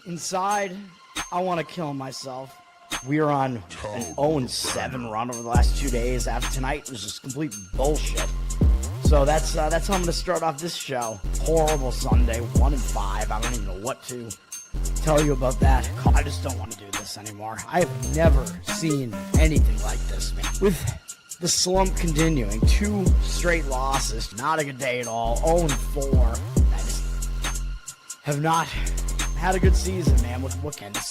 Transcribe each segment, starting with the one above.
Inside, I want to kill myself. We are on an 0-7 run over the last 2 days. After tonight was just complete bullshit. So that's how I'm going to start off this show. Horrible Sunday, 1-5. I don't even know what to tell you about that. I just don't want to do this anymore. I have never seen anything like this, man. With the slump continuing, 2 straight losses, not a good day at all. 0-4. I just have not had a good season, man. What kind of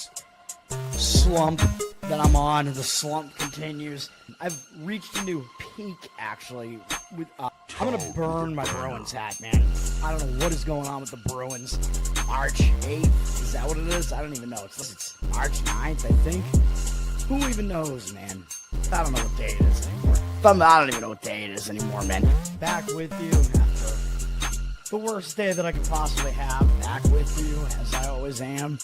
slump that I'm on? The slump continues. I've reached a new peak, actually. With I'm gonna burn my Bruins hat, man. I don't know what is going on with the Bruins. March 8th, is that what it is? I don't even know. It's March 9th, I think. Who even knows, man? I don't know what day it is anymore. I don't even know what day it is anymore, man. Back with you after the worst day that I could possibly have. Back with you, as I always am.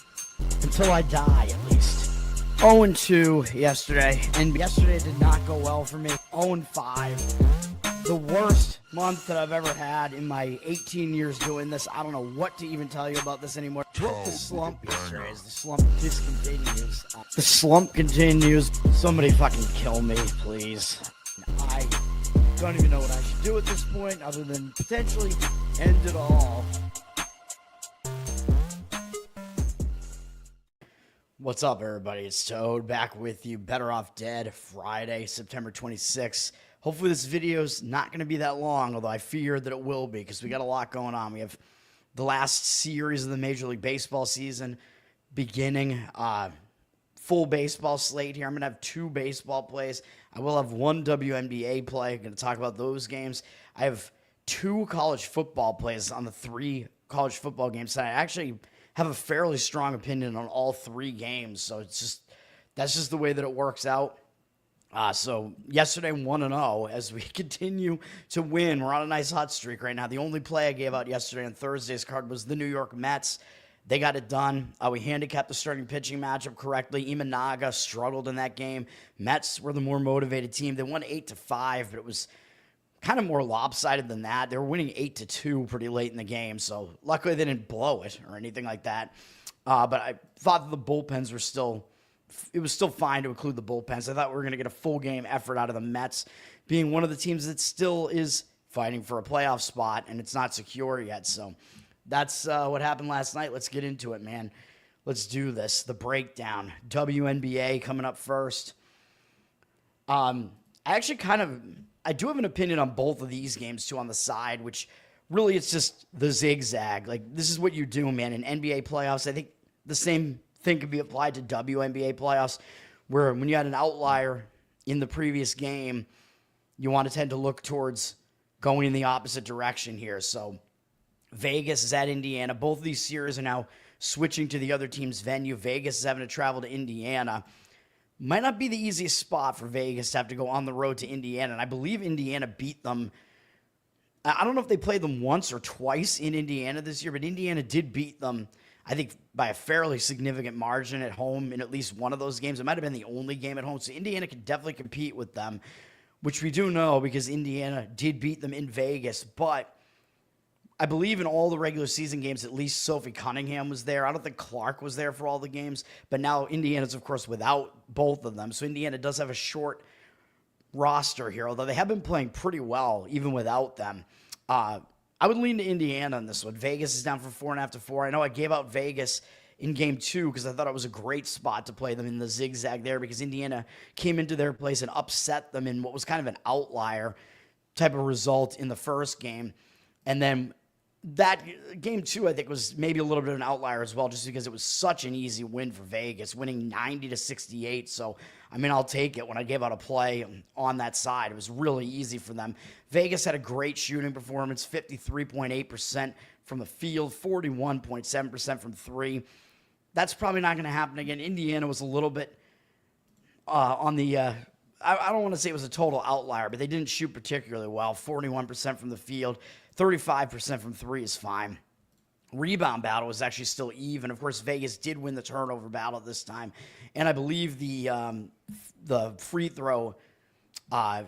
Until I die, at least. 0-2 yesterday, and yesterday did not go well for me. 0-5. The worst month that I've ever had in my 18 years doing this. I don't know what to even tell you about this anymore. Broke the slump yesterday as the slump discontinues. The slump continues. Somebody fucking kill me, please. I don't even know what I should do at this point other than potentially end it all. What's up, everybody? It's Toad back with you. Better Off Dead, Friday, September 26th. Hopefully this video's not going to be that long, although I fear that it will be because we got a lot going on. We have the last series of the Major League Baseball season beginning. Full baseball slate here. I'm going to have 2 baseball plays. I will have 1 WNBA play. I'm going to talk about those games. I have 2 college football plays on the 3 college football games that I actually have a fairly strong opinion on all 3 games. So that's just the way that it works out. So yesterday 1-0 as we continue to win. We're on a nice hot streak right now. The only play I gave out yesterday on Thursday's card was the New York Mets. They got it done. We handicapped the starting pitching matchup correctly. Imanaga struggled in that game. Mets were the more motivated team. They won 8-5, but it was kind of more lopsided than that. They were winning 8-2 pretty late in the game, so luckily they didn't blow it or anything like that. But I thought that the bullpens were it was still fine to include the bullpens. I thought we were going to get a full game effort out of the Mets, being one of the teams that still is fighting for a playoff spot, and it's not secure yet. So that's what happened last night. Let's get into it, man. Let's do this. The breakdown. WNBA coming up first. I do have an opinion on both of these games, too, on the side, which really it's just the zigzag. Like, this is what you do, man. In NBA playoffs, I think the same thing could be applied to WNBA playoffs, where when you had an outlier in the previous game, you want to tend to look towards going in the opposite direction here. So Vegas is at Indiana. Both of these series are now switching to the other team's venue. Vegas is having to travel to Indiana. Might not be the easiest spot for Vegas to have to go on the road to Indiana, and I believe Indiana beat them. I don't know if they played them once or twice in Indiana this year, but Indiana did beat them, I think, by a fairly significant margin at home in at least one of those games. It might have been the only game at home. So Indiana could definitely compete with them, which we do know because Indiana did beat them in Vegas. But I believe in all the regular season games, at least Sophie Cunningham was there. I don't think Clark was there for all the games. But now Indiana's, of course, without both of them. So Indiana does have a short roster here, although they have been playing pretty well even without them. I would lean to Indiana on this one. Vegas is down from 4.5-4. I know I gave out Vegas in game 2 because I thought it was a great spot to play them in the zigzag there because Indiana came into their place and upset them in what was kind of an outlier type of result in the first game. And then that game 2, I think, was maybe a little bit of an outlier as well just because it was such an easy win for Vegas, winning 90-68. So, I mean, I'll take it. When I gave out a play on that side, it was really easy for them. Vegas had a great shooting performance, 53.8% from the field, 41.7% from 3. That's probably not going to happen again. Indiana was a little bit on the I don't want to say it was a total outlier, but they didn't shoot particularly well. 41% from the field, 35% from 3 is fine. Rebound battle was actually still even. Of course, Vegas did win the turnover battle this time, and I believe the free throw Uh,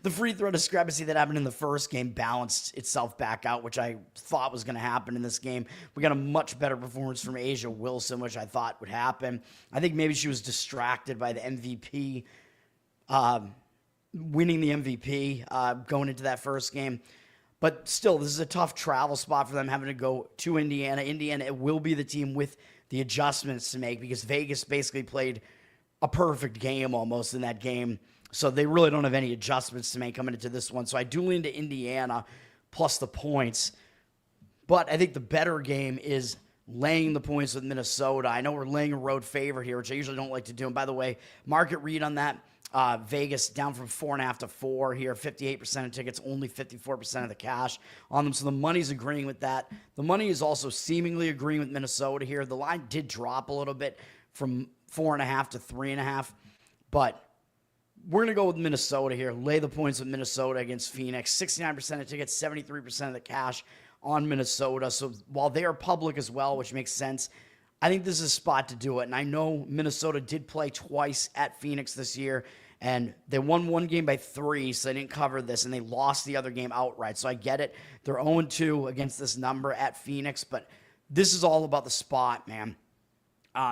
the free throw discrepancy that happened in the first game balanced itself back out, which I thought was going to happen in this game. We got a much better performance from Asia Wilson, which I thought would happen. I think maybe she was distracted by the MVP, winning the MVP going into that first game. But still, this is a tough travel spot for them, having to go to Indiana. Indiana, it will be the team with the adjustments to make because Vegas basically played a perfect game almost in that game. So they really don't have any adjustments to make coming into this one. So I do lean to Indiana plus the points. But I think the better game is laying the points with Minnesota. I know we're laying a road favorite here, which I usually don't like to do. And by the way, market read on that, Vegas down from 4.5 to 4 here. 58% of tickets, only 54% of the cash on them. So the money's agreeing with that. The money is also seemingly agreeing with Minnesota here. The line did drop a little bit from 4.5 to 3.5. But we're going to go with Minnesota here. Lay the points with Minnesota against Phoenix. 69% of tickets, 73% of the cash on Minnesota. So while they are public as well, which makes sense, I think this is a spot to do it. And I know Minnesota did play twice at Phoenix this year, and they won one game by 3, so they didn't cover this, and they lost the other game outright. So I get it. They're 0-2 against this number at Phoenix, but this is all about the spot, man.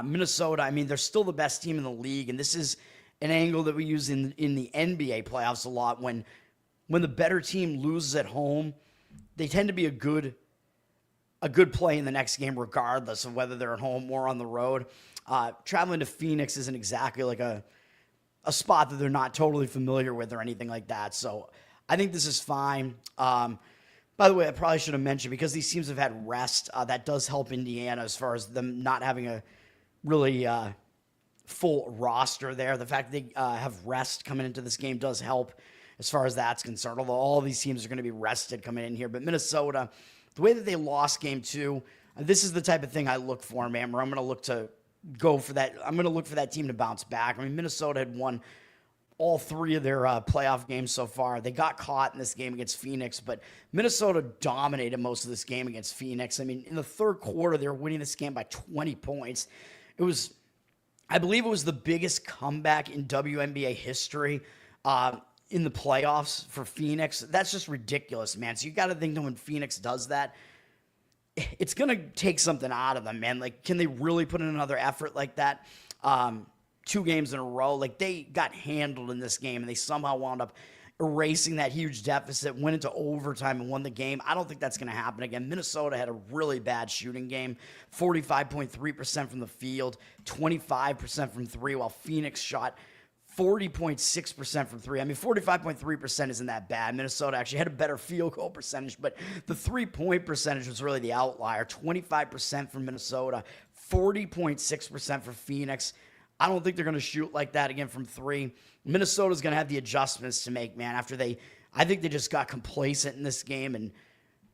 Minnesota, I mean, they're still the best team in the league, and this is an angle that we use in the NBA playoffs a lot. When the better team loses at home, they tend to be a good play in the next game, regardless of whether they're at home or on the road. Traveling to Phoenix isn't exactly like a spot that they're not totally familiar with or anything like that. So I think this is fine. By the way, I probably should have mentioned, because these teams have had rest, that does help Indiana as far as them not having a really full roster there. The fact that they have rest coming into this game does help as far as that's concerned, although all these teams are going to be rested coming in here. But Minnesota, the way that they lost game 2, this is the type of thing I look for, man, where I'm going to look to go for that. I'm going to look for that team to bounce back. I mean, Minnesota had won all 3 of their playoff games so far. They got caught in this game against Phoenix, but Minnesota dominated most of this game against Phoenix. I mean, in the third quarter, they were winning this game by 20 points. I believe it was the biggest comeback in WNBA history in the playoffs for Phoenix. That's just ridiculous, man. So you got to think that when Phoenix does that, it's going to take something out of them, man. Like, can they really put in another effort like that? 2 games in a row. Like, they got handled in this game, and they somehow wound up erasing that huge deficit, went into overtime and won the game. I don't think that's going to happen again. Minnesota had a really bad shooting game, 45.3% from the field, 25% from 3, while Phoenix shot 40.6% from 3. I mean, 45.3% isn't that bad. Minnesota actually had a better field goal percentage, but the 3-point percentage was really the outlier. 25% from Minnesota, 40.6% for Phoenix. I don't think they're going to shoot like that again from 3. Minnesota's going to have the adjustments to make, man, I think they just got complacent in this game and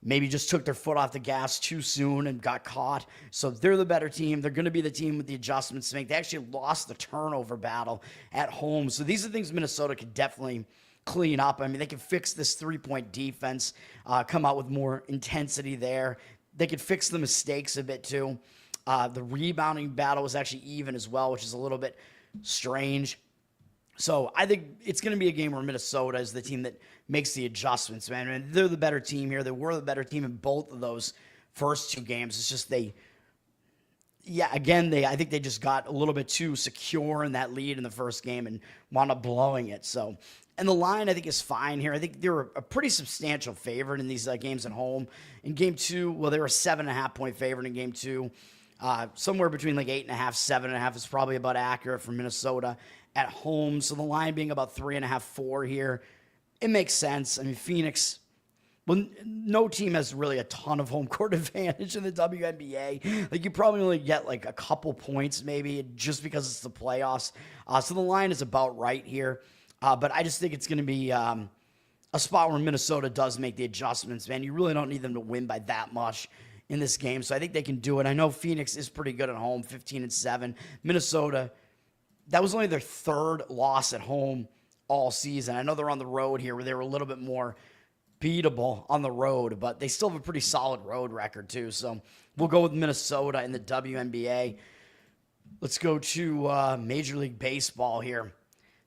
maybe just took their foot off the gas too soon and got caught. So they're the better team. They're going to be the team with the adjustments to make. They actually lost the turnover battle at home. So these are things Minnesota could definitely clean up. I mean, they can fix this 3-point defense, come out with more intensity there. They could fix the mistakes a bit too. The rebounding battle was actually even as well, which is a little bit strange. So I think it's going to be a game where Minnesota is the team that makes the adjustments, man. I mean, they're the better team here. They were the better team in both of those first 2 games. It's just I think they just got a little bit too secure in that lead in the first game and wound up blowing it. So, and the line, I think, is fine here. I think they were a pretty substantial favorite in these games at home. In game 2, well, they were a 7.5-point favorite in game 2. Somewhere between like 8.5, 7.5 is probably about accurate for Minnesota at home. So the line being about 3.5, 4 here, it makes sense. I mean, Phoenix, well, no team has really a ton of home court advantage in the WNBA. Like, you probably only get like a couple points maybe just because it's the playoffs. So the line is about right here. But I just think it's going to be a spot where Minnesota does make the adjustments, man. You really don't need them to win by that much in this game. So I think they can do it. I know Phoenix is pretty good at home, 15-7. Minnesota, that was only their 3rd loss at home all season. I know they're on the road here where they were a little bit more beatable on the road, but they still have a pretty solid road record too. So we'll go with Minnesota in the WNBA. Let's go to Major League Baseball here.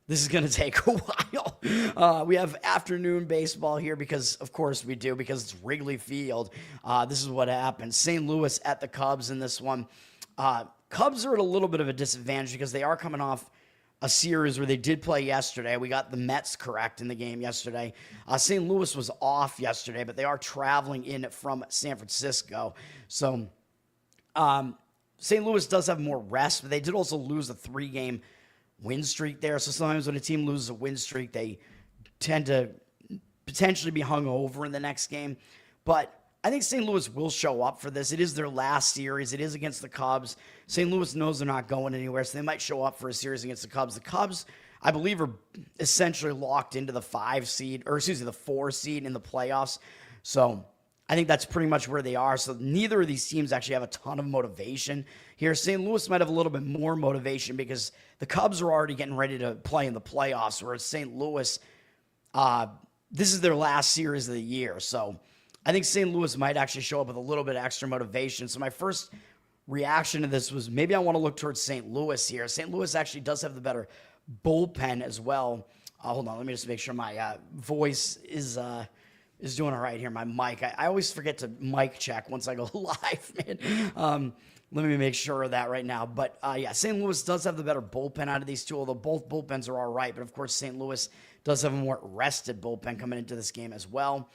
This is going to take a while. We have afternoon baseball here because, of course, we do, because it's Wrigley Field. This is what happened. St. Louis at the Cubs in this one. Cubs are at a little bit of a disadvantage because they are coming off a series where they did play yesterday. We got the Mets correct in the game yesterday. St. Louis was off yesterday, but they are traveling in from San Francisco. So St. Louis does have more rest, but they did also lose a 3-game win streak there. So sometimes when a team loses a win streak, they tend to potentially be hung over in the next game. But I think St. Louis will show up for this. It is their last series. It is against the Cubs. St. Louis knows they're not going anywhere, so they might show up for a series against the Cubs. The Cubs, I believe, are essentially locked into the 4 seed in the playoffs. So I think that's pretty much where they are. So neither of these teams actually have a ton of motivation here. St. Louis might have a little bit more motivation because the Cubs are already getting ready to play in the playoffs, whereas St. Louis, this is their last series of the year. So I think St. Louis might actually show up with a little bit of extra motivation. So my first reaction to this was maybe I want to look towards St. Louis here. St. Louis actually does have the better bullpen as well. Hold on, let me just make sure my voice is doing all right here. My mic, I always forget to mic check once I go live, man. Let me make sure of that right now. But yeah, St. Louis does have the better bullpen out of these two, although both bullpens are all right. But of course, St. Louis does have a more rested bullpen coming into this game as well.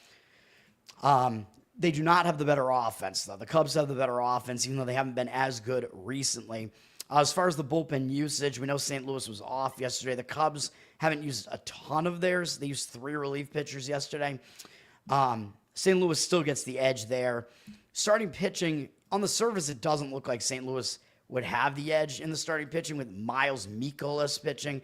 They do not have the better offense, though. The Cubs have the better offense, even though they haven't been as good recently. As far as the bullpen usage, we know St. Louis was off yesterday. The Cubs haven't used a ton of theirs. They used 3 relief pitchers yesterday. St. Louis still gets the edge there. Starting pitching, on the surface, it doesn't look like St. Louis would have the edge in the starting pitching with Miles Mikolas pitching.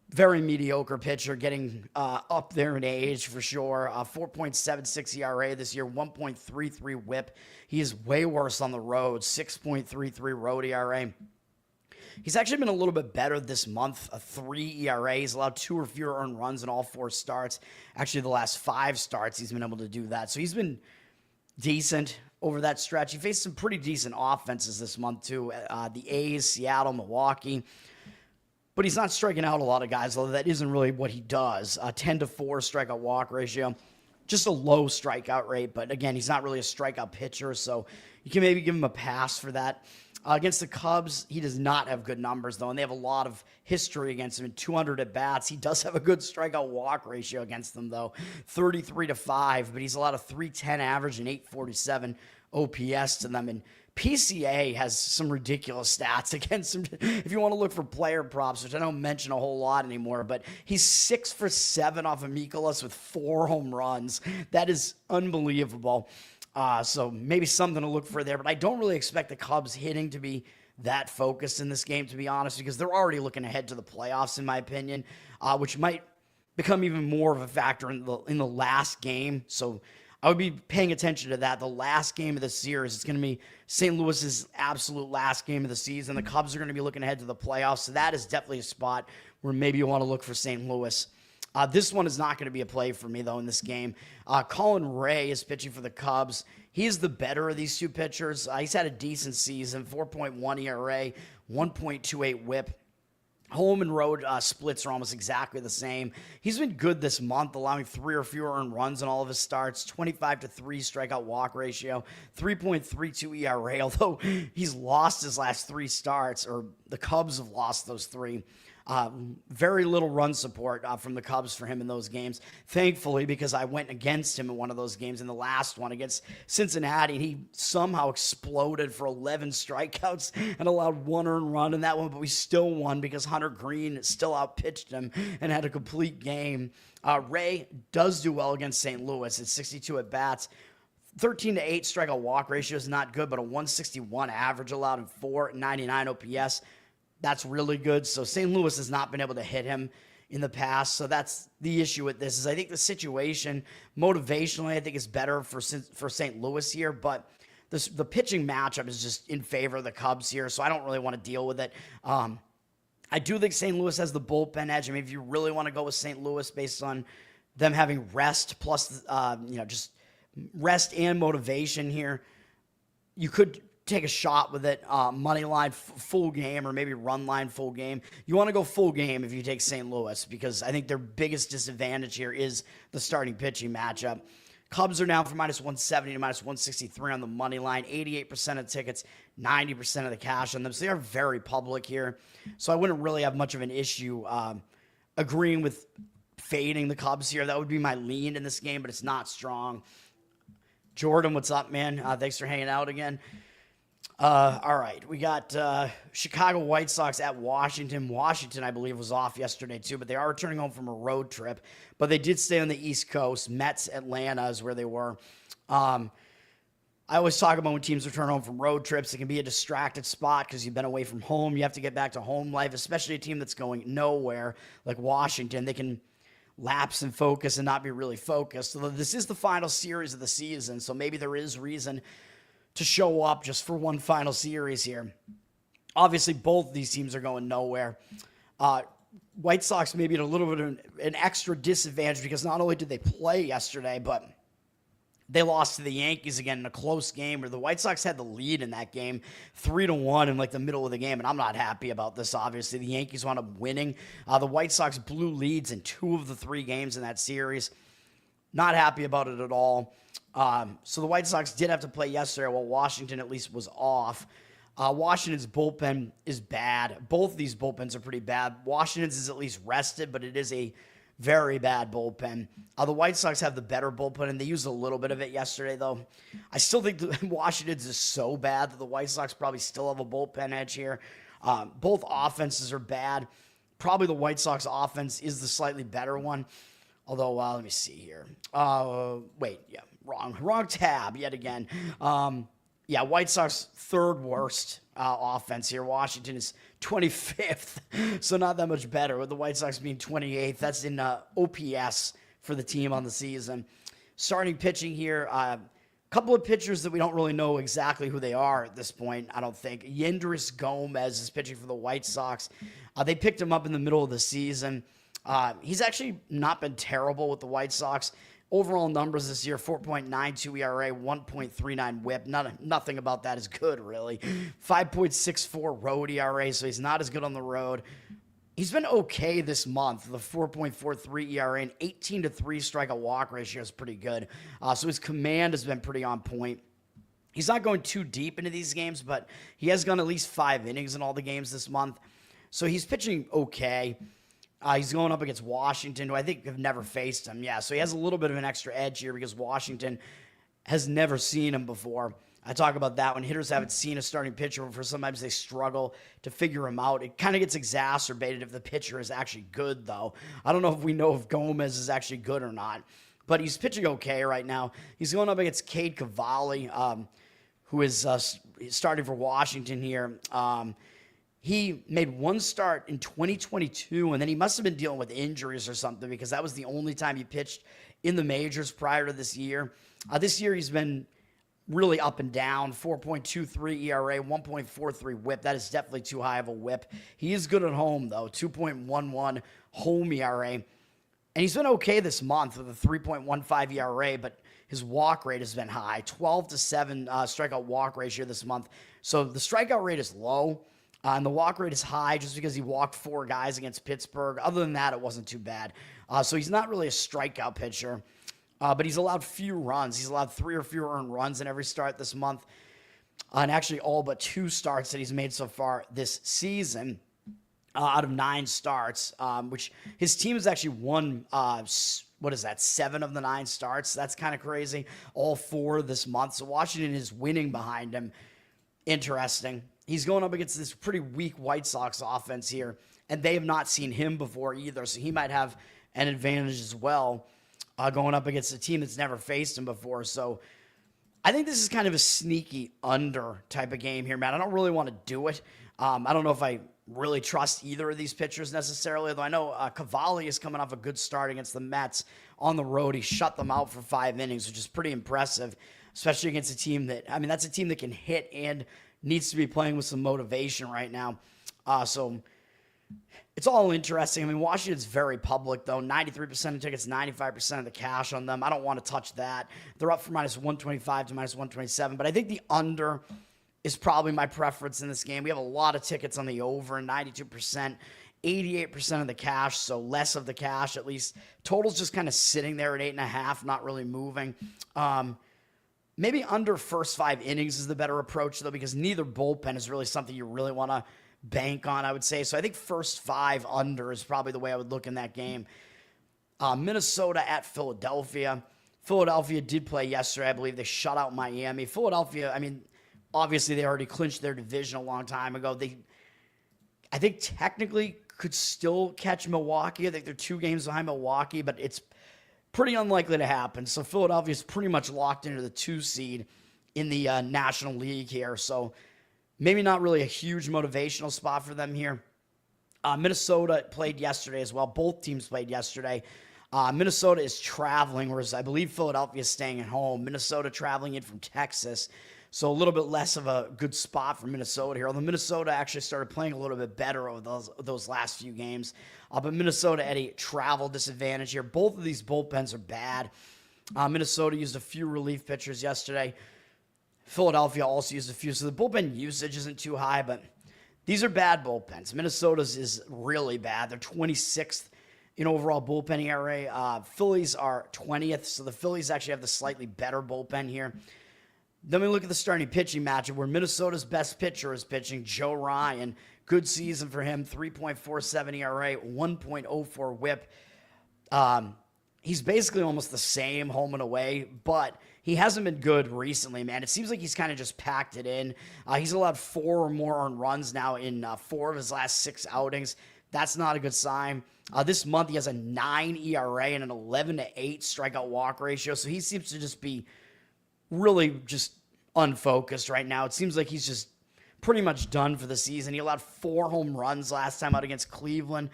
Very mediocre pitcher, getting up there in age for sure. 4.76 ERA this year, 1.33 WHIP. He is way worse on the road, 6.33 road ERA. He's actually been a little bit better this month, a 3 ERA. He's allowed 2 or fewer earned runs in all 4 starts. Actually, the last 5 starts, he's been able to do that. So he's been decent over that stretch. He faced some pretty decent offenses this month, too. The A's, Seattle, Milwaukee. But he's not striking out a lot of guys, although that isn't really what he does. 10-4 strikeout walk ratio. Just a low strikeout rate, but again, he's not really a strikeout pitcher, so you can maybe give him a pass for that. Against the Cubs, he does not have good numbers, though, and they have a lot of history against him in 200 at-bats. He does have a good strikeout walk ratio against them, though, 33-5, but he's allowed a 310 average and 847 OPS to them, and PCA has some ridiculous stats against him. If you want to look for player props, which I don't mention a whole lot anymore, but he's 6 for 7 off of Mikolas with 4 home runs. That is unbelievable. So maybe something to look for there, but I don't really expect the Cubs hitting to be that focused in this game, to be honest, because they're already looking ahead to the playoffs, in my opinion, which might become even more of a factor in the last game. So I would be paying attention to that. The last game of the series, it's going to be St. Louis's absolute last game of the season. The Cubs are going to be looking ahead to the playoffs, so that is definitely a spot where maybe you want to look for St. Louis. This one is not going to be a play for me, though, in this game. Colin Ray is pitching for the Cubs. He is the better of these 2 pitchers. He's had a decent season, 4.1 ERA, 1.28 WHIP. Home and road splits are almost exactly the same. He's been good this month, allowing 3 or fewer earned runs in all of his starts, 25-3 strikeout walk ratio, 3.32 ERA, although he's lost his last 3 starts, or the Cubs have lost those 3. Very little run support from the Cubs for him in those games. Thankfully, because I went against him in one of those games, in the last one against Cincinnati, and he somehow exploded for 11 strikeouts and allowed 1 earned run in that one, but we still won because Hunter Green still outpitched him and had a complete game. Ray does do well against St. Louis at 62 at-bats. 13-8 strikeout walk ratio is not good, but a 161 average allowed and 499 OPS. That's really good. So St. Louis has not been able to hit him in the past. So that's the issue with this. Is I think the situation motivationally, I think, is better for St. Louis here, but the pitching matchup is just in favor of the Cubs here. So I don't really want to deal with it. I do think St. Louis has the bullpen edge. I mean, if you really want to go with St. Louis based on them having rest plus just rest and motivation here, you could take a shot with it. Money line, full game, or maybe run line, full game. You want to go full game if you take St. Louis, because I think their biggest disadvantage here is the starting pitching matchup. Cubs are now from -170 to -163 on the money line. 88% of tickets, 90% of the cash on them. So they are very public here. So I wouldn't really have much of an issue agreeing with fading the Cubs here. That would be my lean in this game, but it's not strong. Jordan, what's up, man? Thanks for hanging out again. All right, we got Chicago White Sox at Washington. Washington, I believe, was off yesterday too, but they are returning home from a road trip. But they did stay on the East Coast. Mets, Atlanta is where they were. I always talk about when teams return home from road trips, it can be a distracted spot because you've been away from home. You have to get back to home life, especially a team that's going nowhere like Washington. They can lapse in focus and not be really focused. So this is the final series of the season, so maybe there is reason to show up just for one final series here. Obviously, both of these teams are going nowhere. White Sox maybe at a little bit of an extra disadvantage because not only did they play yesterday, but they lost to the Yankees again in a close game where the White Sox had the lead in that game, 3-1 in like the middle of the game, and I'm not happy about this, obviously. The Yankees wound up winning. The White Sox blew leads in 2 of the 3 games in that series. Not happy about it at all. So the White Sox did have to play yesterday while Washington at least was off. Washington's bullpen is bad. Both of these bullpens are pretty bad. Washington's is at least rested, but it is a very bad bullpen. The White Sox have the better bullpen, and they used a little bit of it yesterday, though. I still think Washington's is so bad that the White Sox probably still have a bullpen edge here. Both offenses are bad. Probably the White Sox offense is the slightly better one. Although, let me see here. Wrong tab yet again. White Sox third worst offense here. Washington is 25th, so not that much better. With the White Sox being 28th, that's in OPS for the team on the season. Starting pitching here, a couple of pitchers that we don't really know exactly who they are at this point, I don't think. Yendris Gomez is pitching for the White Sox. They picked him up in the middle of the season. He's actually not been terrible with the White Sox. Overall numbers this year, 4.92 ERA, 1.39 whip. Nothing about that is good, really. 5.64 road ERA, so he's not as good on the road. He's been okay this month. The 4.43 ERA and 18-3 strikeout walk ratio is pretty good. So his command has been pretty on point. He's not going too deep into these games, but he has gone at least 5 innings in all the games this month. So he's pitching okay. He's going up against Washington, who I think have never faced him. Yeah, so he has a little bit of an extra edge here because Washington has never seen him before. I talk about that when hitters haven't seen a starting pitcher before. Sometimes they struggle to figure him out. It kind of gets exacerbated if the pitcher is actually good, though. I don't know if we know if Gomez is actually good or not, but he's pitching okay right now. He's going up against Cade Cavalli, who is starting for Washington here. He made one start in 2022, and then he must have been dealing with injuries or something because that was the only time he pitched in the majors prior to this year. This year he's been really up and down, 4.23 ERA, 1.43 whip. That is definitely too high of a whip. He is good at home, though, 2.11 home ERA. And he's been okay this month with a 3.15 ERA, but his walk rate has been high, 12-7 strikeout walk ratio this month. So the strikeout rate is low. And the walk rate is high just because he walked 4 guys against Pittsburgh. Other than that, it wasn't too bad. So he's not really a strikeout pitcher, but he's allowed few runs. He's allowed 3 or fewer earned runs in every start this month, and actually all but 2 starts that he's made so far this season out of 9 starts, which his team has actually won, 7 of the 9 starts. That's kind of crazy. All 4 this month. So Washington is winning behind him. Interesting. He's going up against this pretty weak White Sox offense here, and they have not seen him before either, so he might have an advantage as well going up against a team that's never faced him before. So I think this is kind of a sneaky under type of game here, man. I don't really want to do it. I don't know if I really trust either of these pitchers necessarily, though I know Cavalli is coming off a good start against the Mets on the road. He shut them out for 5 innings, which is pretty impressive, especially against a team that's a team that can hit and needs to be playing with some motivation right now. So it's all interesting. I mean, Washington's very public, though. 93% of tickets, 95% of the cash on them. I don't want to touch that. They're up from -125 to -127, but I think the under is probably my preference in this game. We have a lot of tickets on the over, 92%, 88% of the cash, so less of the cash at least. Total's just kind of sitting there at 8.5, not really moving. Maybe under first 5 innings is the better approach, though, because neither bullpen is really something you really want to bank on, I would say. So I think first 5 under is probably the way I would look in that game. Minnesota at Philadelphia. Philadelphia did play yesterday. I believe they shut out Miami. Philadelphia, I mean, obviously they already clinched their division a long time ago. I think technically could still catch Milwaukee. I think they're 2 games behind Milwaukee, but it's pretty unlikely to happen. So Philadelphia is pretty much locked into the 2 seed in the National League here. So maybe not really a huge motivational spot for them here. Minnesota played yesterday as well. Both teams played yesterday. Minnesota is traveling, whereas I believe Philadelphia is staying at home. Minnesota traveling in from Texas. So a little bit less of a good spot for Minnesota here. Although Minnesota actually started playing a little bit better over those last few games. But Minnesota at a travel disadvantage here. Both of these bullpens are bad. Minnesota used a few relief pitchers yesterday. Philadelphia also used a few. So the bullpen usage isn't too high, but these are bad bullpens. Minnesota's is really bad. They're 26th in overall bullpen ERA. Phillies are 20th, so the Phillies actually have the slightly better bullpen here. Then we look at the starting pitching matchup where Minnesota's best pitcher is pitching, Joe Ryan. Good season for him, 3.47 ERA, 1.04 whip. He's basically almost the same home and away, but he hasn't been good recently, man. It seems like he's kind of just packed it in. He's allowed 4 or more earned runs now in 4 of his last 6 outings. That's not a good sign. This month, he has a 9 ERA and an 11-8 strikeout walk ratio, so he seems to just be really just unfocused right now. It seems like he's just pretty much done for the season. He allowed 4 home runs last time out against Cleveland,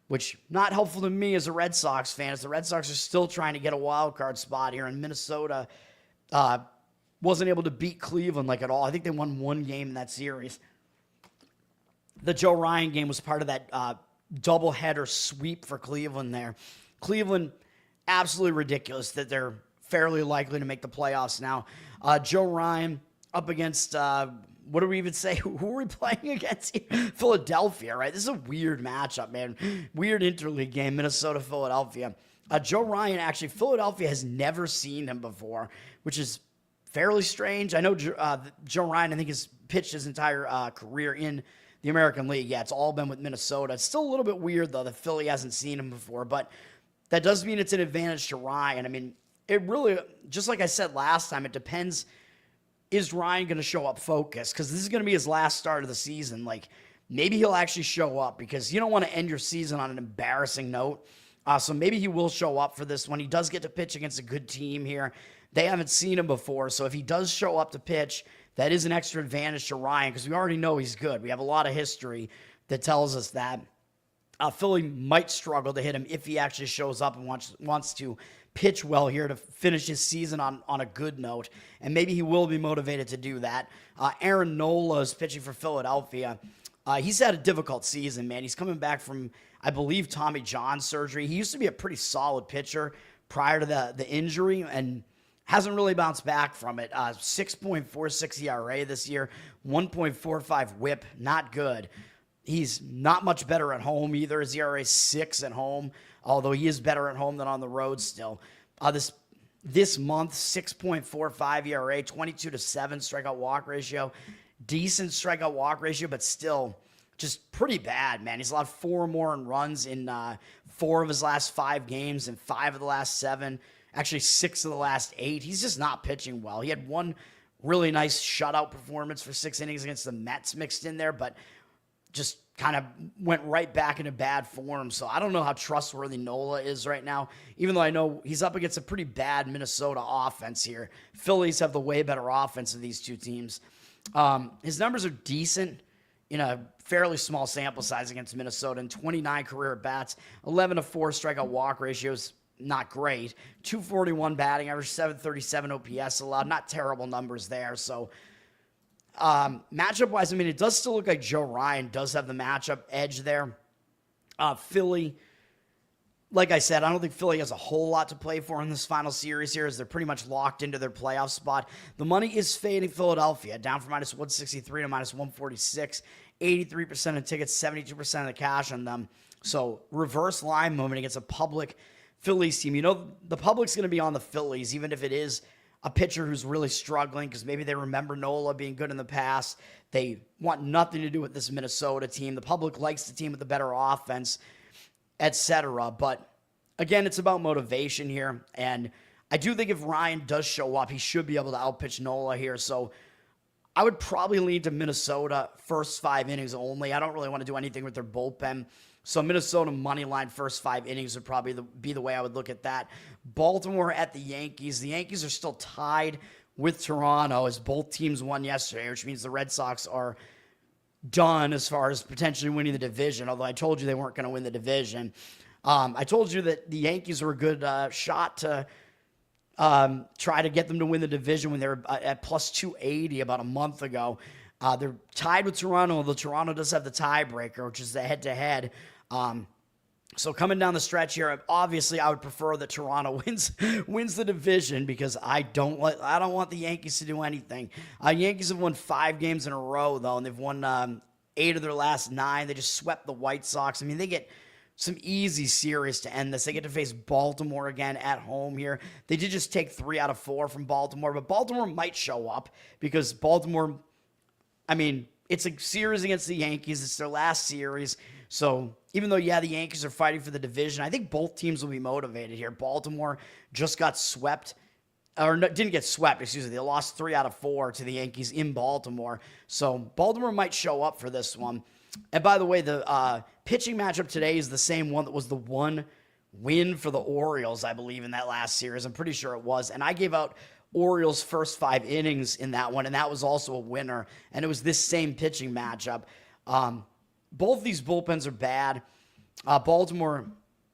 which not helpful to me as a Red Sox fan, as the Red Sox are still trying to get a wild card spot here, and Minnesota wasn't able to beat Cleveland like at all. I think they won 1 game in that series. The Joe Ryan game was part of that doubleheader sweep for Cleveland there. Cleveland, absolutely ridiculous that they're fairly likely to make the playoffs now. Joe Ryan up against, what do we even say? Who are we playing against here? Philadelphia, right? This is a weird matchup, man. Weird interleague game, Minnesota, Philadelphia. Joe Ryan, actually, Philadelphia has never seen him before, which is fairly strange. I know Joe Ryan, I think, has pitched his entire career in the American League. Yeah, it's all been with Minnesota. It's still a little bit weird, though, that Philly hasn't seen him before, but that does mean it's an advantage to Ryan. I mean, it really, just like I said last time, it depends, is Ryan going to show up focused? Because this is going to be his last start of the season. Like, maybe he'll actually show up because you don't want to end your season on an embarrassing note. So maybe he will show up for this one. He does get to pitch against a good team here. They haven't seen him before, so if he does show up to pitch, that is an extra advantage to Ryan because we already know he's good. We have a lot of history that tells us that. Philly might struggle to hit him if he actually shows up and wants to pitch well here to finish his season on a good note, and maybe he will be motivated to do that. Aaron Nola is pitching for Philadelphia. He's had a difficult season, man. He's coming back from, I believe, Tommy John surgery. He used to be a pretty solid pitcher prior to the injury, and hasn't really bounced back from it. 6.46 ERA this year, 1.45 whip, not good. He's not much better at home either. His ERA is 6 at home, although he is better at home than on the road still. This month, 6.45 ERA, 22-7 strikeout walk ratio. Decent strikeout walk ratio, but still just pretty bad, man. He's allowed 4 or more in runs in 4 of his last 5 games and 5 of the last 7. Actually, 6 of the last 8. He's just not pitching well. He had one really nice shutout performance for 6 innings against the Mets mixed in there, but just kind of went right back into bad form. So I don't know how trustworthy Nola is right now, even though I know he's up against a pretty bad Minnesota offense here. Phillies have the way better offense of these two teams. His numbers are decent in a fairly small sample size against Minnesota. In 29 career at-bats, 11-4 strikeout walk ratios, not great. 241 batting average, 737 OPS allowed. Not terrible numbers there. So matchup-wise, I mean, it does still look like Joe Ryan does have the matchup edge there. Philly, like I said, I don't think Philly has a whole lot to play for in this final series here, as they're pretty much locked into their playoff spot. The money is fading Philadelphia, down from minus 163 to minus 146. 83% of tickets, 72% of the cash on them. So reverse line movement against a public Phillies team. You know, the public's going to be on the Phillies, even if it is a pitcher who's really struggling, because maybe they remember Nola being good in the past. They want nothing to do with this Minnesota team. The public likes the team with the better offense, etc. But again, it's about motivation here. And I do think if Ryan does show up, he should be able to outpitch Nola here. So I would probably lean to Minnesota first 5 innings only. I don't really want to do anything with their bullpen. So Minnesota money line first 5 innings would probably be the way I would look at that. Baltimore at the Yankees. The Yankees are still tied with Toronto as both teams won yesterday, which means the Red Sox are done as far as potentially winning the division, although I told you they weren't going to win the division. I told you that the Yankees were a good shot to try to get them to win the division when they were at plus 280 about a month ago. They're tied with Toronto, although Toronto does have the tiebreaker, which is the head-to-head. So coming down the stretch here, obviously I would prefer that Toronto wins the division, because I don't want the Yankees to do anything. Yankees have won 5 games in a row, though, and they've won 8 of their last 9. They just swept the White Sox. I mean, they get some easy series to end this. They get to face Baltimore again at home here. They did just take 3 out of 4 from Baltimore, but Baltimore might show up, because Baltimore, I mean, it's a series against the Yankees. It's their last series. So even though, yeah, the Yankees are fighting for the division, I think both teams will be motivated here. Baltimore just got swept, or no, didn't get swept, excuse me. They lost 3 out of 4 to the Yankees in Baltimore. So Baltimore might show up for this one. And by the way, the pitching matchup today is the same one that was the one win for the Orioles, I believe, in that last series. I'm pretty sure it was. And I gave out Orioles first 5 innings in that one, and that was also a winner. And it was this same pitching matchup. Both these bullpens are bad. Baltimore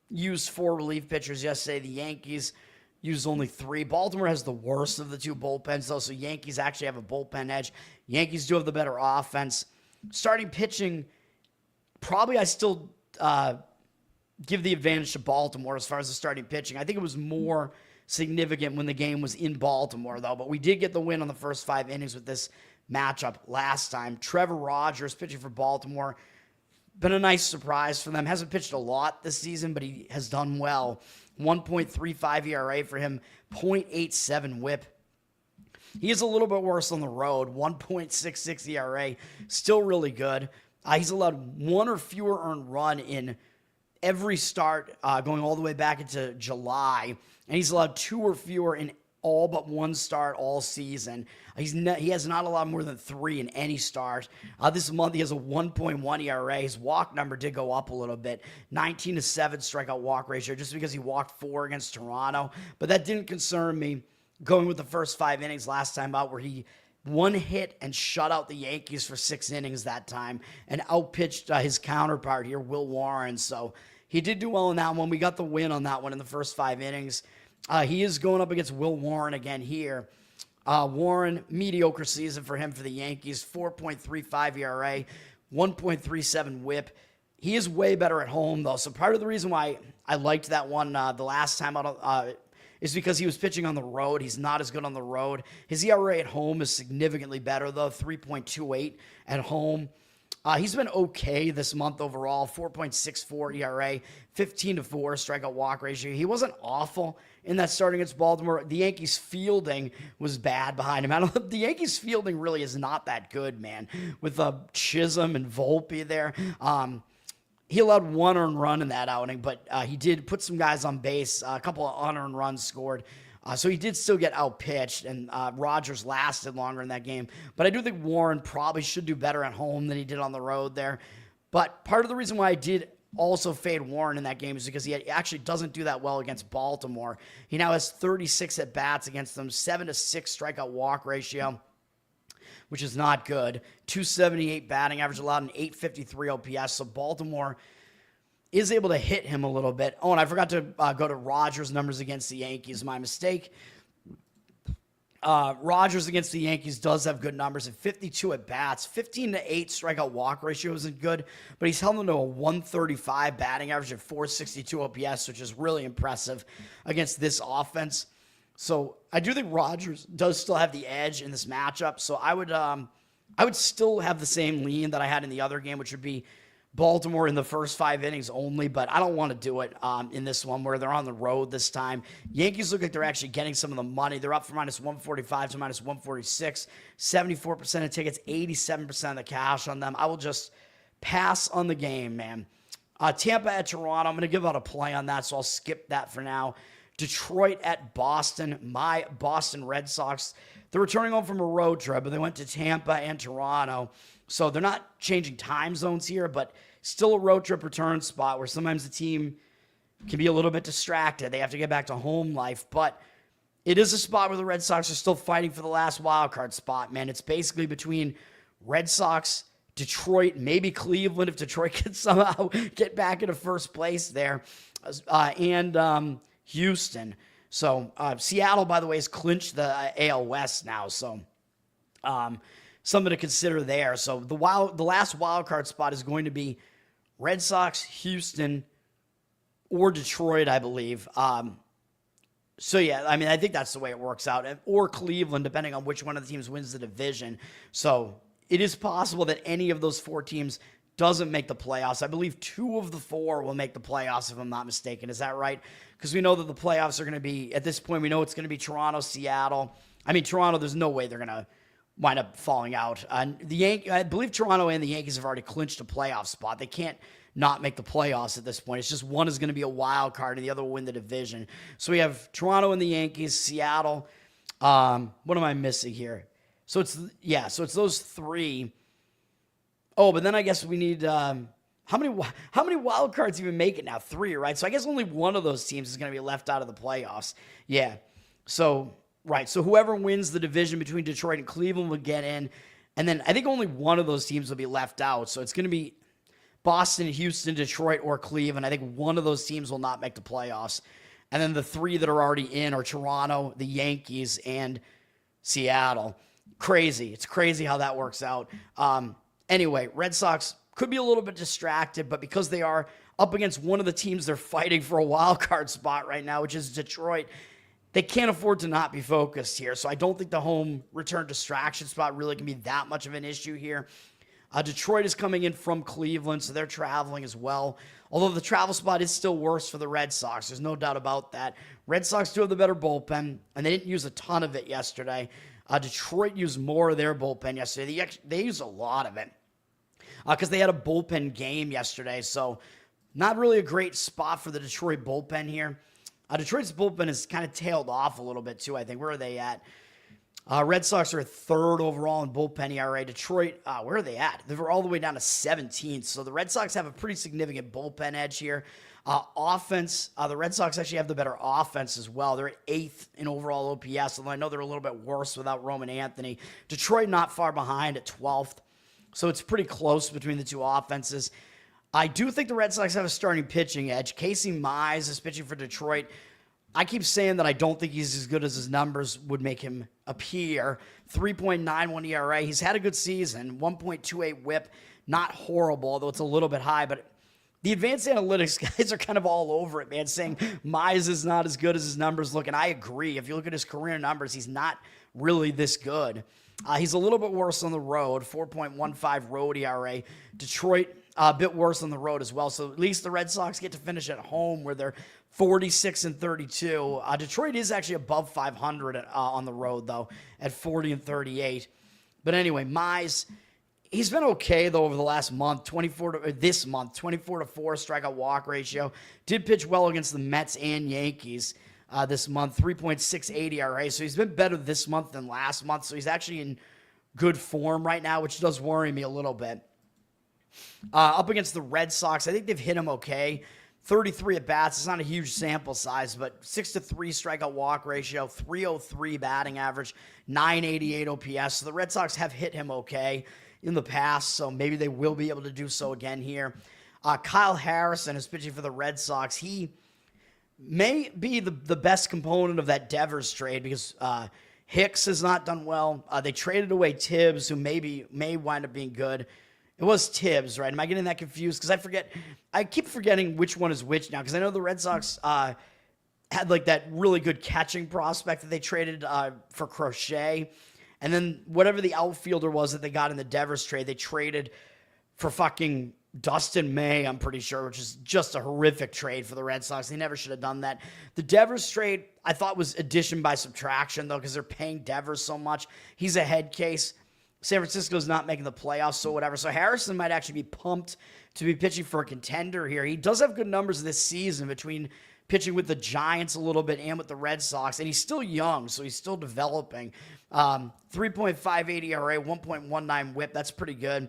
used 4 relief pitchers yesterday. The Yankees used only 3. Baltimore has the worst of the 2 bullpens, though, so Yankees actually have a bullpen edge. Yankees do have the better offense. Starting pitching, probably I still give the advantage to Baltimore as far as the starting pitching. I think it was more significant when the game was in Baltimore, though. But we did get the win on the first 5 innings with this matchup last time. Trevor Rogers pitching for Baltimore. Been a nice surprise for them. Hasn't pitched a lot this season, but he has done well. 1.35 ERA for him, 0.87 whip. He is a little bit worse on the road, 1.66 ERA. Still really good. He's allowed 1 or fewer earned run in every start going all the way back into July. And he's allowed 2 or fewer in all but 1 start all season. He has not allowed more than 3 in any start. This month he has a 1.1 ERA. His walk number did go up a little bit. 19-7 strikeout walk ratio, just because he walked 4 against Toronto. But that didn't concern me going with the first 5 innings last time out, where he 1 hit and shut out the Yankees for 6 innings that time and outpitched his counterpart here, Will Warren. So he did do well in that one. We got the win on that one in the first 5 innings. He is going up against Will Warren again here. Warren, mediocre season for him for the Yankees. 4.35 ERA, 1.37 whip. He is way better at home, though. So part of the reason why I liked that one the last time out is because he was pitching on the road. He's not as good on the road. His ERA at home is significantly better, though, 3.28 at home. He's been okay this month overall, 4.64 ERA, 15-4 strikeout walk ratio. He wasn't awful in that start against Baltimore. The Yankees fielding was bad behind him. The Yankees fielding really is not that good, man, with Chisholm and Volpe there. He allowed 1 earned run in that outing, but he did put some guys on base, a couple of unearned runs scored. So he did still get outpitched, and Rogers lasted longer in that game. But I do think Warren probably should do better at home than he did on the road there. But part of the reason why I did also fade Warren in that game is because he actually doesn't do that well against Baltimore. He now has 36 at-bats against them, 7-6 strikeout walk ratio, which is not good. 278 batting average allowed, an 853 OPS. So Baltimore is able to hit him a little bit. Oh, and I forgot to go to Rogers' numbers against the Yankees. My mistake. Rogers against the Yankees does have good numbers at 52 at bats. 15-8 strikeout walk ratio isn't good, but he's held them to a 135 batting average at 462 OPS, which is really impressive against this offense. So I do think Rogers does still have the edge in this matchup. So I would still have the same lean that I had in the other game, which would be Baltimore in the first 5 innings only, but I don't want to do it in this one where they're on the road this time. Yankees look like they're actually getting some of the money. They're up from minus 145 to minus 146, 74% of tickets, 87% of the cash on them. I will just pass on the game, man. Tampa at Toronto, I'm going to give out a play on that, so I'll skip that for now. Detroit at Boston, my Boston Red Sox. They're returning home from a road trip, but they went to Tampa and Toronto. So they're not changing time zones here, but still a road trip return spot where sometimes the team can be a little bit distracted. They have to get back to home life, but it is a spot where the Red Sox are still fighting for the last wild card spot, man. It's basically between Red Sox, Detroit, maybe Cleveland if Detroit can somehow get back into first place there, and Houston. So Seattle, by the way, has clinched the AL West now, so something to consider there. So the last wild card spot is going to be Red Sox, Houston, or Detroit, I believe. So yeah, I mean, I think that's the way it works out, or Cleveland, depending on which one of the teams wins the division. So it is possible that any of those 4 teams doesn't make the playoffs. I believe 2 of the 4 will make the playoffs, if I'm not mistaken. Is that right? Because we know that the playoffs are going to be, at this point, we know it's going to be Toronto, Seattle. I mean, Toronto, there's no way they're going to wind up falling out. I believe Toronto and the Yankees have already clinched a playoff spot. They can't not make the playoffs at this point. It's just one is going to be a wild card and the other will win the division. So we have Toronto and the Yankees, Seattle. What am I missing here? So it's those 3. Oh, but then I guess we need how many wild cards even make it now? 3, right? So I guess only one of those teams is going to be left out of the playoffs. Yeah. So right. So whoever wins the division between Detroit and Cleveland will get in. And then I think only one of those teams will be left out. So it's going to be Boston, Houston, Detroit, or Cleveland. I think one of those teams will not make the playoffs. And then the 3 that are already in are Toronto, the Yankees, and Seattle. Crazy. It's crazy how that works out. Anyway, Red Sox could be a little bit distracted, but because they are up against one of the teams they're fighting for a wild card spot right now, which is Detroit, they can't afford to not be focused here. So I don't think the home return distraction spot really can be that much of an issue here. Detroit is coming in from Cleveland, so they're traveling as well. Although the travel spot is still worse for the Red Sox. There's no doubt about that. Red Sox do have the better bullpen, and they didn't use a ton of it yesterday. Detroit used more of their bullpen yesterday. They used a lot of it because they had a bullpen game yesterday. So not really a great spot for the Detroit bullpen here. Detroit's bullpen has kind of tailed off a little bit too, I think. Where are they at? Red Sox are 3rd overall in bullpen ERA. Detroit, where are they at? They're all the way down to 17th. So the Red Sox have a pretty significant bullpen edge here. Offense, the Red Sox actually have the better offense as well. They're 8th in overall OPS, although I know they're a little bit worse without Roman Anthony. Detroit not far behind at 12th. So it's pretty close between the 2 offenses. I do think the Red Sox have a starting pitching edge. Casey Mize is pitching for Detroit. I keep saying that I don't think he's as good as his numbers would make him appear. 3.91 ERA. He's had a good season. 1.28 whip. Not horrible, although it's a little bit high. But the advanced analytics guys are kind of all over it, man, saying Mize is not as good as his numbers look. And I agree. If you look at his career numbers, he's not really this good. He's a little bit worse on the road. 4.15 road ERA. Detroit, a bit worse on the road as well. So at least the Red Sox get to finish at home where they're 46-32. Detroit is actually above 500 on the road, though, at 40-38. But anyway, Mize, he's been okay, though, over the last month. 24 to 4 strikeout walk ratio. Did pitch well against the Mets and Yankees this month. 3.68 ERA. So he's been better this month than last month. So he's actually in good form right now, which does worry me a little bit. Up against the Red Sox, I think they've hit him okay. 33 at bats. It's not a huge sample size, but 6-3 strikeout walk ratio, 303 batting average, 988 OPS. So the Red Sox have hit him okay in the past, so maybe they will be able to do so again here. Kyle Harrison is pitching for the Red Sox. He may be the best component of that Devers trade because Hicks has not done well. They traded away Tibbs, who may wind up being good. It was Tibbs, right? Am I getting that confused? Because I keep forgetting which one is which now, because I know the Red Sox had like that really good catching prospect that they traded for Crochet. And then whatever the outfielder was that they got in the Devers trade, they traded for fucking Dustin May, I'm pretty sure, which is just a horrific trade for the Red Sox. They never should have done that. The Devers trade, I thought, was addition by subtraction, though, because they're paying Devers so much. He's a head case. San Francisco's not making the playoffs, so whatever. So Harrison might actually be pumped to be pitching for a contender here. He does have good numbers this season between pitching with the Giants a little bit and with the Red Sox, and he's still young, so he's still developing. 3.58 ERA, 1.19 WHIP, that's pretty good.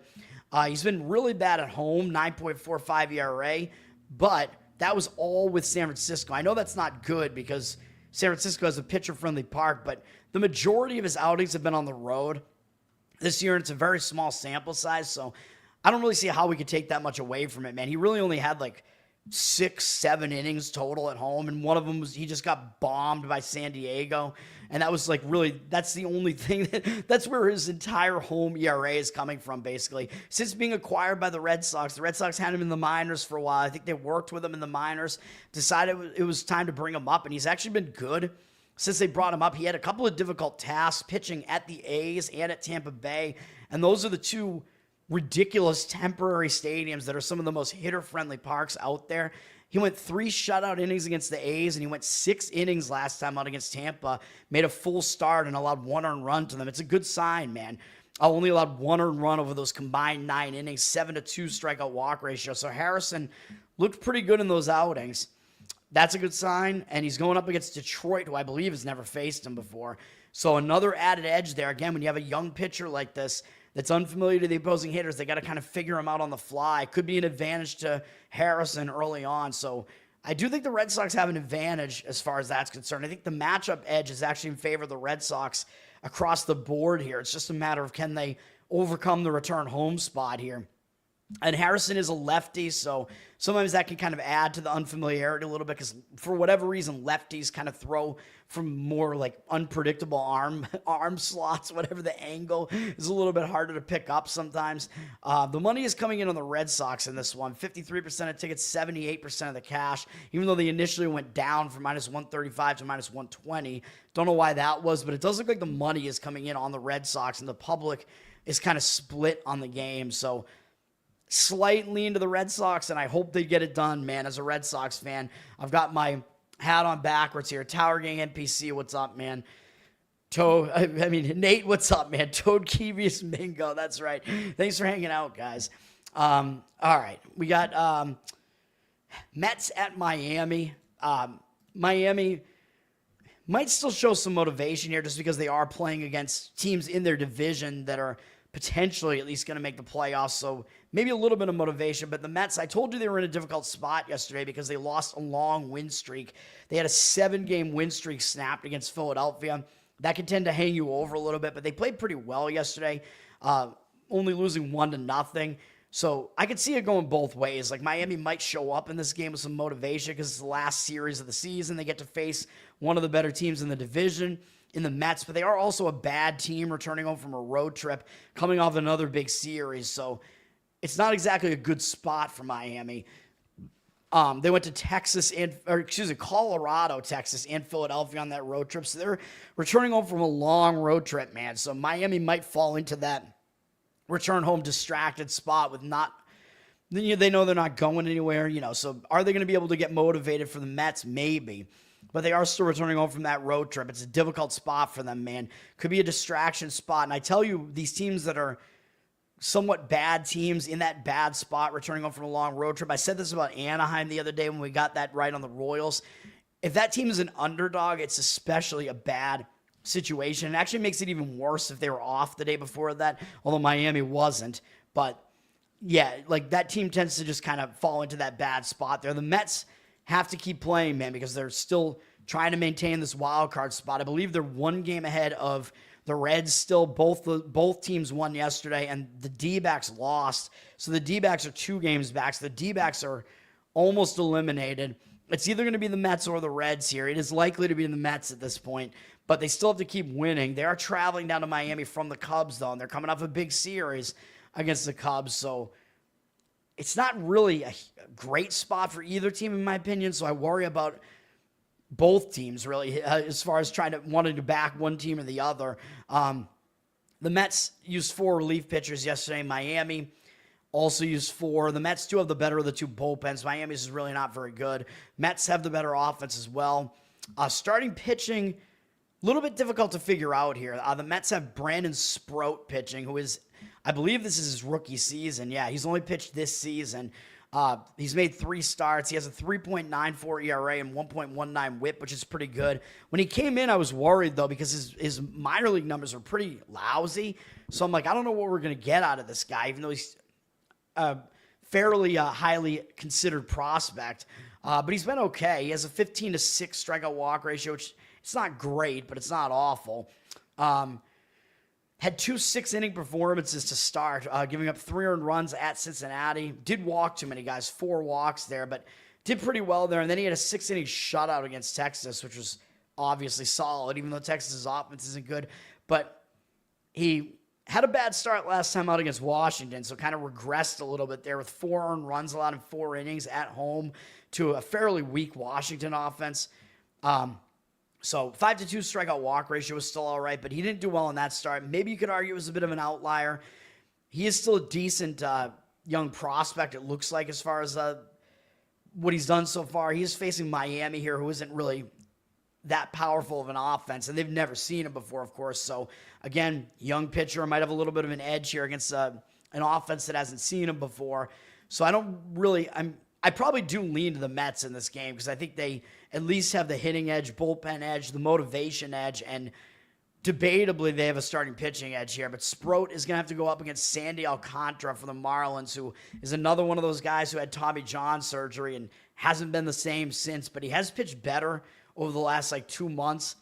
He's been really bad at home, 9.45 ERA, but that was all with San Francisco. I know that's not good because San Francisco has a pitcher-friendly park, but the majority of his outings have been on the road this year, and it's a very small sample size, so I don't really see how we could take that much away from it, man. He really only had like 6-7 innings total at home, and one of them was he just got bombed by San Diego, and that was like really, that's the only thing that's where his entire home ERA is coming from, basically. Since being acquired by the Red Sox had him in the minors for a while. I think they worked with him in the minors, decided it was time to bring him up, and he's actually been good since they brought him up. He had a couple of difficult tasks pitching at the A's and at Tampa Bay, and those are the two ridiculous temporary stadiums that are some of the most hitter-friendly parks out there. He went 3 shutout innings against the A's, and he went 6 innings last time out against Tampa, made a full start, and allowed 1 earned run to them. It's a good sign, man. I only allowed 1 earned run over those combined 9 innings, 7-2 strikeout walk ratio. So Harrison looked pretty good in those outings. That's a good sign, and he's going up against Detroit, who I believe has never faced him before. So another added edge there. Again, when you have a young pitcher like this that's unfamiliar to the opposing hitters, they got to kind of figure him out on the fly. Could be an advantage to Harrison early on. So I do think the Red Sox have an advantage as far as that's concerned. I think the matchup edge is actually in favor of the Red Sox across the board here. It's just a matter of can they overcome the return home spot here. And Harrison is a lefty, so sometimes that can kind of add to the unfamiliarity a little bit because for whatever reason, lefties kind of throw from more like unpredictable arm slots, whatever the angle is a little bit harder to pick up sometimes. The money is coming in on the Red Sox in this one. 53% of tickets, 78% of the cash, even though they initially went down from -135 to -120. Don't know why that was, but it does look like the money is coming in on the Red Sox and the public is kind of split on the game. So slightly into the Red Sox, and I hope they get it done, man. As a Red Sox fan, I've got my hat on backwards here. Tower Gang NPC, what's up, man? Nate, what's up, man? Toad Keevius Mingo, that's right. Thanks for hanging out, guys. All right, we got Mets at Miami. Miami might still show some motivation here just because they are playing against teams in their division that are potentially at least going to make the playoffs, so maybe a little bit of motivation. But the Mets, I told you they were in a difficult spot yesterday because they lost a long win streak. They had a 7-game win streak snapped against Philadelphia. That can tend to hang you over a little bit, but they played pretty well yesterday, only losing 1-0. So I could see it going both ways. Like Miami might show up in this game with some motivation because it's the last series of the season. They get to face one of the better teams in the division in the Mets, but they are also a bad team returning home from a road trip, coming off another big series. So it's not exactly a good spot for Miami. They went to Colorado, Texas, and Philadelphia on that road trip. So they're returning home from a long road trip, man. So Miami might fall into that return home distracted spot with they know they're not going anywhere, So are they going to be able to get motivated for the Mets? Maybe. But they are still returning home from that road trip. It's a difficult spot for them, man. Could be a distraction spot. And I tell you, these teams that are somewhat bad teams in that bad spot, returning home from a long road trip. I said this about Anaheim the other day when we got that right on the Royals. If that team is an underdog, it's especially a bad situation. It actually makes it even worse if they were off the day before that, although Miami wasn't. But yeah, like that team tends to just kind of fall into that bad spot there. The Mets have to keep playing, man, because they're still trying to maintain this wild card spot. I believe they're 1 game ahead of the Reds still. Both teams won yesterday, and the D-backs lost. So the D-backs are 2 games back. So the D-backs are almost eliminated. It's either going to be the Mets or the Reds here. It is likely to be the Mets at this point, but they still have to keep winning. They are traveling down to Miami from the Cubs, though, and they're coming off a big series against the Cubs, so it's not really a great spot for either team, in my opinion, so I worry about both teams, really, as far as wanting to back one team or the other. The Mets used 4 relief pitchers yesterday. Miami also used 4. The Mets do have the better of the 2 bullpens. Miami's is really not very good. Mets have the better offense as well. Starting pitching, a little bit difficult to figure out here. The Mets have Brandon Sproat pitching, who is, I believe this is his rookie season. Yeah, he's only pitched this season. He's made 3 starts. He has a 3.94 ERA and 1.19 WHIP, which is pretty good. When he came in, I was worried, though, because his minor league numbers are pretty lousy. So I'm like, I don't know what we're going to get out of this guy, even though he's fairly highly considered prospect. But he's been okay. He has a 15-6 strikeout walk ratio, which it's not great, but it's not awful. Had 2 6-inning performances to start, giving up 3 earned runs at Cincinnati. Did walk too many guys, 4 walks there, but did pretty well there. And then he had a 6-inning shutout against Texas, which was obviously solid, even though Texas's offense isn't good. But he had a bad start last time out against Washington, so kind of regressed a little bit there with 4 earned runs allowed in 4 innings at home to a fairly weak Washington offense. So 5-2 strikeout walk ratio was still all right, but he didn't do well in that start. Maybe you could argue it was a bit of an outlier. He is still a decent young prospect, it looks like, as far as what he's done so far. He is facing Miami here, who isn't really that powerful of an offense, and they've never seen him before, of course. So, again, young pitcher might have a little bit of an edge here against an offense that hasn't seen him before. So I probably do lean to the Mets in this game because I think they at least have the hitting edge, bullpen edge, the motivation edge, and debatably they have a starting pitching edge here. But Sproat is going to have to go up against Sandy Alcantara for the Marlins, who is another one of those guys who had Tommy John surgery and hasn't been the same since, but he has pitched better over the last 2 months.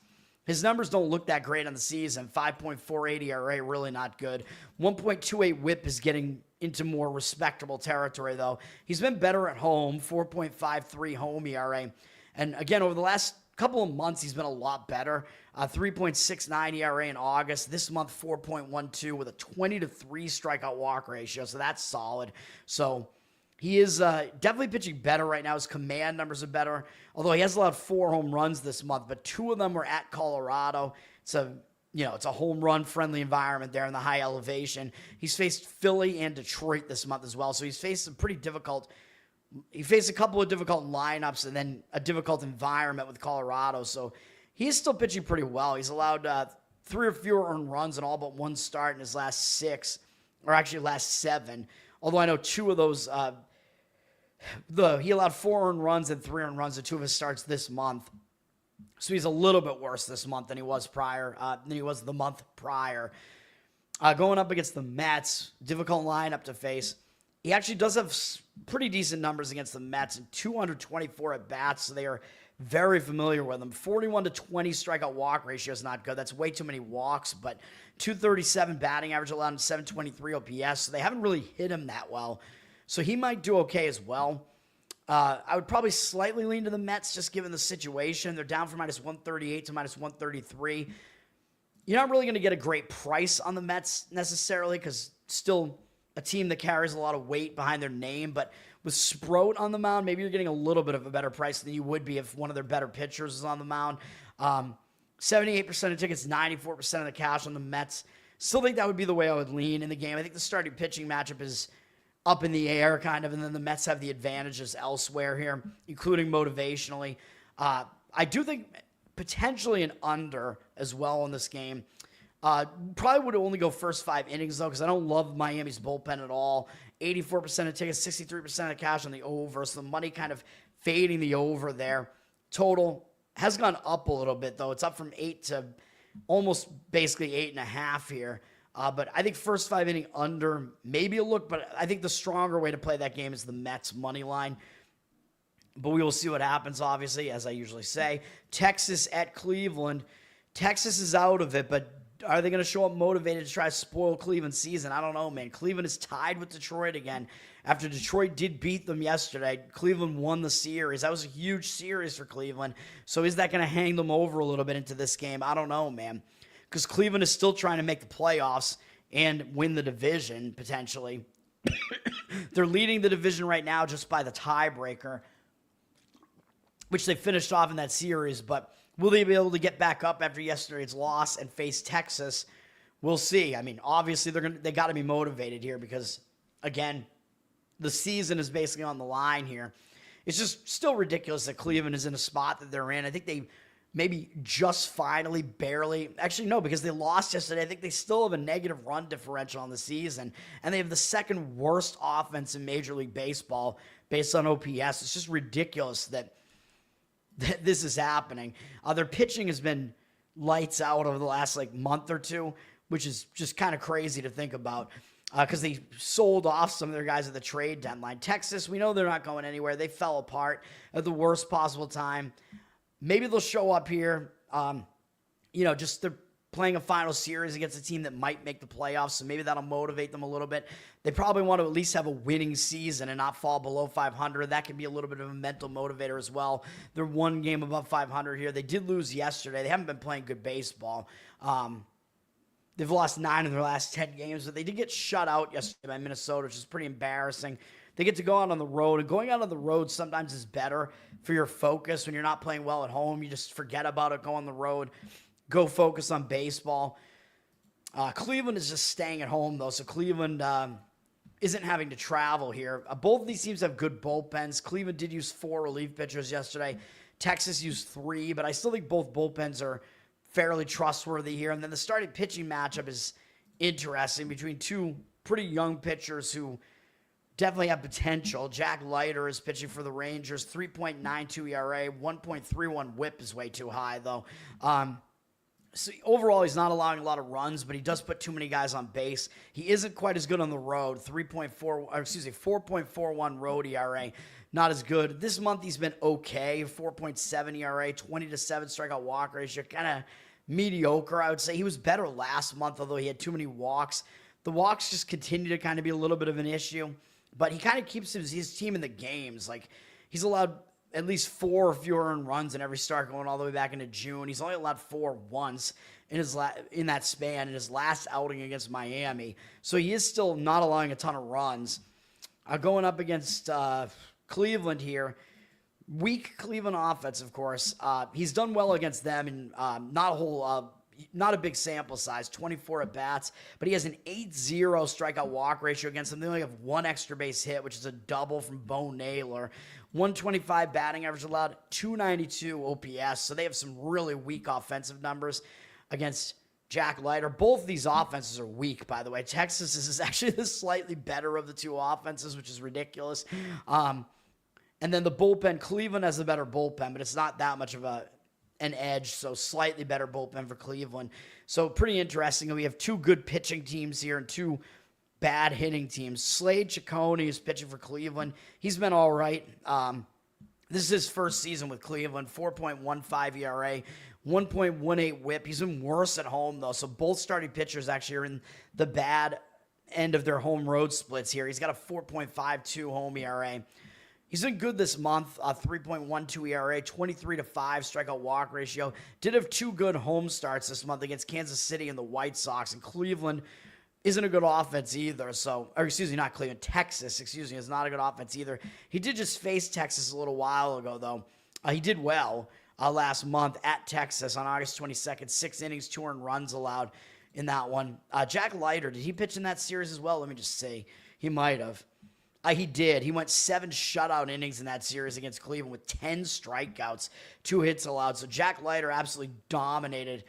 His numbers don't look that great on the season. 5.48 ERA, really not good. 1.28 WHIP is getting into more respectable territory, though. He's been better at home, 4.53 home ERA. And again, over the last couple of months, he's been a lot better. 3.69 ERA in August. This month, 4.12 with a 20-3 strikeout walk ratio. So that's solid. So he is definitely pitching better right now. His command numbers are better, although he has allowed 4 home runs this month, but 2 of them were at Colorado. It's a home run friendly environment there in the high elevation. He's faced Philly and Detroit this month as well, so he's faced he faced a couple of difficult lineups and then a difficult environment with Colorado, so he is still pitching pretty well. He's allowed 3 or fewer earned runs in all but 1 start in his last 6, or actually last 7, although I know 2 of those he allowed 4 earned runs and 3 earned runs in 2 of his starts this month. So he's a little bit worse this month than he was the month prior. Going up against the Mets, difficult lineup to face. He actually does have pretty decent numbers against the Mets and 224 at-bats, so they are very familiar with him. 41-20 strikeout walk ratio is not good. That's way too many walks, but 237 batting average allowed and 723 OPS, so they haven't really hit him that well. So he might do okay as well. I would probably slightly lean to the Mets just given the situation. They're down from -138 to -133. You're not really going to get a great price on the Mets necessarily because still a team that carries a lot of weight behind their name. But with Sproat on the mound, maybe you're getting a little bit of a better price than you would be if one of their better pitchers is on the mound. 78% of tickets, 94% of the cash on the Mets. Still think that would be the way I would lean in the game. I think the starting pitching matchup is up in the air kind of, and then the Mets have the advantages elsewhere here, including motivationally. I do think potentially an under as well in this game. Probably would only go first 5 innings, though, because I don't love Miami's bullpen at all. 84% of tickets, 63% of cash on the over, so the money kind of fading the over there. Total has gone up a little bit, though. It's up from 8 to almost basically 8.5 here. But I think first 5 inning under, maybe a look, but I think the stronger way to play that game is the Mets money line. But we will see what happens, obviously, as I usually say. Texas at Cleveland. Texas is out of it, but Are they going to show up motivated to try to spoil Cleveland's season? I don't know, man. Cleveland is tied with Detroit again. After Detroit did beat them yesterday, Cleveland won the series. That was a huge series for Cleveland. So is that going to hang them over a little bit into this game? I don't know, man. Because Cleveland is still trying to make the playoffs and win the division, potentially. They're leading the division right now just by the tiebreaker, which they finished off in that series. But will they be able to get back up after yesterday's loss and face Texas? We'll see. I mean, obviously they got to be motivated here because, again, the season is basically on the line here. It's just still ridiculous that Cleveland is in a spot that they're in. I think they maybe just finally, barely. Actually, no, because they lost yesterday. I think they still have a negative run differential on the season, and they have the second worst offense in Major League Baseball based on OPS. It's just ridiculous that this is happening. Their pitching has been lights out over the last month or two, which is just kind of crazy to think about because they sold off some of their guys at the trade deadline. Texas, we know they're not going anywhere. They fell apart at the worst possible time. Maybe they'll show up here. Just they're playing a final series against a team that might make the playoffs, so maybe that'll motivate them a little bit. They probably want to at least have a winning season and not fall below 500. That can be a little bit of a mental motivator as well. They're one game above 500 here. They did lose yesterday. They haven't been playing good baseball. They've lost 9 of their last 10 games, but they did get shut out yesterday by Minnesota, which is pretty embarrassing. They get to go out on the road, and going out on the road sometimes is better for your focus. When you're not playing well at home, you just forget about it, go on the road, go focus on baseball. Cleveland is just staying at home, though, so Cleveland isn't having to travel here. Both of these teams have good bullpens. Cleveland did use 4 relief pitchers yesterday. Texas used 3, but I still think both bullpens are fairly trustworthy here. And then the starting pitching matchup is interesting between 2 pretty young pitchers who definitely have potential. Jack Leiter is pitching for the Rangers, 3.92 ERA, 1.31 whip is way too high, though. So overall, he's not allowing a lot of runs, but he does put too many guys on base. He isn't quite as good on the road, 4.41 road ERA, not as good. This month, he's been okay, 4.7 ERA, 20-7 strikeout walk ratio, kind of mediocre, I would say. He was better last month, although he had too many walks. The walks just continue to kind of be a little bit of an issue, but he kind of keeps his team in the games. He's allowed at least 4 fewer earned runs in every start going all the way back into June. He's only allowed 4 once in that span in his last outing against Miami. So he is still not allowing a ton of runs. Going up against Cleveland here, weak Cleveland offense, of course. He's done well against them, and not a big sample size, 24 at-bats, but he has an 8-0 strikeout walk ratio against them. They only have 1 extra base hit, which is a double from Bo Naylor. 125 batting average allowed, 292 OPS, so they have some really weak offensive numbers against Jack Leiter. Both of these offenses are weak, by the way. Texas is actually the slightly better of the 2 offenses, which is ridiculous. And then the bullpen, Cleveland has a better bullpen, but it's not that much of an edge, so slightly better bullpen for Cleveland. So pretty interesting. We have 2 good pitching teams here and 2 bad hitting teams. Slade Ciccone is pitching for Cleveland. He's been all right. This is his first season with Cleveland, 4.15 ERA, 1.18 whip. He's been worse at home, though, so both starting pitchers actually are in the bad end of their home road splits here. He's got a 4.52 home ERA. He's been good this month, 3.12 ERA, 23-5 strikeout walk ratio. Did have 2 good home starts this month against Kansas City and the White Sox, and Cleveland isn't a good offense either. Texas, is not a good offense either. He did just face Texas a little while ago, though. He did well last month at Texas on August 22nd, 6 innings, 2 earned runs allowed in that one. Jack Leiter, did he pitch in that series as well? Let me just see. He might have. He did. He went 7 shutout innings in that series against Cleveland with 10 strikeouts, 2 hits allowed. So Jack Leiter absolutely dominated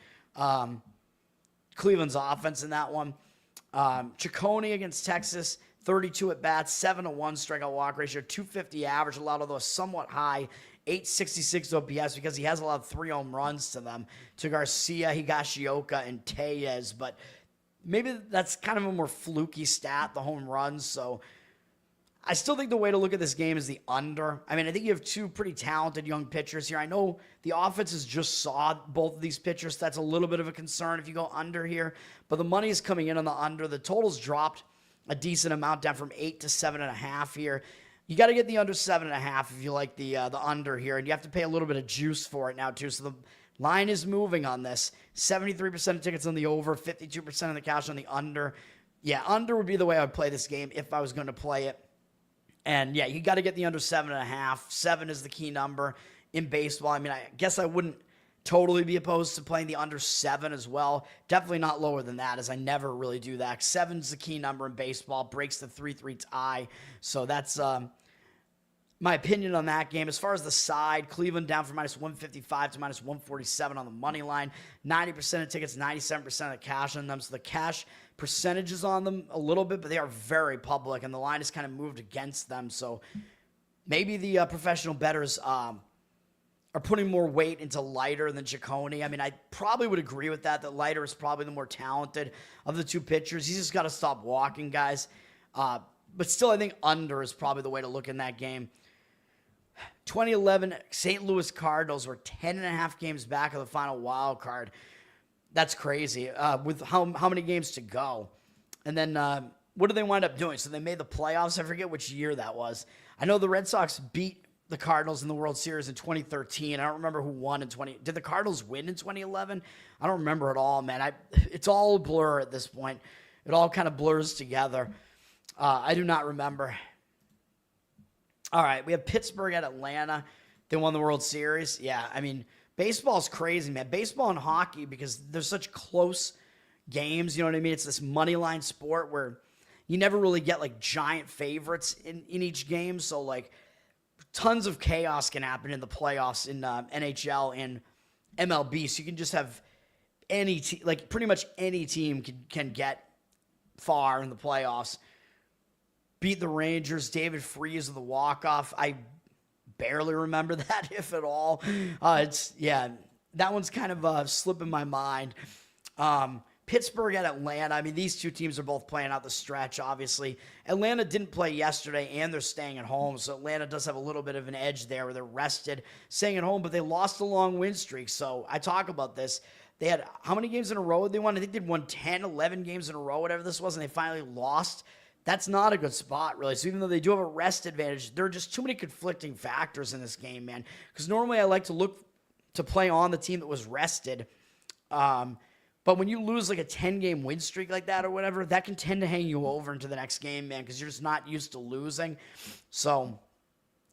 Cleveland's offense in that one. Ciccone against Texas, 32 at-bats, 7-1 strikeout walk ratio, 250 average allowed, although somewhat high, 866 OPS because he has allowed 3 home runs to them, to Garcia, Higashioka, and Tellez. But maybe that's kind of a more fluky stat, the home runs. So I still think the way to look at this game is the under. I mean, I think you have two pretty talented young pitchers here. I know the offenses just saw both of these pitchers. That's a little bit of a concern if you go under here. But the money is coming in on the under. The total's dropped a decent amount, down from 8 to 7.5 here. You got to get the under 7.5 if you like the under here. And you have to pay a little bit of juice for it now, too. So the line is moving on this. 73% of tickets on the over, 52% of the cash on the under. Yeah, under would be the way I would play this game if I was going to play it. And, yeah, you got to get the under 7.5. 7 is the key number in baseball. I mean, I guess I wouldn't totally be opposed to playing the under 7 as well. Definitely not lower than that, as I never really do that. 7's the key number in baseball. Breaks the 3-3 tie. So that's my opinion on that game. As far as the side, Cleveland down from -155 to -147 on the money line. 90% of tickets, 97% of the cash on them. So the cash percentages on them a little bit, but they are very public, and the line has kind of moved against them. So maybe the professional bettors are putting more weight into Leiter than Ciccone. I mean, I probably would agree with that Leiter is probably the more talented of the two pitchers. He's just got to stop walking, guys. But still, I think under is probably the way to look in that game. 2011 St. Louis Cardinals were 10.5 games back of the final wild card. That's crazy, with how many games to go. And then what did they wind up doing? So they made the playoffs. I forget which year that was. I know the Red Sox beat the Cardinals in the World Series in 2013. I don't remember who won in 20. Did the Cardinals win in 2011? I don't remember at all, man. It's all a blur at this point. It all kind of blurs together. I do not remember. All right, we have Pittsburgh at Atlanta. They won the World Series. Yeah, I mean, baseball's crazy, man. Baseball and hockey, because there's such close games, you know what I mean? It's this money line sport where you never really get, like, giant favorites in each game. So, like, tons of chaos can happen in the playoffs in NHL and MLB. So you can just have any team, like, pretty much any team can get far in the playoffs. Beat the Rangers. David Freese with the walk-off. I barely remember that, if at all. That one's kind of slipping my mind. Pittsburgh at Atlanta. I mean, these two teams are both playing out the stretch, obviously. Atlanta didn't play yesterday, and they're staying at home, so Atlanta does have a little bit of an edge there where they're rested, staying at home, but they lost a long win streak. So I talk about this. They had how many games in a row they won? I think they'd won 10, 11 games in a row, whatever this was, and they finally lost. That's not a good spot, really. So even though they do have a rest advantage, there are just too many conflicting factors in this game, man. Because normally I like to look to play on the team that was rested. But when you lose like a 10-game win streak like that or whatever, that can tend to hang you over into the next game, man, because you're just not used to losing. So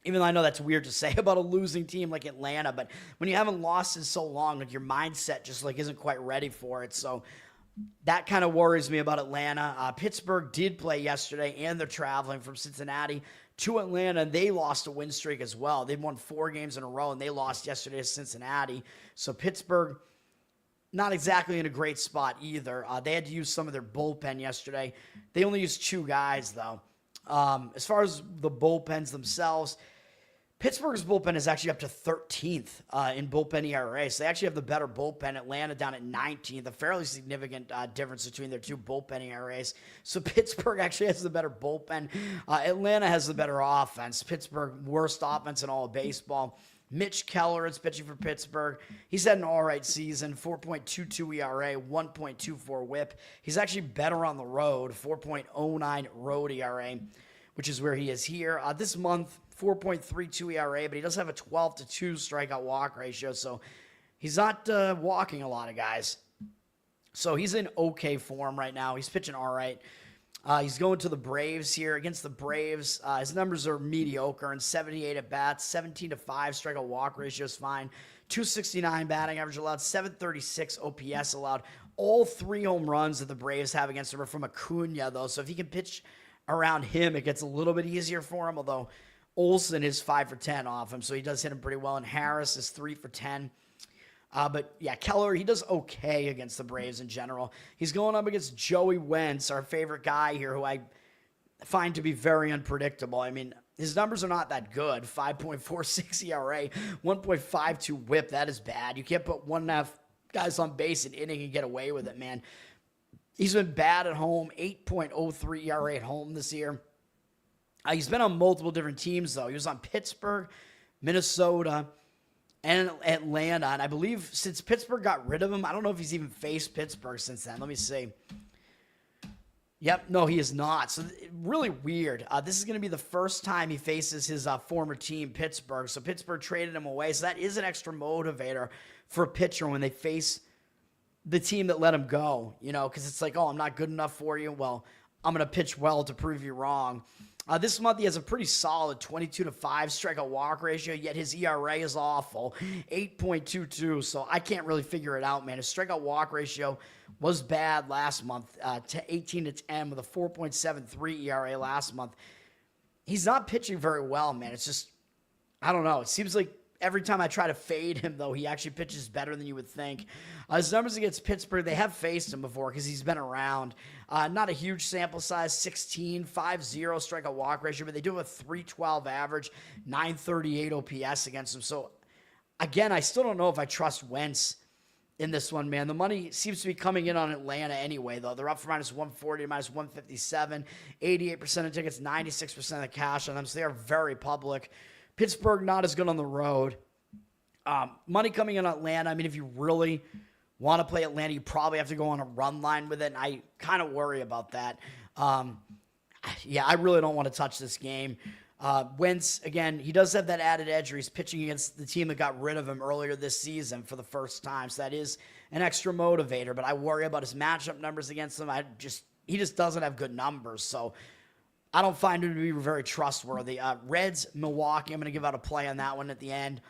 even though I know that's weird to say about a losing team like Atlanta, but when you haven't lost in so long, like your mindset just like isn't quite ready for it. So that kind of worries me about Atlanta. Pittsburgh did play yesterday, and they're traveling from Cincinnati to Atlanta. They lost a win streak as well. They've won 4 games in a row, and they lost yesterday to Cincinnati. So Pittsburgh, not exactly in a great spot either. They had to use some of their bullpen yesterday. They only used 2 guys, though. As far as the bullpens themselves, Pittsburgh's bullpen is actually up to 13th in bullpen ERA. So they actually have the better bullpen. Atlanta down at 19th, a fairly significant difference between their 2 bullpen ERAs. So Pittsburgh actually has the better bullpen. Atlanta has the better offense. Pittsburgh, worst offense in all of baseball. Mitch Keller is pitching for Pittsburgh. He's had an all right season, 4.22 ERA, 1.24 whip. He's actually better on the road, 4.09 road ERA, which is where he is here. This month, 4.32 ERA, but he does have a 12-2 strikeout walk ratio, so he's not walking a lot of guys. So he's in okay form right now. He's pitching all right. He's going to the Braves here. Against the Braves, his numbers are mediocre and 78 at bats, 17-5 strikeout walk ratio is fine, 269 batting average allowed, 736 OPS allowed. All 3 home runs that the Braves have against him are from Acuna, though, so if he can pitch around him, it gets a little bit easier for him, although Olsen is 5 for 10 off him, so he does hit him pretty well, and Harris is 3 for 10. But, yeah, Keller, he does okay against the Braves in general. He's going up against Joey Wentz, our favorite guy here, who I find to be very unpredictable. I mean, his numbers are not that good. 5.46 ERA, 1.52 whip. That is bad. You can't put 1.5 guys on base an inning and get away with it, man. He's been bad at home, 8.03 ERA at home this year. He's been on multiple different teams, though. He was on Pittsburgh, Minnesota, and Atlanta. And I believe since Pittsburgh got rid of him, I don't know if he's even faced Pittsburgh since then. Let me see. Yep, no, he is not. So really weird. This is going to be the first time he faces his former team, Pittsburgh. So Pittsburgh traded him away. So that is an extra motivator for a pitcher when they face the team that let him go, because it's like, oh, I'm not good enough for you. Well, I'm going to pitch well to prove you wrong. This month, he has a pretty solid 22-5 strikeout walk ratio, yet his ERA is awful, 8.22. So I can't really figure it out, man. His strikeout walk ratio was bad last month, 18-10 with a 4.73 ERA last month. He's not pitching very well, man. It's just, I don't know. It seems like every time I try to fade him, though, he actually pitches better than you would think. His numbers against Pittsburgh, they have faced him before because he's been around. Not a huge sample size, 16, 5-0 strikeout walk ratio, but they do have a 312 average, 938 OPS against him. So, again, I still don't know if I trust Wentz in this one, man. The money seems to be coming in on Atlanta anyway, though. They're up for minus 140 to minus 157, 88% of tickets, 96% of the cash on them, so they are very public. Pittsburgh, not as good on the road. Money coming in Atlanta. I mean, if you really want to play Atlanta, you probably have to go on a run line with it, and I kind of worry about that. I really don't want to touch this game. Wentz, again, he does have that added edge where he's pitching against the team that got rid of him earlier this season for the first time, so that is an extra motivator, but I worry about his matchup numbers against them. He just doesn't have good numbers, so I don't find him to be very trustworthy. Reds, Milwaukee, I'm going to give out a play on that one at the end.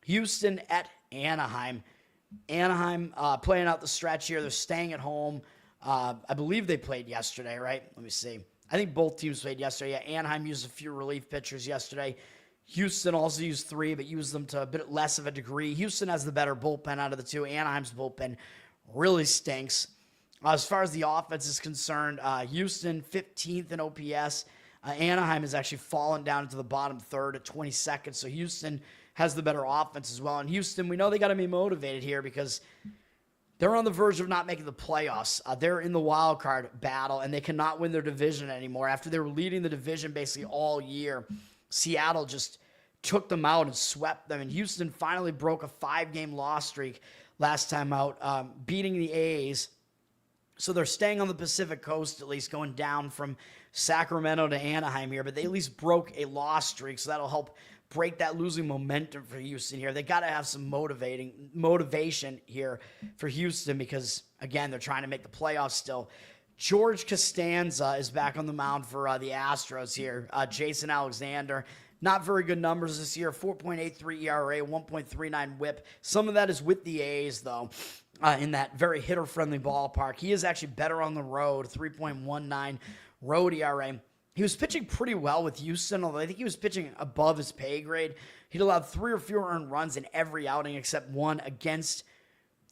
Houston at Anaheim. Anaheim playing out the stretch here. They're staying at home. I believe they played yesterday, right? Let me see. I think both teams played yesterday. Yeah, Anaheim used a few relief pitchers yesterday. Houston also used 3, but used them to a bit less of a degree. Houston has the better bullpen out of the two. Anaheim's bullpen really stinks. As far as the offense is concerned, Houston 15th in OPS. Anaheim has actually fallen down into the bottom third at 22nd. So Houston has the better offense as well. And Houston, we know they got to be motivated here because they're on the verge of not making the playoffs. They're in the wild card battle, and they cannot win their division anymore. After they were leading the division basically all year, Seattle just took them out and swept them. And Houston finally broke a 5-game loss streak last time out, beating the A's. So they're staying on the Pacific Coast, at least going down from Sacramento to Anaheim here, but they at least broke a loss streak, so that'll help break that losing momentum for Houston here. They got to have some motivation here for Houston because, again, they're trying to make the playoffs still. George Costanza is back on the mound for the Astros here. Jason Alexander, not very good numbers this year, 4.83 ERA, 1.39 whip. Some of that is with the A's, though. In that very hitter-friendly ballpark. He is actually better on the road, 3.19 road ERA. He was pitching pretty well with Houston, although I think he was pitching above his pay grade. He'd allowed 3 or fewer earned runs in every outing except one against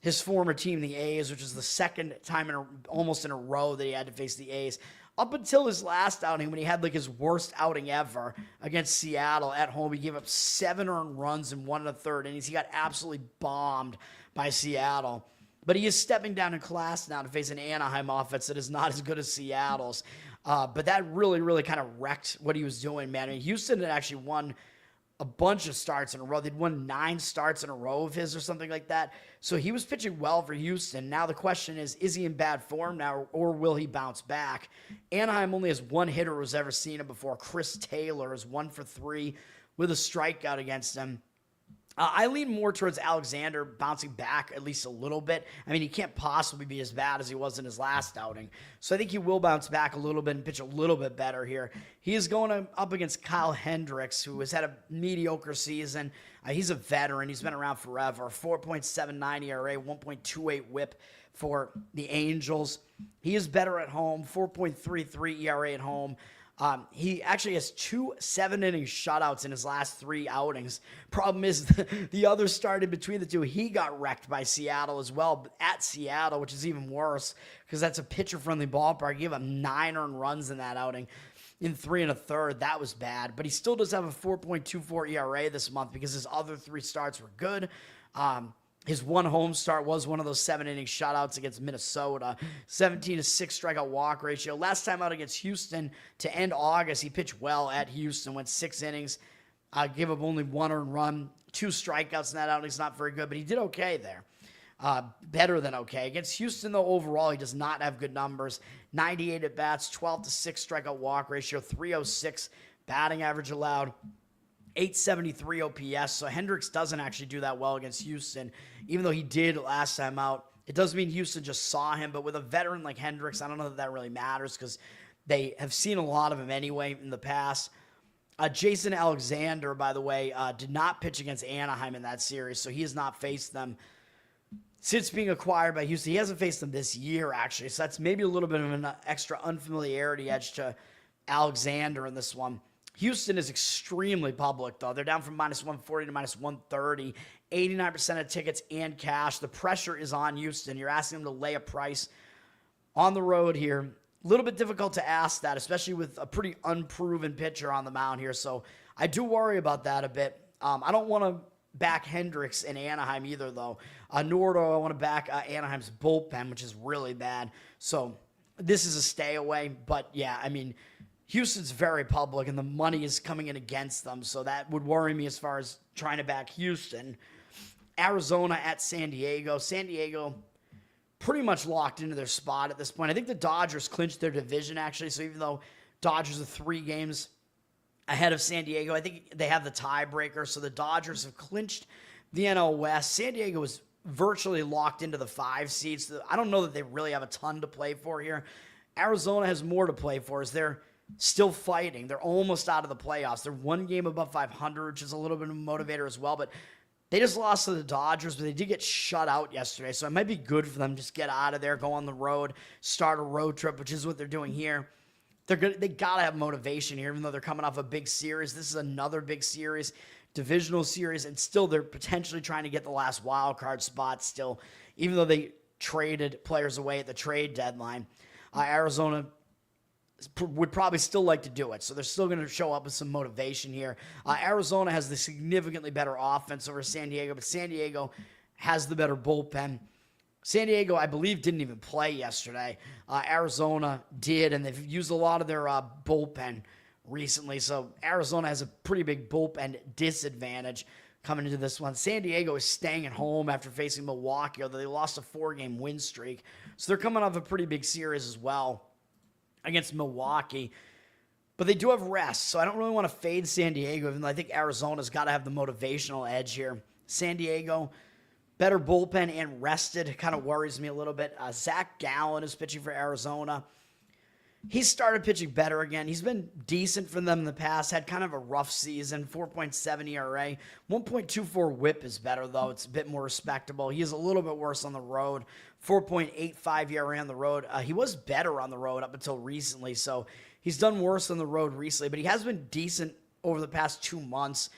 his former team, the A's, which is the second time almost in a row that he had to face the A's. Up until his last outing, when he had like his worst outing ever against Seattle at home, he gave up 7 earned runs in 1 1/3 innings. He got absolutely bombed by Seattle. But he is stepping down in class now to face an Anaheim offense that is not as good as Seattle's. But that really kind of wrecked what he was doing, man. I mean, Houston had actually won a bunch of starts in a row. They'd won 9 starts in a row of his or something like that. So he was pitching well for Houston. Now the question is he in bad form now or will he bounce back? Anaheim only has one hitter who's ever seen him before. Chris Taylor is 1 for 3 with a strikeout against him. I lean more towards Alexander bouncing back at least a little bit. I mean, he can't possibly be as bad as he was in his last outing. So I think he will bounce back a little bit and pitch a little bit better here. He is going up against Kyle Hendricks, who has had a mediocre season. He's a veteran. He's been around forever. 4.79 ERA, 1.28 whip for the Angels. He is better at home, 4.33 ERA at home. He actually has 2 7-inning shutouts in his last 3 outings. Problem is, the other start in between the two, he got wrecked by Seattle as well, at Seattle, which is even worse because that's a pitcher-friendly ballpark. He gave up 9 earned runs in that outing in 3 1/3. That was bad, but he still does have a 4.24 ERA this month because his other 3 starts were good. His one home start was one of those 7-inning shutouts against Minnesota. 17-6 strikeout walk ratio. Last time out against Houston to end August, he pitched well at Houston, went 6 innings, gave up only 1 earned run, 2 strikeouts in that outing. It's not very good, but he did okay there. Better than okay. Against Houston, though, overall, he does not have good numbers. 98 at-bats, 12-6 strikeout walk ratio, 306 batting average allowed. 873 OPS, so Hendricks doesn't actually do that well against Houston, even though he did last time out. It doesn't mean Houston just saw him, but with a veteran like Hendricks, I don't know that that really matters because they have seen a lot of him anyway in the past. Jason Alexander, by the way, did not pitch against Anaheim in that series, so he has not faced them since being acquired by Houston. He hasn't faced them this year, actually, so that's maybe a little bit of an extra unfamiliarity edge to Alexander in this one. Houston is extremely public, though. They're down from -140 to -130, 89% of tickets and cash. The pressure is on Houston. You're asking them to lay a price on the road here. A little bit difficult to ask that, especially with a pretty unproven pitcher on the mound here. So I do worry about that a bit. I don't want to back Hendricks in Anaheim either, though. Nor do I want to back Anaheim's bullpen, which is really bad. So this is a stay away. But, yeah, I mean, Houston's very public, and the money is coming in against them, so that would worry me as far as trying to back Houston. Arizona at San Diego. San Diego pretty much locked into their spot at this point. I think the Dodgers clinched their division, actually, so even though Dodgers are 3 games ahead of San Diego, I think they have the tiebreaker, so the Dodgers have clinched the NL West. San Diego is virtually locked into the 5 seeds. So I don't know that they really have a ton to play for here. Arizona has more to play for as they're still fighting. They're almost out of the playoffs. They're 1 game above 500, which is a little bit of a motivator as well. But they just lost to the Dodgers, but they did get shut out yesterday. So it might be good for them to just get out of there, go on the road, start a road trip, which is what they're doing here. They got to have motivation here, even though they're coming off a big series. This is another big series, divisional series, and still they're potentially trying to get the last wild card spot still, even though they traded players away at the trade deadline. Arizona would probably still like to do it, so they're still going to show up with some motivation here. Arizona has the significantly better offense over San Diego, but San Diego has the better bullpen. San Diego, I believe, didn't even play yesterday. Arizona did, and they've used a lot of their bullpen recently, so Arizona has a pretty big bullpen disadvantage coming into this one. San Diego is staying at home after facing Milwaukee, although they lost a 4-game win streak, so they're coming off a pretty big series as well against Milwaukee. But they do have rest, so I don't really want to fade San Diego, even though I think Arizona's got to have the motivational edge here. San Diego, better bullpen and rested, kind of worries me a little bit. Zach Gallen is pitching for Arizona. He started pitching better again. He's been decent for them in the past, had kind of a rough season, 4.7 ERA. 1.24 whip is better, though. It's a bit more respectable. He is a little bit worse on the road, 4.85 ERA on the road. He was better on the road up until recently, so he's done worse on the road recently, but he has been decent over the past 2 months.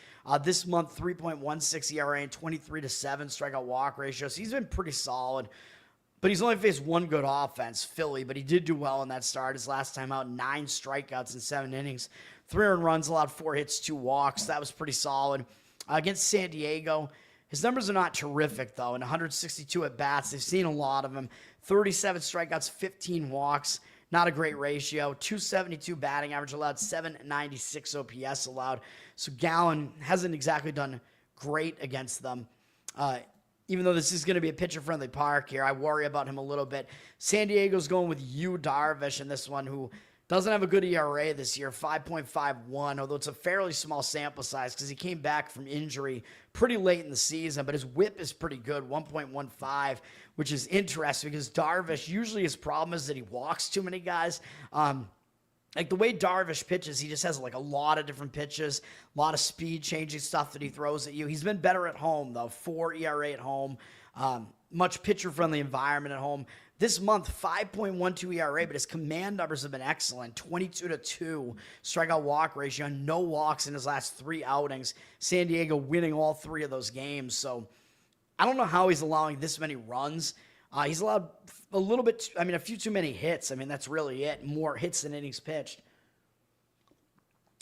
This month, 3.16 ERA and 23-7 strikeout walk ratio, so he's been pretty solid. But he's only faced 1 good offense, Philly, but he did do well in that start. His last time out, 9 strikeouts in 7 innings. 3 earned runs, allowed 4 hits, 2 walks. That was pretty solid. Against San Diego, his numbers are not terrific, though. In 162 at-bats, they've seen a lot of them. 37 strikeouts, 15 walks. Not a great ratio. 272 batting average allowed, 796 OPS allowed. So Gallen hasn't exactly done great against them. Even though this is going to be a pitcher-friendly park here, I worry about him a little bit. San Diego's going with Yu Darvish in this one, who doesn't have a good ERA this year, 5.51, although it's a fairly small sample size because he came back from injury pretty late in the season, but his whip is pretty good, 1.15, which is interesting because Darvish, usually his problem is that he walks too many guys. Like the way Darvish pitches, he just has like a lot of different pitches, a lot of speed-changing stuff that he throws at you. He's been better at home, though. 4 ERA at home, much pitcher-friendly environment at home. This month, 5.12 ERA, but his command numbers have been excellent. 22-2 strikeout walk ratio, no walks in his last 3 outings. San Diego winning all 3 of those games. So I don't know how he's allowing this many runs. He's allowed a little bit, a few too many hits. That's really it. More hits than innings pitched.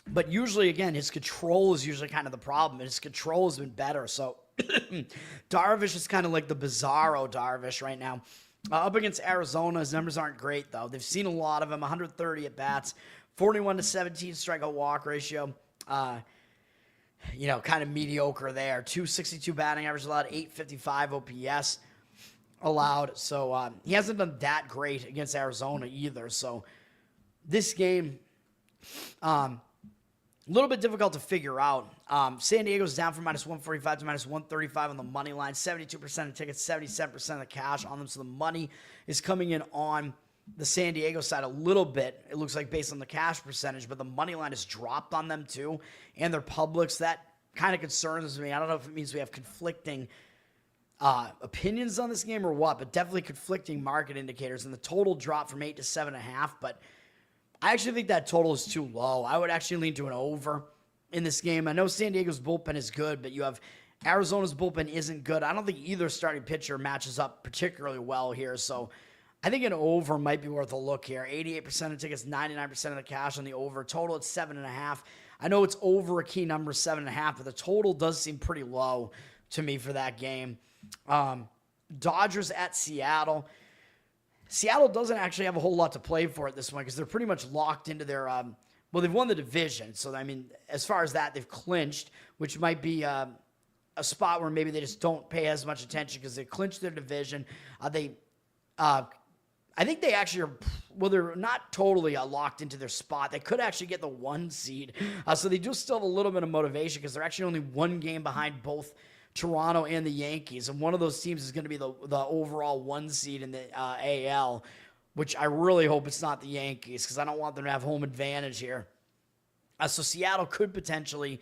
But usually, again, his control is usually kind of the problem. His control has been better. So Darvish is kind of like the bizarro Darvish right now. Up against Arizona, his numbers aren't great, though. They've seen a lot of him, 130 at-bats, 41-17 strikeout walk ratio. Kind of mediocre there. 262 batting average allowed, 855 OPS allowed. So he hasn't done that great against Arizona either. So this game, a little bit difficult to figure out. San Diego's down from -145 to -135 on the money line. 72% of tickets, 77% of the cash on them. So the money is coming in on the San Diego side a little bit, it looks like, based on the cash percentage, but the money line has dropped on them too, and their publics. That kind of concerns me. I don't know if it means we have conflicting opinions on this game or what, but definitely conflicting market indicators, and the total dropped from 8 to 7.5, but I actually think that total is too low. I would actually lean to an over in this game. I know San Diego's bullpen is good, but you have Arizona's bullpen isn't good. I don't think either starting pitcher matches up particularly well here, so I think an over might be worth a look here. 88% of tickets, 99% of the cash on the over. Total at 7.5. I know it's over a key number, 7.5, but the total does seem pretty low to me for that game. Dodgers at Seattle. Seattle doesn't actually have a whole lot to play for at this one because they're pretty much locked into their they've won the division. So, I mean, as far as that, they've clinched, which might be a spot where maybe they just don't pay as much attention because they clinched their division. I think they actually are, they're not totally locked into their spot. They could actually get the 1 seed. So they do still have a little bit of motivation because they're actually only 1 game behind both Toronto and the Yankees. And one of those teams is going to be the overall 1 seed in the AL, which I really hope it's not the Yankees because I don't want them to have home advantage here. So Seattle could potentially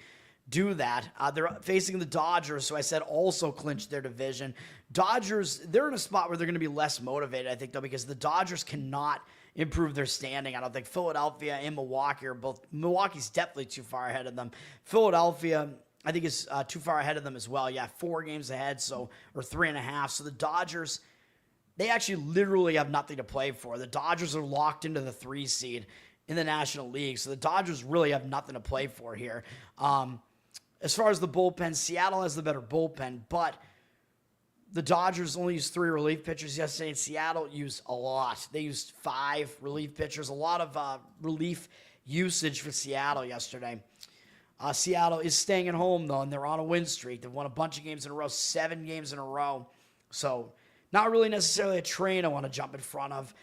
do that. They're facing the Dodgers, so I said also clinched their division. Dodgers, they're in a spot where they're going to be less motivated, I think, though, because the Dodgers cannot improve their standing. I don't think Philadelphia and Milwaukee are both. Milwaukee's definitely too far ahead of them. Philadelphia, I think, is too far ahead of them as well. Yeah, 4 games ahead, or 3.5. So the Dodgers, they actually literally have nothing to play for. The Dodgers are locked into the 3 seed in the National League, so the Dodgers really have nothing to play for here. As far as the bullpen, Seattle has the better bullpen, but the Dodgers only used 3 relief pitchers yesterday, and Seattle used a lot. They used 5 relief pitchers, a lot of relief usage for Seattle yesterday. Seattle is staying at home, though, and they're on a win streak. They've won a bunch of games in a row, 7 games in a row. So not really necessarily a train I want to jump in front of.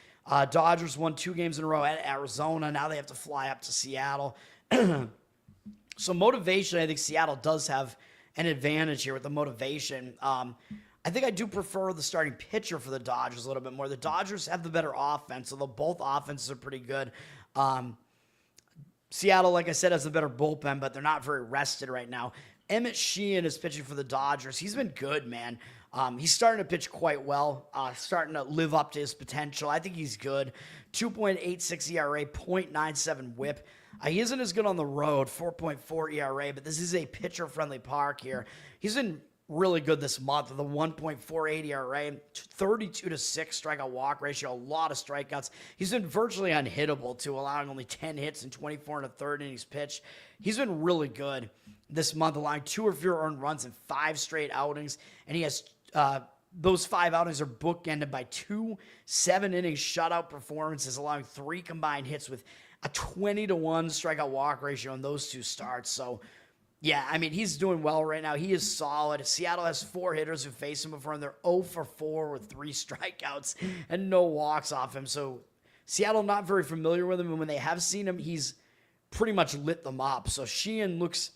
Dodgers won 2 games in a row at Arizona. Now they have to fly up to Seattle. So motivation, I think Seattle does have an advantage here with the motivation. I think I do prefer the starting pitcher for the Dodgers a little bit more. The Dodgers have the better offense, although both offenses are pretty good. Seattle, like I said, has the better bullpen, but they're not very rested right now. Emmett Sheehan is pitching for the Dodgers. He's been good, man. He's starting to pitch quite well, starting to live up to his potential. I think he's good. 2.86 ERA, 0.97 whip. He isn't as good on the road, 4.4 ERA, but this is a pitcher-friendly park here. He's been really good this month with a 1.48 ERA, 32-6 strikeout walk ratio, a lot of strikeouts. He's been virtually unhittable, too, allowing only 10 hits in 24 1/3 innings pitched. He's been really good this month, allowing 2 or fewer earned runs in 5 straight outings, and he has those 5 outings are bookended by 2 7-inning shutout performances, allowing 3 combined hits with a 20-1 strikeout walk ratio in those 2 starts. So, yeah, I mean, he's doing well right now. He is solid. Seattle has 4 hitters who faced him before, and they're 0 for 4 with 3 strikeouts and no walks off him. So, Seattle not very familiar with him, and when they have seen him, he's pretty much lit them up. So, Sheehan looks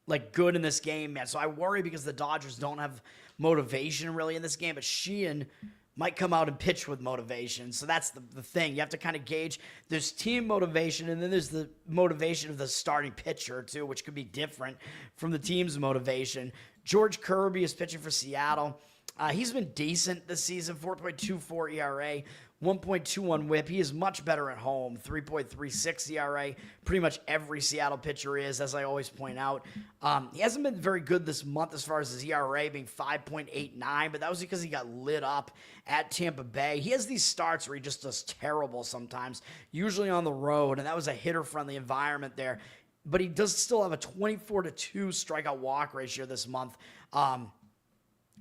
like good in this game, man. So, I worry because the Dodgers don't have motivation really in this game, but Sheehan might come out and pitch with motivation. So that's the thing. You have to kind of gauge. There's team motivation, and then there's the motivation of the starting pitcher, too, which could be different from the team's motivation. George Kirby is pitching for Seattle. He's been decent this season, 4.24 ERA, 1.21 whip. He is much better at home, 3.36 ERA. Pretty much every Seattle pitcher is, as I always point out. He hasn't been very good this month as far as his ERA being 5.89, but that was because he got lit up at Tampa Bay. He has these starts where he just does terrible sometimes, usually on the road, and that was a hitter-friendly environment there. but he does still have a 24-2 strikeout walk ratio this month.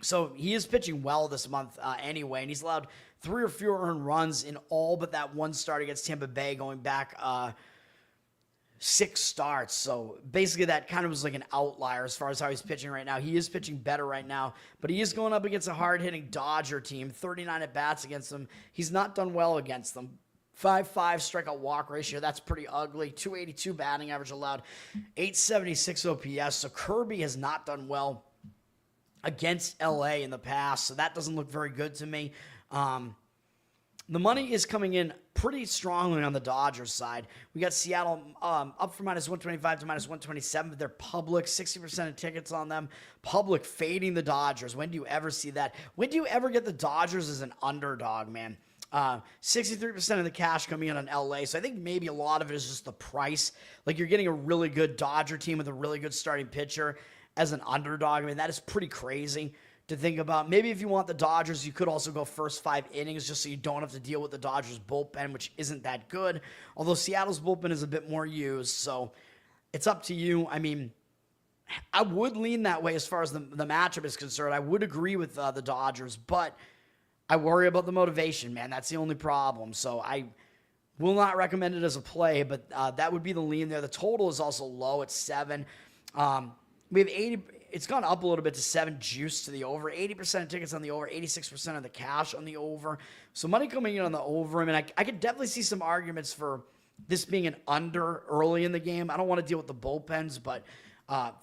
So he is pitching well this month anyway, and he's allowed 3 or fewer earned runs in all but that one start against Tampa Bay going back 6 starts. So basically that kind of was like an outlier as far as how he's pitching right now. He is pitching better right now, but he is going up against a hard-hitting Dodger team, 39 at-bats against them. He's not done well against them. 5.5 strikeout walk ratio. That's pretty ugly. 282 batting average allowed. 876 OPS. So Kirby has not done well against LA in the past. So that doesn't look very good to me. The money is coming in pretty strongly on the Dodgers side. We got Seattle up from -125 to -127, but they're public, 60% of tickets on them. Public fading the Dodgers. When do you ever see that? When do you ever get the Dodgers as an underdog, man? 63% of the cash coming in on LA. So I think maybe a lot of it is just the price. Like you're getting a really good Dodger team with a really good starting pitcher as an underdog. I mean, that is pretty crazy to think about. Maybe if you want the Dodgers, you could also go first 5 innings just so you don't have to deal with the Dodgers bullpen, which isn't that good. Although Seattle's bullpen is a bit more used, so it's up to you. I mean, I would lean that way as far as the matchup is concerned. I would agree with the Dodgers, but I worry about the motivation, man. That's the only problem. So I will not recommend it as a play, but that would be the lean there. The total is also low at 7. We have 80. It's gone up a little bit to 7 juice to the over. 80% of tickets on the over, 86% of the cash on the over. So money coming in on the over. I mean, I could definitely see some arguments for this being an under early in the game. I don't want to deal with the bullpens, but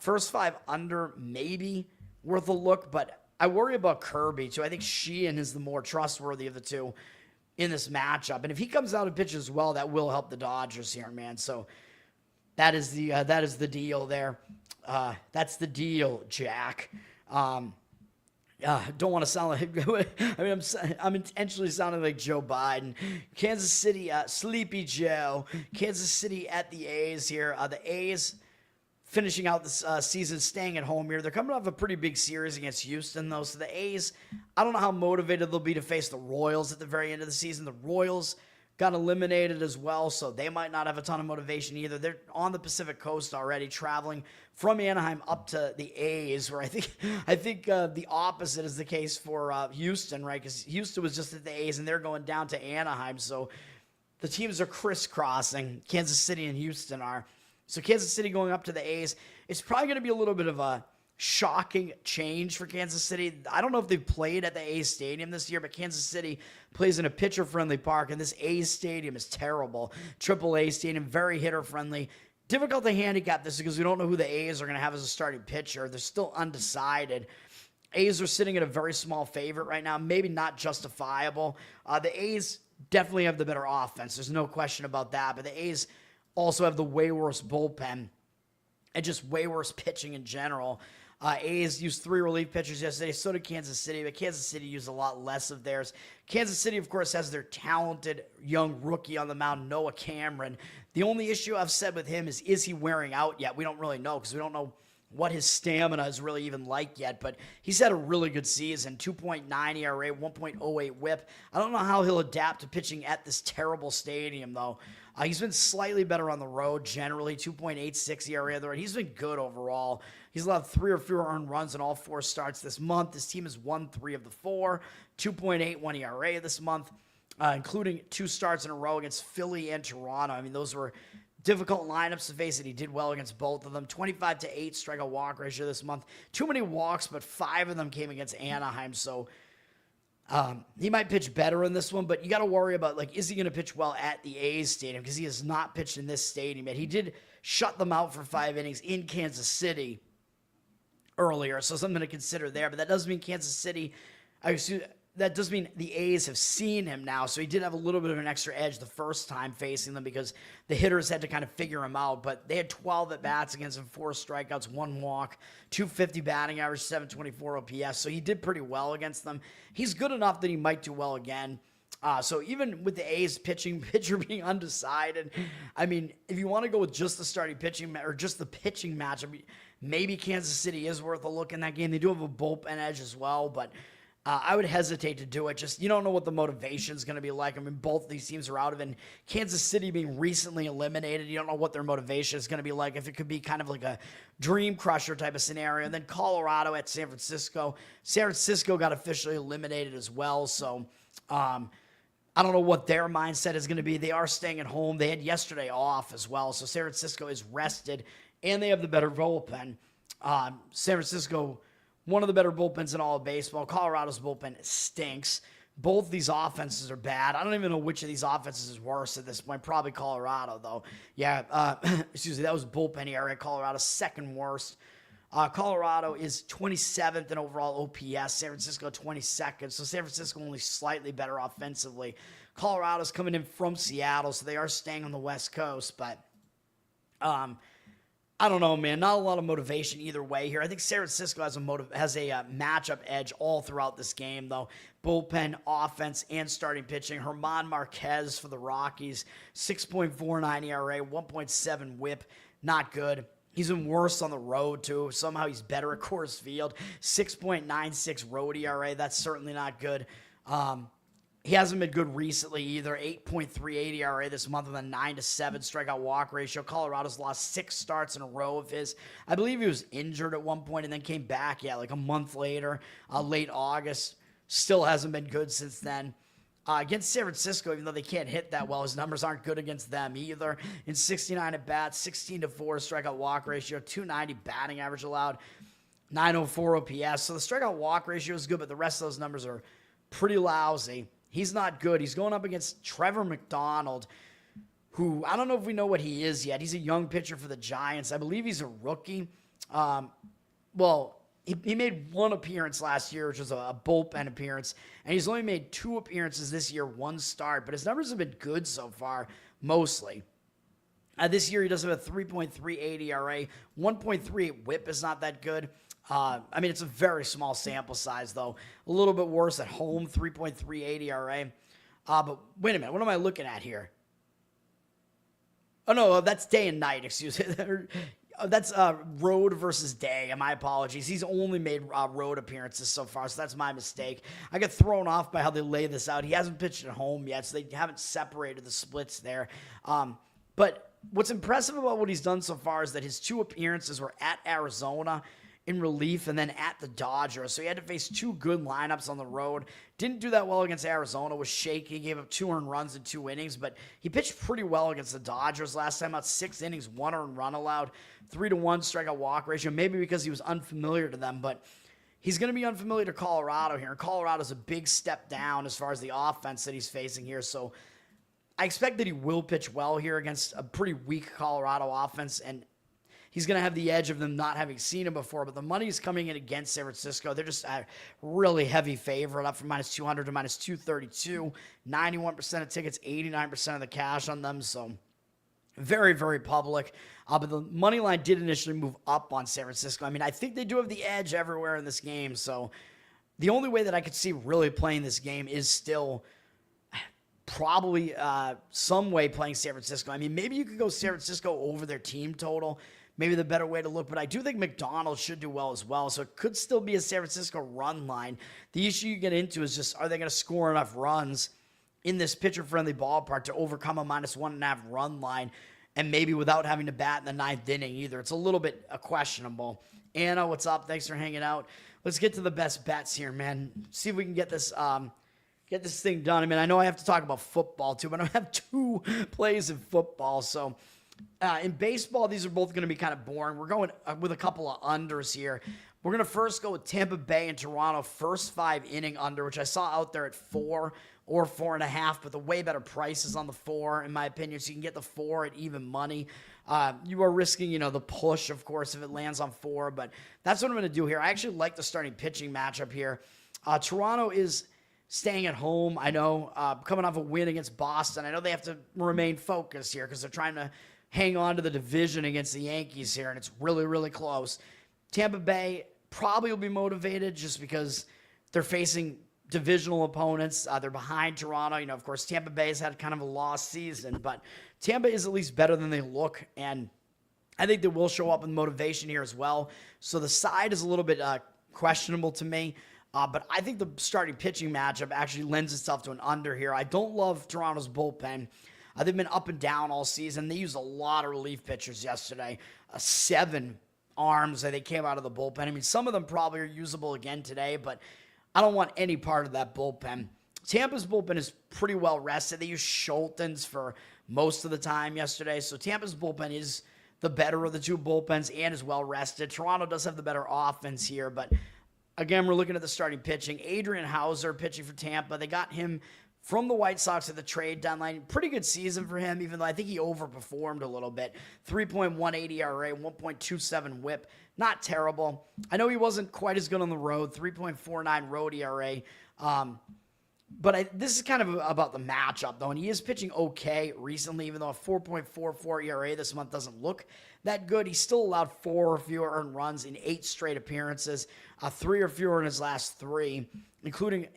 first 5 under maybe worth a look. But I worry about Kirby, too. I think Sheehan is the more trustworthy of the two in this matchup. And if he comes out and pitches well, that will help the Dodgers here, man. So that is the deal there. That's the deal, Jack. Don't want to sound like, I mean, I'm intentionally sounding like Joe Biden. Kansas City, Sleepy Joe. Kansas City at the A's here. The A's finishing out this season, staying at home here. They're coming off a pretty big series against Houston, though. So the A's, I don't know how motivated they'll be to face the Royals at the very end of the season. The Royals got eliminated as well, so they might not have a ton of motivation either. They're on the Pacific Coast already, traveling from Anaheim up to the A's, where I think the opposite is the case for Houston, right? Because Houston was just at the A's, and they're going down to Anaheim, so the teams are crisscrossing. Kansas City and Houston are. So Kansas City going up to the A's. It's probably going to be a little bit of a shocking change for Kansas City. I don't know if they've played at the A's stadium this year, but Kansas City plays in a pitcher-friendly park, and this A's stadium is terrible. AAA stadium, very hitter-friendly. Difficult to handicap this because we don't know who the A's are going to have as a starting pitcher. They're still undecided. A's are sitting at a very small favorite right now, maybe not justifiable. The A's definitely have the better offense. There's no question about that, but the A's also have the way worse bullpen and just way worse pitching in general. A's used 3 relief pitchers yesterday. So did Kansas City, but Kansas City used a lot less of theirs. Kansas City, of course, has their talented young rookie on the mound, Noah Cameron. The only issue I've said with him is he wearing out yet? We don't really know because we don't know what his stamina is really even like yet, but he's had a really good season, 2.9 ERA, 1.08 whip. I don't know how he'll adapt to pitching at this terrible stadium, though. He's been slightly better on the road, generally, 2.86 ERA on the road. He's been good overall. He's allowed 3 or fewer earned runs in all 4 starts this month. His team has won 3 of the 4, 2.81 ERA this month, including 2 starts in a row against Philly and Toronto. I mean, those were difficult lineups to face, and he did well against both of them. 25-8 strikeout walk ratio this month. Too many walks, but 5 of them came against Anaheim, so he might pitch better in this one, but you got to worry about, like, is he going to pitch well at the A's stadium? Because he has not pitched in this stadium yet. He did shut them out for 5 innings in Kansas City earlier, so something to consider there. But that doesn't mean Kansas City, that does mean the A's have seen him now, so he did have a little bit of an extra edge the first time facing them because the hitters had to kind of figure him out, but they had 12 at-bats against him, 4 strikeouts, 1 walk, 250 batting average, 724 OPS, so he did pretty well against them. He's good enough that he might do well again. So even with the A's pitcher being undecided, I mean, if you want to go with just the starting pitching or just the pitching matchup, maybe Kansas City is worth a look in that game. They do have a bullpen edge as well, but I would hesitate to do it. Just, you don't know what the motivation is going to be like. I mean, both these teams are out of it. And Kansas City being recently eliminated, you don't know what their motivation is going to be like. If it could be kind of like a dream crusher type of scenario. And then Colorado at San Francisco. San Francisco got officially eliminated as well. So, I don't know what their mindset is going to be. They are staying at home. They had yesterday off as well. So San Francisco is rested, and they have the better bullpen. San Francisco, one of the better bullpens in all of baseball. Colorado's bullpen stinks. Both these offenses are bad. I don't even know which of these offenses is worse at this point. Probably Colorado, though. Yeah, excuse me, that was bullpen ERA. Colorado's second worst. Colorado is 27th in overall OPS. San Francisco 22nd. So San Francisco only slightly better offensively. Colorado's coming in from Seattle, so they are staying on the West Coast. But I don't know, man. Not a lot of motivation either way here. I think San Francisco has a matchup edge all throughout this game, though. Bullpen, offense, and starting pitching. German Marquez for the Rockies, 6.49 ERA, 1.7 WHIP. Not good. He's been worse on the road, too. Somehow he's better at Coors Field. 6.96 road ERA. That's certainly not good. He hasn't been good recently either. 8.38 ERA this month with a 9-7 strikeout walk ratio. Colorado's lost 6 starts in a row of his. I believe he was injured at one point and then came back, like a month later, late August. Still hasn't been good since then. Against San Francisco, even though they can't hit that well, his numbers aren't good against them either. In 69 at bats, 16-4 strikeout walk ratio, 290 batting average allowed, 904 OPS. So the strikeout walk ratio is good, but the rest of those numbers are pretty lousy. He's not good. He's going up against Trevor McDonald, who I don't know if we know what he is yet. He's a young pitcher for the Giants. I believe he's a rookie. He made one appearance last year, which was a bullpen appearance, and he's only made 2 appearances this year, 1 start, but his numbers have been good so far, mostly. This year, he does have a 3.38 ERA, 1.38 WHIP is not that good. It's a very small sample size, though. A little bit worse at home, 3.38 ERA. But wait a minute, what am I looking at here? Oh, no, that's day and night, excuse me. That's road versus day. My apologies. He's only made road appearances so far, so that's my mistake. I get thrown off by how they lay this out. He hasn't pitched at home yet, so they haven't separated the splits there. But what's impressive about what he's done so far is that his 2 appearances were at Arizona in relief and then at the Dodgers. So he had to face 2 good lineups on the road. Didn't do that well against Arizona. Was shaky. Gave up 2 earned runs in 2 innings, but he pitched pretty well against the Dodgers last time out. 6 innings, 1 earned run allowed, 3-1 strikeout walk ratio. Maybe because he was unfamiliar to them, but he's going to be unfamiliar to Colorado here. And Colorado's a big step down as far as the offense that he's facing here. So I expect that he will pitch well here against a pretty weak Colorado offense, and he's going to have the edge of them not having seen him before, but the money's coming in against San Francisco. They're just a really heavy favorite, up from -200 to -232. 91% of tickets, 89% of the cash on them, so very, very public. But the money line did initially move up on San Francisco. I think they do have the edge everywhere in this game, so the only way that I could see really playing this game is still probably some way playing San Francisco. Maybe you could go San Francisco over their team total. Maybe the better way to look, but I do think McDonald should do well as well, so it could still be a San Francisco run line. The issue you get into is just, are they going to score enough runs in this pitcher-friendly ballpark to overcome a -1.5 run line, and maybe without having to bat in the 9th inning either? It's a little bit questionable. Anna, what's up? Thanks for hanging out. Let's get to the best bets here, man. See if we can get this thing done. I know I have to talk about football too, but I have 2 plays in football, so in baseball, these are both going to be kind of boring. We're going with a couple of unders here. We're going to first go with Tampa Bay and Toronto, first 5-inning under, which I saw out there at 4 or 4.5, but the way better price is on the 4, in my opinion, so you can get the 4 at even money. You are risking, the push, of course, if it lands on 4, but that's what I'm going to do here. I actually like the starting pitching matchup here. Toronto is staying at home, I know, coming off a win against Boston. I know they have to remain focused here because they're trying to hang on to the division against the Yankees here, and it's really, really close. Tampa Bay probably will be motivated just because they're facing divisional opponents. They're behind Toronto. Of course, Tampa Bay has had kind of a lost season, but Tampa is at least better than they look, and I think they will show up with motivation here as well. So the side is a little bit questionable to me. But I think the starting pitching matchup actually lends itself to an under here. I don't love Toronto's bullpen. They've been up and down all season. They used a lot of relief pitchers yesterday. 7 arms that they came out of the bullpen. I mean, some of them probably are usable again today, but I don't want any part of that bullpen. Tampa's bullpen is pretty well rested. They used Schultens for most of the time yesterday. So Tampa's bullpen is the better of the two bullpens and is well rested. Toronto does have the better offense here, but again, we're looking at the starting pitching. Adrian Hauser pitching for Tampa. They got him from the White Sox at the trade deadline. Pretty good season for him, even though I think he overperformed a little bit. 3.18 ERA, 1.27 whip. Not terrible. I know he wasn't quite as good on the road. 3.49 road ERA. But this is kind of about the matchup, though, and he is pitching okay recently, even though a 4.44 ERA this month doesn't look that good. He still allowed 4 or fewer earned runs in 8 straight appearances, 3 or fewer in his last 3, including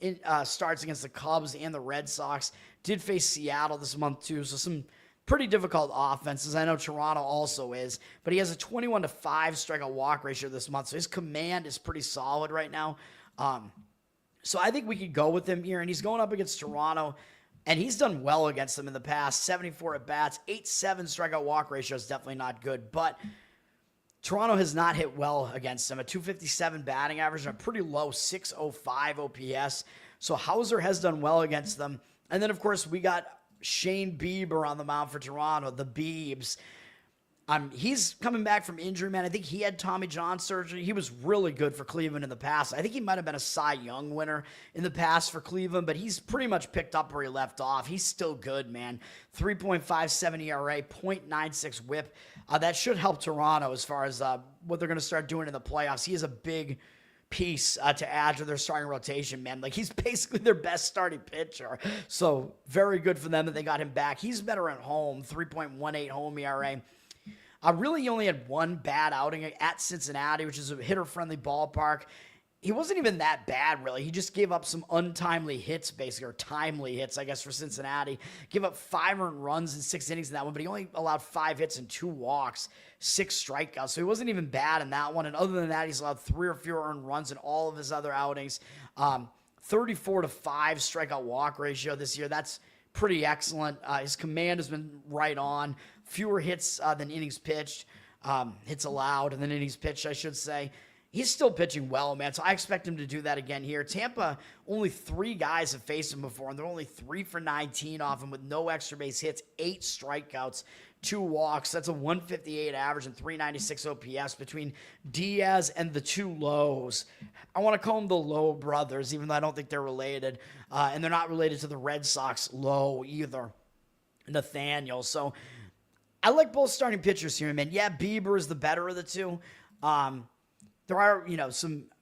starts against the Cubs and the Red Sox. Did face Seattle this month, too, so some pretty difficult offenses. I know Toronto also is, but he has a 21-5 strikeout walk ratio this month, so his command is pretty solid right now. So I think we could go with him here, and he's going up against Toronto, and he's done well against them in the past. 74 at-bats, 8.7 strikeout walk ratio is definitely not good, but Toronto has not hit well against him. A 257 batting average and a pretty low 605 OPS. So Hauser has done well against them. And then, of course, we got Shane Bieber on the mound for Toronto, the Biebs. He's coming back from injury, man. I think he had Tommy John surgery. He was really good for Cleveland in the past. I think he might have been a Cy Young winner in the past for Cleveland, but he's pretty much picked up where he left off. He's still good, man. 3.57 ERA, 0.96 whip. That should help Toronto as far as what they're going to start doing in the playoffs. He is a big piece to add to their starting rotation, man. Like, he's basically their best starting pitcher. So very good for them that they got him back. He's better at home, 3.18 home ERA. Really, he only had one bad outing at Cincinnati, which is a hitter-friendly ballpark. He wasn't even that bad, really. He just gave up some untimely hits, basically, or timely hits, I guess, for Cincinnati. Gave up 5 earned runs in 6 innings in that one, but he only allowed 5 hits and 2 walks, 6 strikeouts. So he wasn't even bad in that one. And other than that, he's allowed 3 or fewer earned runs in all of his other outings. 34-5 strikeout walk ratio this year. That's pretty excellent. His command has been right on. Fewer hits than innings pitched, hits allowed, and then innings pitched, I should say. He's still pitching well, man, so I expect him to do that again here. Tampa, only 3 guys have faced him before, and they're only 3 for 19 off him with no extra base hits, 8 strikeouts, 2 walks. That's a 158 average and 396 OPS between Diaz and the 2 Lows. I want to call them the Low brothers, even though I don't think they're related, and they're not related to the Red Sox Low either, Nathaniel. So I like both starting pitchers here, man. Yeah, Bieber is the better of the two. There are,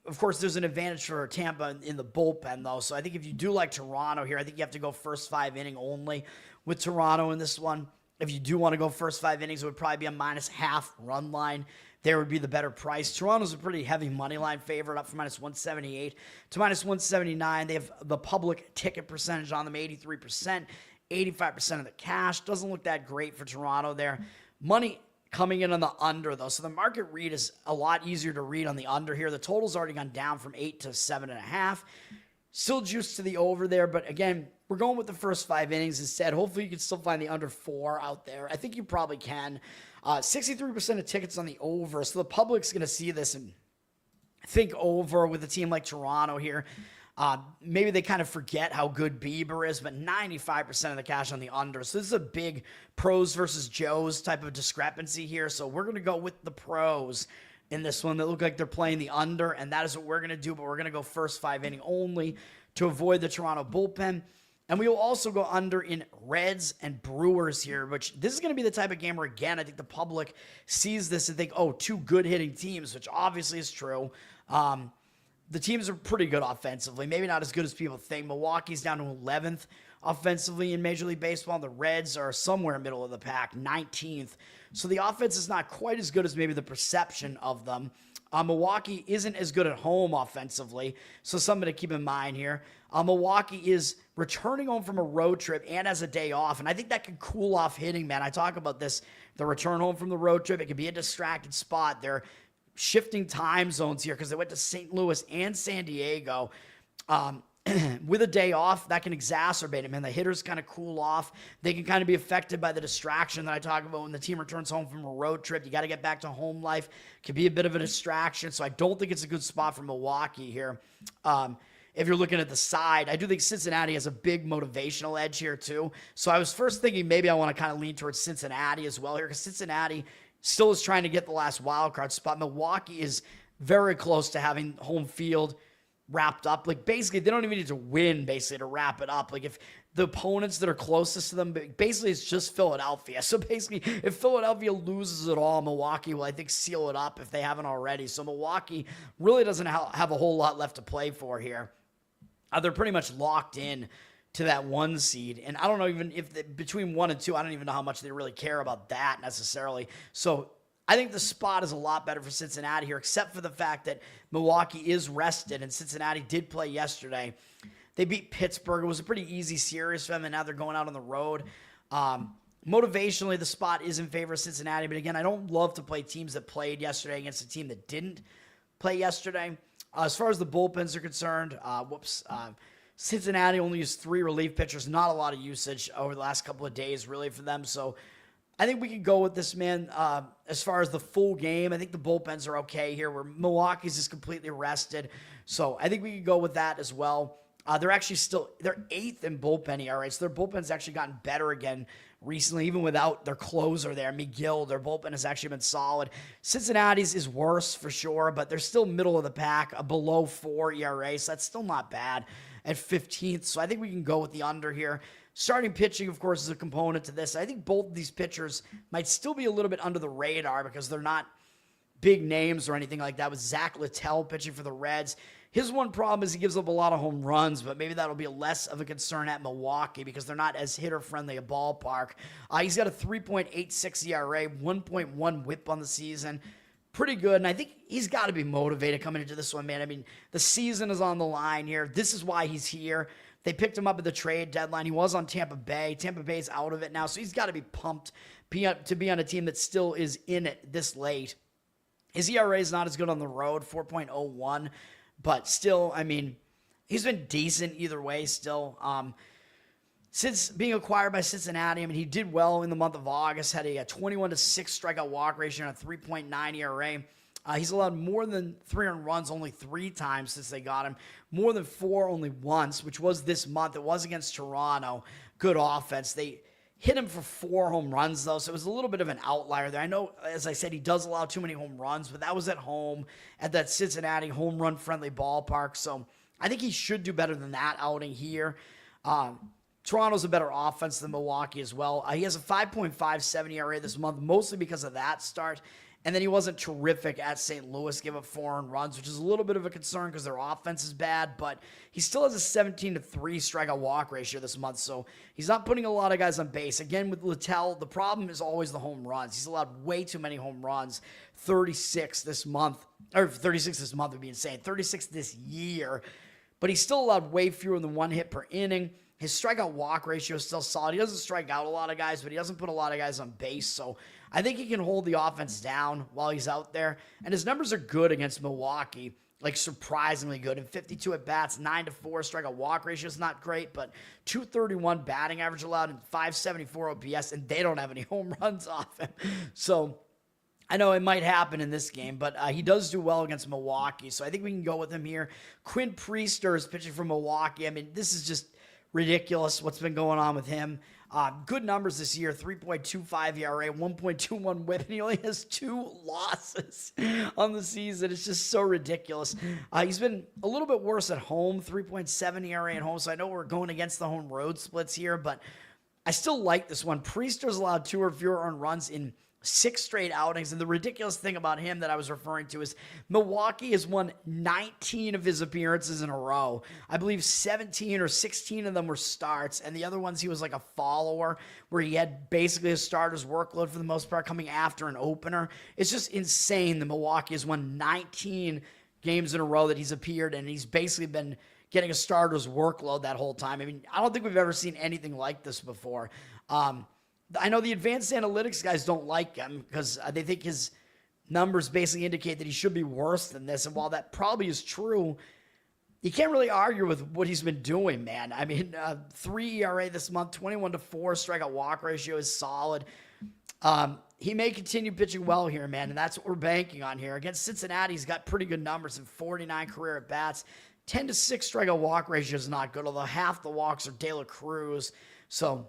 of course, there's an advantage for Tampa in the bullpen, though. So I think if you do like Toronto here, I think you have to go first 5 inning only with Toronto in this one. If you do want to go first 5 innings, it would probably be a -half run line. There would be the better price. Toronto's a pretty heavy money line favorite, up from -178 to -179. They have the public ticket percentage on them, 83%. 85% of the cash. Doesn't look that great for Toronto there. Money coming in on the under, though. So the market read is a lot easier to read on the under here. The total's already gone down from 8 to 7.5. Still juice to the over there. But again, we're going with the first 5 innings instead. Hopefully you can still find the under 4 out there. I think you probably can. 63% of tickets on the over. So the public's going to see this and think over with a team like Toronto here. Maybe they kind of forget how good Bieber is, but 95% of the cash on the under. So this is a big pros versus Joes type of discrepancy here. So we're going to go with the pros in this one that look like they're playing the under, and that is what we're going to do, but we're going to go first 5 inning only to avoid the Toronto bullpen. And we will also go under in Reds and Brewers here, which this is going to be the type of game where, again, I think the public sees this and think, oh, 2 good hitting teams, which obviously is true. The teams are pretty good offensively. Maybe not as good as people think. Milwaukee's down to 11th offensively in Major League Baseball. The Reds are somewhere middle of the pack, 19th. So the offense is not quite as good as maybe the perception of them. Milwaukee isn't as good at home offensively, so something to keep in mind here. Milwaukee is returning home from a road trip and has a day off, and I think that could cool off hitting, man. I talk about this, the return home from the road trip. It could be a distracted spot. They're shifting time zones here because they went to St. Louis and San Diego. With a day off, that can exacerbate it, man. The hitters kind of cool off. They can kind of be affected by the distraction that I talk about when the team returns home from a road trip. You got to get back to home life. Can be a bit of a distraction, so I don't think it's a good spot for Milwaukee here. If you're looking at the side, I do think Cincinnati has a big motivational edge here too. So I was first thinking maybe I want to kind of lean towards Cincinnati as well here because Cincinnati still is trying to get the last wild card spot. Milwaukee is very close to having home field wrapped up. Like, basically, they don't even need to win, basically, to wrap it up. Like, if the opponents that are closest to them, basically, it's just Philadelphia. So, basically, if Philadelphia loses it all, Milwaukee will, I think, seal it up if they haven't already. So, Milwaukee really doesn't have a whole lot left to play for here. They're pretty much locked in to that 1 seed. And I don't know even if between 1 and 2, I don't even know how much they really care about that necessarily. So, I think the spot is a lot better for Cincinnati here, except for the fact that Milwaukee is rested, and Cincinnati did play yesterday. They beat Pittsburgh. It was a pretty easy series for them, and now they're going out on the road. Motivationally, the spot is in favor of Cincinnati, but again, I don't love to play teams that played yesterday against a team that didn't play yesterday. As far as the bullpens are concerned, Cincinnati only used 3 relief pitchers, not a lot of usage over the last couple of days, really, for them, so I think we could go with this, man. As far as the full game, I think the bullpens are okay here, where Milwaukee's is completely rested. So I think we could go with that as well. They're actually they're 8th in bullpen ERA, so their bullpen's actually gotten better again recently, even without their closer there, McGill. Their bullpen has actually been solid. Cincinnati's is worse for sure, but they're still middle of the pack, a below 4 ERA, so that's still not bad at 15th. So I think we can go with the under here. Starting pitching, of course, is a component to this. I think both of these pitchers might still be a little bit under the radar because they're not big names or anything like that. With Zach Littell pitching for the Reds, his one problem is he gives up a lot of home runs, but maybe that'll be less of a concern at Milwaukee because they're not as hitter-friendly a ballpark. He's got a 3.86 ERA, 1.1 whip on the season. Pretty good, and I think he's got to be motivated coming into this one, man. I mean, the season is on the line here. This is why he's here. They picked him up at the trade deadline. He was on Tampa Bay. Tampa Bay's out of it now, so he's got to be pumped to be on a team that still is in it this late. His ERA is not as good on the road, 4.01, but still, I mean, he's been decent either way still. Since being acquired by Cincinnati, I mean, he did well in the month of August, had a 21-6 strikeout walk ratio and a 3.9 ERA. He's allowed more than 300 runs only 3 times since they got him. More than 4 only once, which was this month. It was against Toronto. Good offense. They hit him for 4 home runs, though, so it was a little bit of an outlier there. I know, as I said, he does allow too many home runs, but that was at home at that Cincinnati home run-friendly ballpark, so I think he should do better than that outing here. Toronto's a better offense than Milwaukee as well. He has a 5.57 ERA this month, mostly because of that start. And then he wasn't terrific at St. Louis, gave up 4 earned runs, which is a little bit of a concern because their offense is bad, but he still has a 17-3 strikeout walk ratio this month, so he's not putting a lot of guys on base. Again, with Littell, the problem is always the home runs. He's allowed way too many home runs, 36 this month, or 36 this month would be insane, 36 this year, but he's still allowed way fewer than 1 hit per inning. His strikeout walk ratio is still solid. He doesn't strike out a lot of guys, but he doesn't put a lot of guys on base. So I think he can hold the offense down while he's out there. And his numbers are good against Milwaukee, like surprisingly good. In 52 at-bats, 9-4. Strikeout walk ratio is not great, but 231 batting average allowed and 574 OPS, and they don't have any home runs off him. So I know it might happen in this game, but he does do well against Milwaukee. So I think we can go with him here. Quinn Priester is pitching for Milwaukee. I mean, this is just ridiculous what's been going on with him. Good numbers this year, 3.25 ERA, 1.21 whip, and he only has 2 losses on the season. It's just so ridiculous. He's been a little bit worse at home, 3.7 ERA at home, so I know we're going against the home road splits here, but I still like this one. Priester's allowed 2 or fewer earned runs in 6 straight outings, and the ridiculous thing about him that I was referring to is Milwaukee has won 19 of his appearances in a row. I believe 17 or 16 of them were starts, and the other ones he was like a follower where he had basically a starter's workload for the most part coming after an opener. It's just insane that Milwaukee has won 19 games in a row that he's appeared, and he's basically been getting a starter's workload that whole time. I mean, I don't think we've ever seen anything like this before. I know the advanced analytics guys don't like him because they think his numbers basically indicate that he should be worse than this. And while that probably is true, you can't really argue with what he's been doing, man. I mean, 3 ERA this month, 21-4, strikeout walk ratio is solid. He may continue pitching well here, man, and that's what we're banking on here. Against Cincinnati, he's got pretty good numbers in 49 career at-bats. 10-6 strikeout walk ratio is not good, although half the walks are De La Cruz. So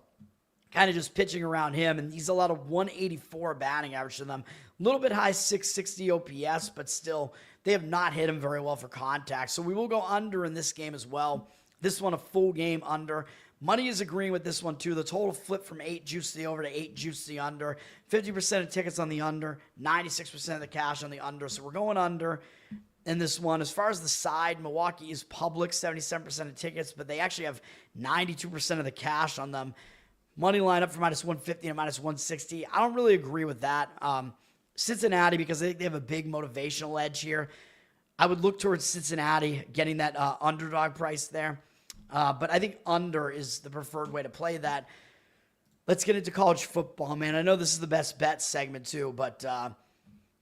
kind of just pitching around him, and he's allowed a 184 batting average to them. A little bit high 660 OPS, but still, they have not hit him very well for contact. So we will go under in this game as well. This one a full game under. Money is agreeing with this one too. The total flipped from 8 juice to the over to 8 juice to the under. 50% of tickets on the under, 96% of the cash on the under. So we're going under in this one. As far as the side, Milwaukee is public, 77% of tickets, but they actually have 92% of the cash on them. Money line up for -150 and -160. I don't really agree with that. Cincinnati, because they have a big motivational edge here. I would look towards Cincinnati, getting that underdog price there. But I think under is the preferred way to play that. Let's get into college football, man. I know this is the best bet segment too, but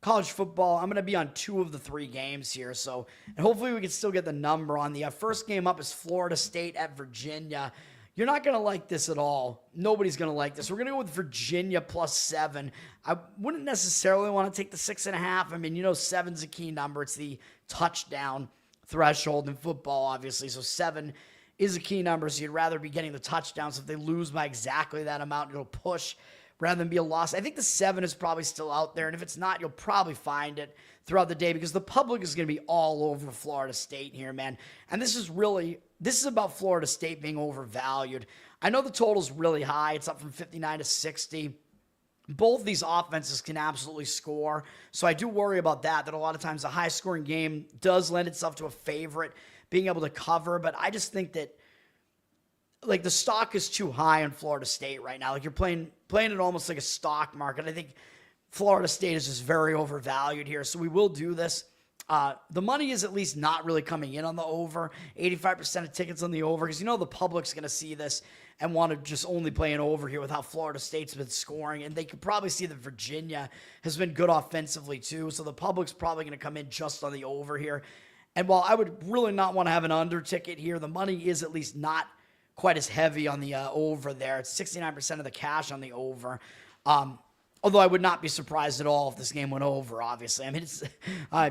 college football, I'm going to be on 2 of the 3 games here. So, and hopefully we can still get the number on the first game up is Florida State at Virginia. You're not going to like this at all. Nobody's going to like this. We're going to go with Virginia +7. I wouldn't necessarily want to take the 6.5. I mean, 7's a key number. It's the touchdown threshold in football, obviously. So 7 is a key number. So you'd rather be getting the touchdowns. If they lose by exactly that amount, it'll push rather than be a loss. I think the 7 is probably still out there. And if it's not, you'll probably find it throughout the day because the public is going to be all over Florida State here, man. And this is about Florida State being overvalued. I know the total's really high. It's up from 59 to 60. Both these offenses can absolutely score. So I do worry about that a lot of times a high-scoring game does lend itself to a favorite being able to cover. But I just think that, like, the stock is too high on Florida State right now. Like, you're playing it almost like a stock market. I think Florida State is just very overvalued here. So we will do this. The money is at least not really coming in on the over. 85% of tickets on the over because the public's going to see this and want to just only play an over here with how Florida State's been scoring. And they could probably see that Virginia has been good offensively too. So the public's probably going to come in just on the over here. And while I would really not want to have an under ticket here, the money is at least not quite as heavy on the over there. It's 69% of the cash on the over. Although I would not be surprised at all if this game went over, obviously. I mean, it's, I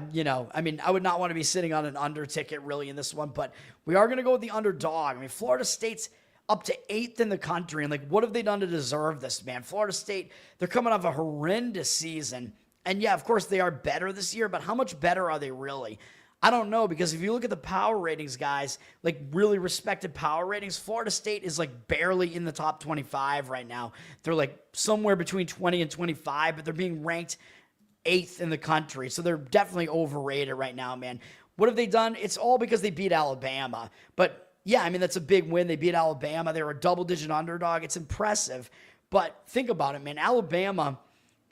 would not want to be sitting on an under ticket really in this one, but we are going to go with the underdog. I mean, Florida State's up to 8th in the country, and like, what have they done to deserve this, man? Florida State, they're coming off a horrendous season, and yeah, of course they are better this year, but how much better are they really? I don't know, because if you look at the power ratings, guys, like really respected power ratings, Florida State is like barely in the top 25 right now. They're like somewhere between 20 and 25, but they're being ranked 8th in the country. So they're definitely overrated right now, man. What have they done? It's all because they beat Alabama. But yeah, I mean, that's a big win. They beat Alabama. They were a double-digit underdog. It's impressive. But think about it, man. Alabama,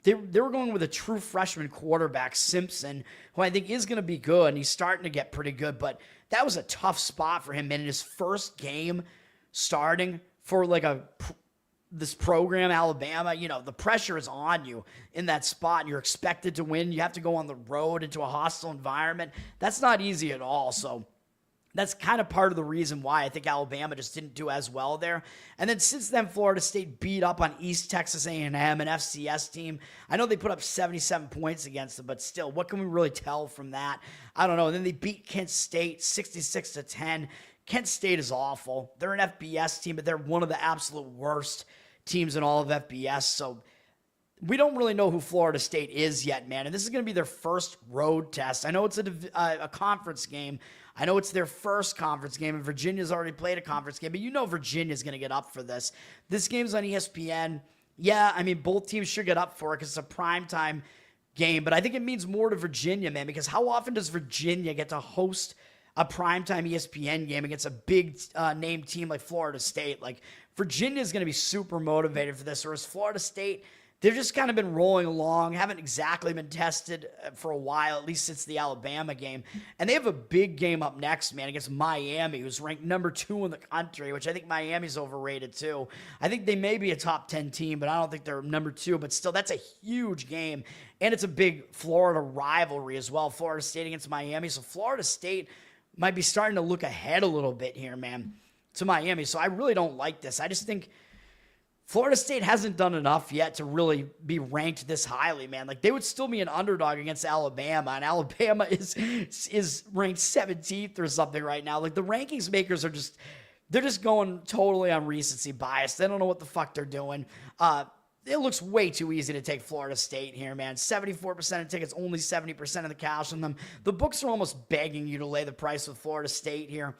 they were going with a true freshman quarterback, Simpson, who I think is going to be good, and he's starting to get pretty good. But that was a tough spot for him, man. In his first game starting for like this program, Alabama, the pressure is on you in that spot, and you're expected to win. You have to go on the road into a hostile environment. That's not easy at all. So that's kind of part of the reason why I think Alabama just didn't do as well there. And then since then, Florida State beat up on East Texas A&M, an FCS team. I know they put up 77 points against them, but still, what can we really tell from that? I don't know. And then they beat Kent State 66-10. Kent State is awful. They're an FBS team, but they're one of the absolute worst teams in all of FBS. So we don't really know who Florida State is yet, man. And this is going to be their first road test. I know it's a conference game. I know it's their first conference game, and Virginia's already played a conference game, but Virginia's going to get up for this. This game's on ESPN. Yeah, I mean, both teams should get up for it because it's a primetime game, but I think it means more to Virginia, man, because how often does Virginia get to host a primetime ESPN game against a big name team like Florida State? Like, Virginia's going to be super motivated for this, whereas Florida State, they've just kind of been rolling along, haven't exactly been tested for a while, at least since the Alabama game. And they have a big game up next, man, against Miami, who's ranked number 2 in the country, which I think Miami's overrated too. I think they may be a top 10 team, but I don't think they're number 2. But still, that's a huge game. And it's a big Florida rivalry as well, Florida State against Miami. So Florida State might be starting to look ahead a little bit here, man, to Miami. So I really don't like this. I just think Florida State hasn't done enough yet to really be ranked this highly, man. Like, they would still be an underdog against Alabama, and Alabama is ranked 17th or something right now. Like, the rankings makers are they're just going totally on recency bias. They don't know what the fuck they're doing. It looks way too easy to take Florida State here, man. 74% of tickets, only 70% of the cash on them. The books are almost begging you to lay the price with Florida State here.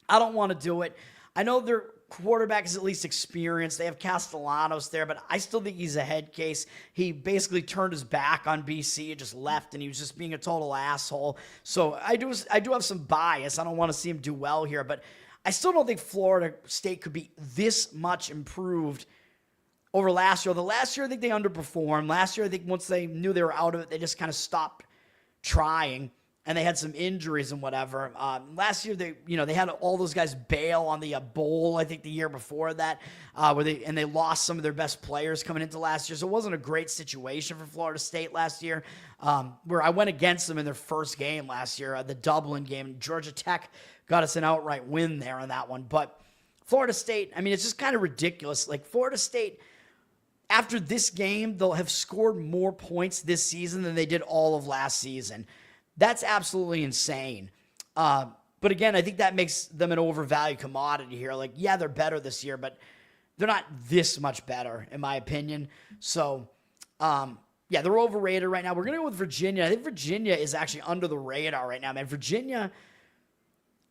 I don't want to do it. I know their quarterback is at least experienced. They have Castellanos there, but I still think he's a head case. He basically turned his back on BC and just left, and he was just being a total asshole. So I do have some bias. I don't want to see him do well here, but I still don't think Florida State could be this much improved over last year. The last year, I think they underperformed. Last year, I think once they knew they were out of it, they just kind of stopped trying. And they had some injuries and whatever. Last year, they had all those guys bail on the bowl. I think the year before that, where they lost some of their best players coming into last year. So it wasn't a great situation for Florida State last year. Where I went against them in their first game last year, the Dublin game. Georgia Tech got us an outright win there on that one. But Florida State, I mean, it's just kind of ridiculous. Like, Florida State, after this game, they'll have scored more points this season than they did all of last season. That's absolutely insane. But again, I think that makes them an overvalued commodity here. Like, yeah, they're better this year, but they're not this much better, in my opinion. So, yeah, they're overrated right now. We're going to go with Virginia. I think Virginia is actually under the radar right now, man. Virginia,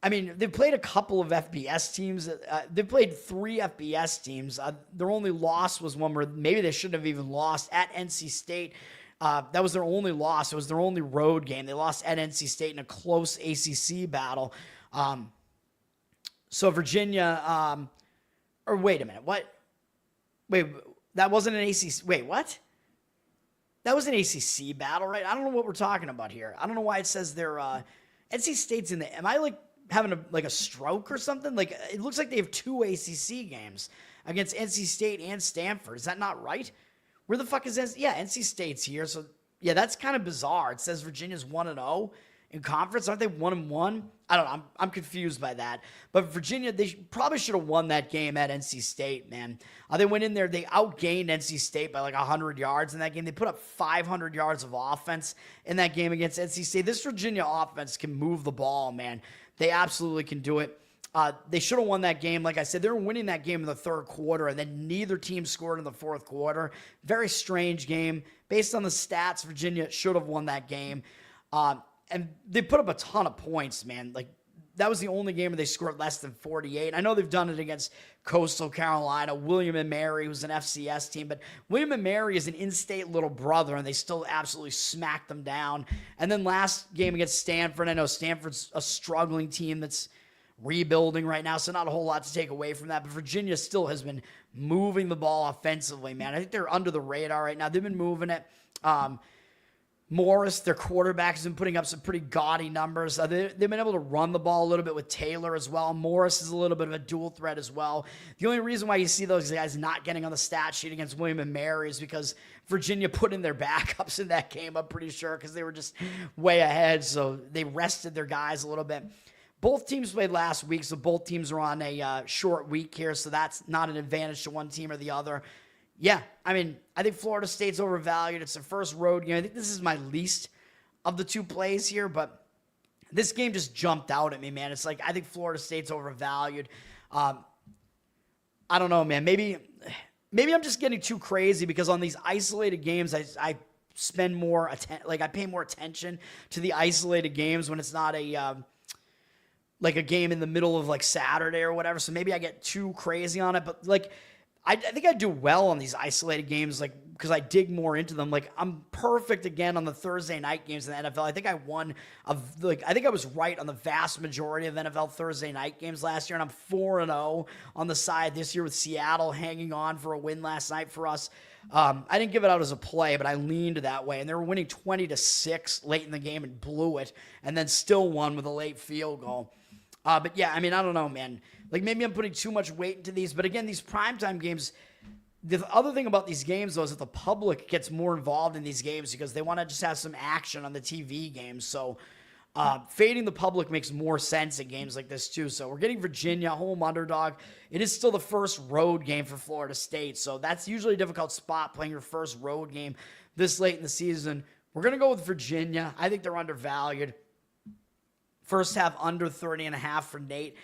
I mean, they've played a couple of FBS teams. They've played 3 FBS teams. Their only loss was one where maybe they shouldn't have even lost at NC State. That was their only loss. It was their only road game. They lost at NC State in a close ACC battle. So Virginia, or wait a minute, what? Wait, that wasn't an ACC. Wait, what? That was an ACC battle, right? I don't know what we're talking about here. I don't know why it says they're NC State's in the. Am I like having a stroke or something? Like, it looks like they have 2 ACC games against NC State and Stanford. Is that not right? Where the fuck is NC? Yeah, NC State's here. So, yeah, that's kind of bizarre. It says Virginia's 1-0 in conference. Aren't they 1-1? I don't know. I'm confused by that. But Virginia, they probably should have won that game at NC State, man. They went in there. They outgained NC State by like 100 yards in that game. They put up 500 yards of offense in that game against NC State. This Virginia offense can move the ball, man. They absolutely can do it. They should have won that game. Like I said, they were winning that game in the third quarter, and then neither team scored in the fourth quarter. Very strange game. Based on the stats, Virginia should have won that game. And they put up a ton of points, man. Like, that was the only game where they scored less than 48. I know they've done it against Coastal Carolina, William & Mary, who's an FCS team, but William & Mary is an in-state little brother, and they still absolutely smacked them down. And then last game against Stanford, I know Stanford's a struggling team that's rebuilding right now, so not a whole lot to take away from that, but Virginia still has been moving the ball offensively, man. I think they're under the radar right now. They've been moving it. Morris, their quarterback, has been putting up some pretty gaudy numbers. They've been able to run the ball a little bit with Taylor as well. Morris is a little bit of a dual threat as well. The only reason why you see those guys not getting on the stat sheet against William & Mary is because Virginia put in their backups in that game, I'm pretty sure, because they were just way ahead, so they rested their guys a little bit. Both teams played last week, so both teams are on a short week here, so that's not an advantage to one team or the other. Yeah, I mean, I think Florida State's overvalued. It's their first road game. I think this is my least of the 2 plays here, but this game just jumped out at me, man. It's like, I think Florida State's overvalued. I don't know, man. Maybe I'm just getting too crazy because on these isolated games, I spend more I pay more attention to the isolated games when it's not a game in the middle of like Saturday or whatever. So maybe I get too crazy on it, but like, I think I do well on these isolated games, like, because I dig more into them. Like, I'm perfect again on the Thursday night games in the NFL. I think I won I think I was right on the vast majority of NFL Thursday night games last year, and I'm 4-0 on the side this year with Seattle hanging on for a win last night for us. I didn't give it out as a play, but I leaned that way. And they were winning 20-6 late in the game and blew it, and then still won with a late field goal. But yeah, I mean, I don't know, man. Like, maybe I'm putting too much weight into these. But again, these primetime games, the other thing about these games, though, is that the public gets more involved in these games because they want to just have some action on the TV games. So fading the public makes more sense in games like this, too. So we're getting Virginia, home underdog. It is still the first road game for Florida State. So that's usually a difficult spot, playing your first road game this late in the season. We're going to go with Virginia. I think they're undervalued. First half under 30.5 for Nate.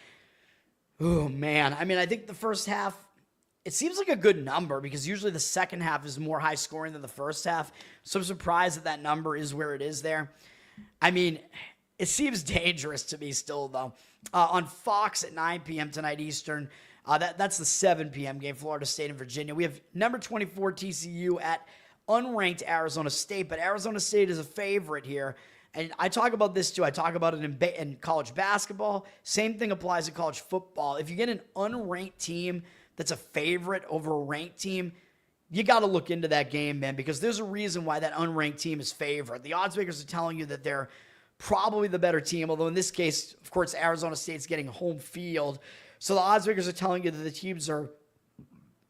Oh, man. I mean, I think the first half, it seems like a good number because usually the second half is more high scoring than the first half. So I'm surprised that that number is where it is there. I mean, it seems dangerous to me still, though. On Fox at 9 p.m. tonight Eastern, that's the 7 p.m. game, Florida State and Virginia. We have number 24 TCU at unranked Arizona State, but Arizona State is a favorite here. And I talk about this, too. I talk about it in college basketball. Same thing applies to college football. If you get an unranked team that's a favorite over a ranked team, you got to look into that game, man, because there's a reason why that unranked team is favored. The odds makers are telling you that they're probably the better team, although in this case, of course, Arizona State's getting home field. So the odds makers are telling you that the teams are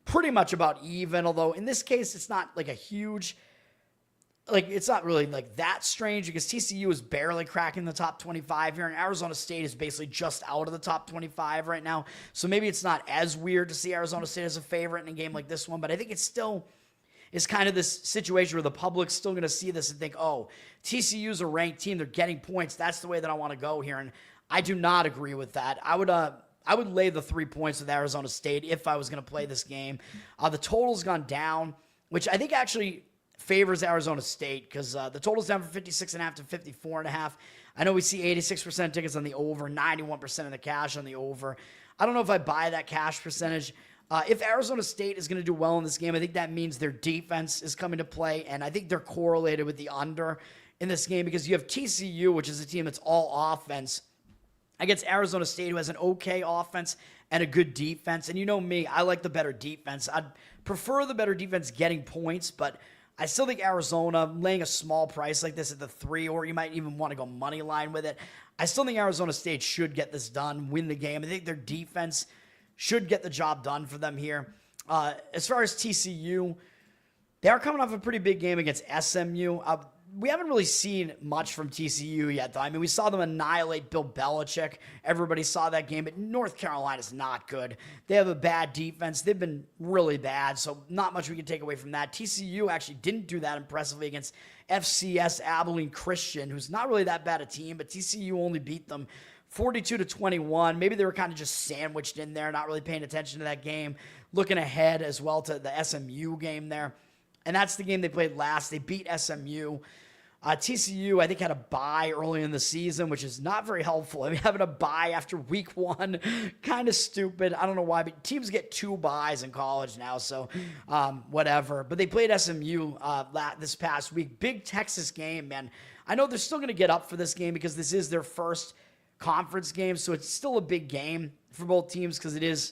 pretty much about even, although in this case, it's not like a huge, like, it's not really like that strange because TCU is barely cracking the top 25 here, and Arizona State is basically just out of the top 25 right now. So maybe it's not as weird to see Arizona State as a favorite in a game like this one, but I think it's still is kind of this situation where the public's still going to see this and think, oh, TCU's a ranked team. They're getting points. That's the way that I want to go here. And I do not agree with that. I would lay the 3 points with Arizona State if I was going to play this game. The total's gone down, which I think actually favors Arizona State because the total's down from 56.5 to 54.5. I know we see 86% tickets on the over, 91% of the cash on the over. I don't know if I buy that cash percentage. If Arizona State is going to do well in this game, I think that means their defense is coming to play, and I think they're correlated with the under in this game because you have TCU, which is a team that's all offense, against Arizona State, who has an okay offense and a good defense. And you know me, I like the better defense. I'd prefer the better defense getting points, but I still think Arizona, laying a small price like this at the 3, or you might even want to go money line with it, I still think Arizona State should get this done, win the game. I think their defense should get the job done for them here. As far as TCU, they are coming off a pretty big game against SMU. We haven't really seen much from TCU yet, though. I mean, we saw them annihilate Bill Belichick. Everybody saw that game, but North Carolina's not good. They have a bad defense. They've been really bad, so not much we can take away from that. TCU actually didn't do that impressively against FCS Abilene Christian, who's not really that bad a team, but TCU only beat them 42-21. Maybe they were kind of just sandwiched in there, not really paying attention to that game. Looking ahead as well to the SMU game there. And that's the game they played last. They beat SMU. TCU, I think, had a bye early in the season, which is not very helpful. I mean, having a bye after week 1, kind of stupid. I don't know why, but teams get 2 byes in college now, so whatever. But they played SMU this past week. Big Texas game, man. I know they're still going to get up for this game because this is their first conference game, so it's still a big game for both teams because it is,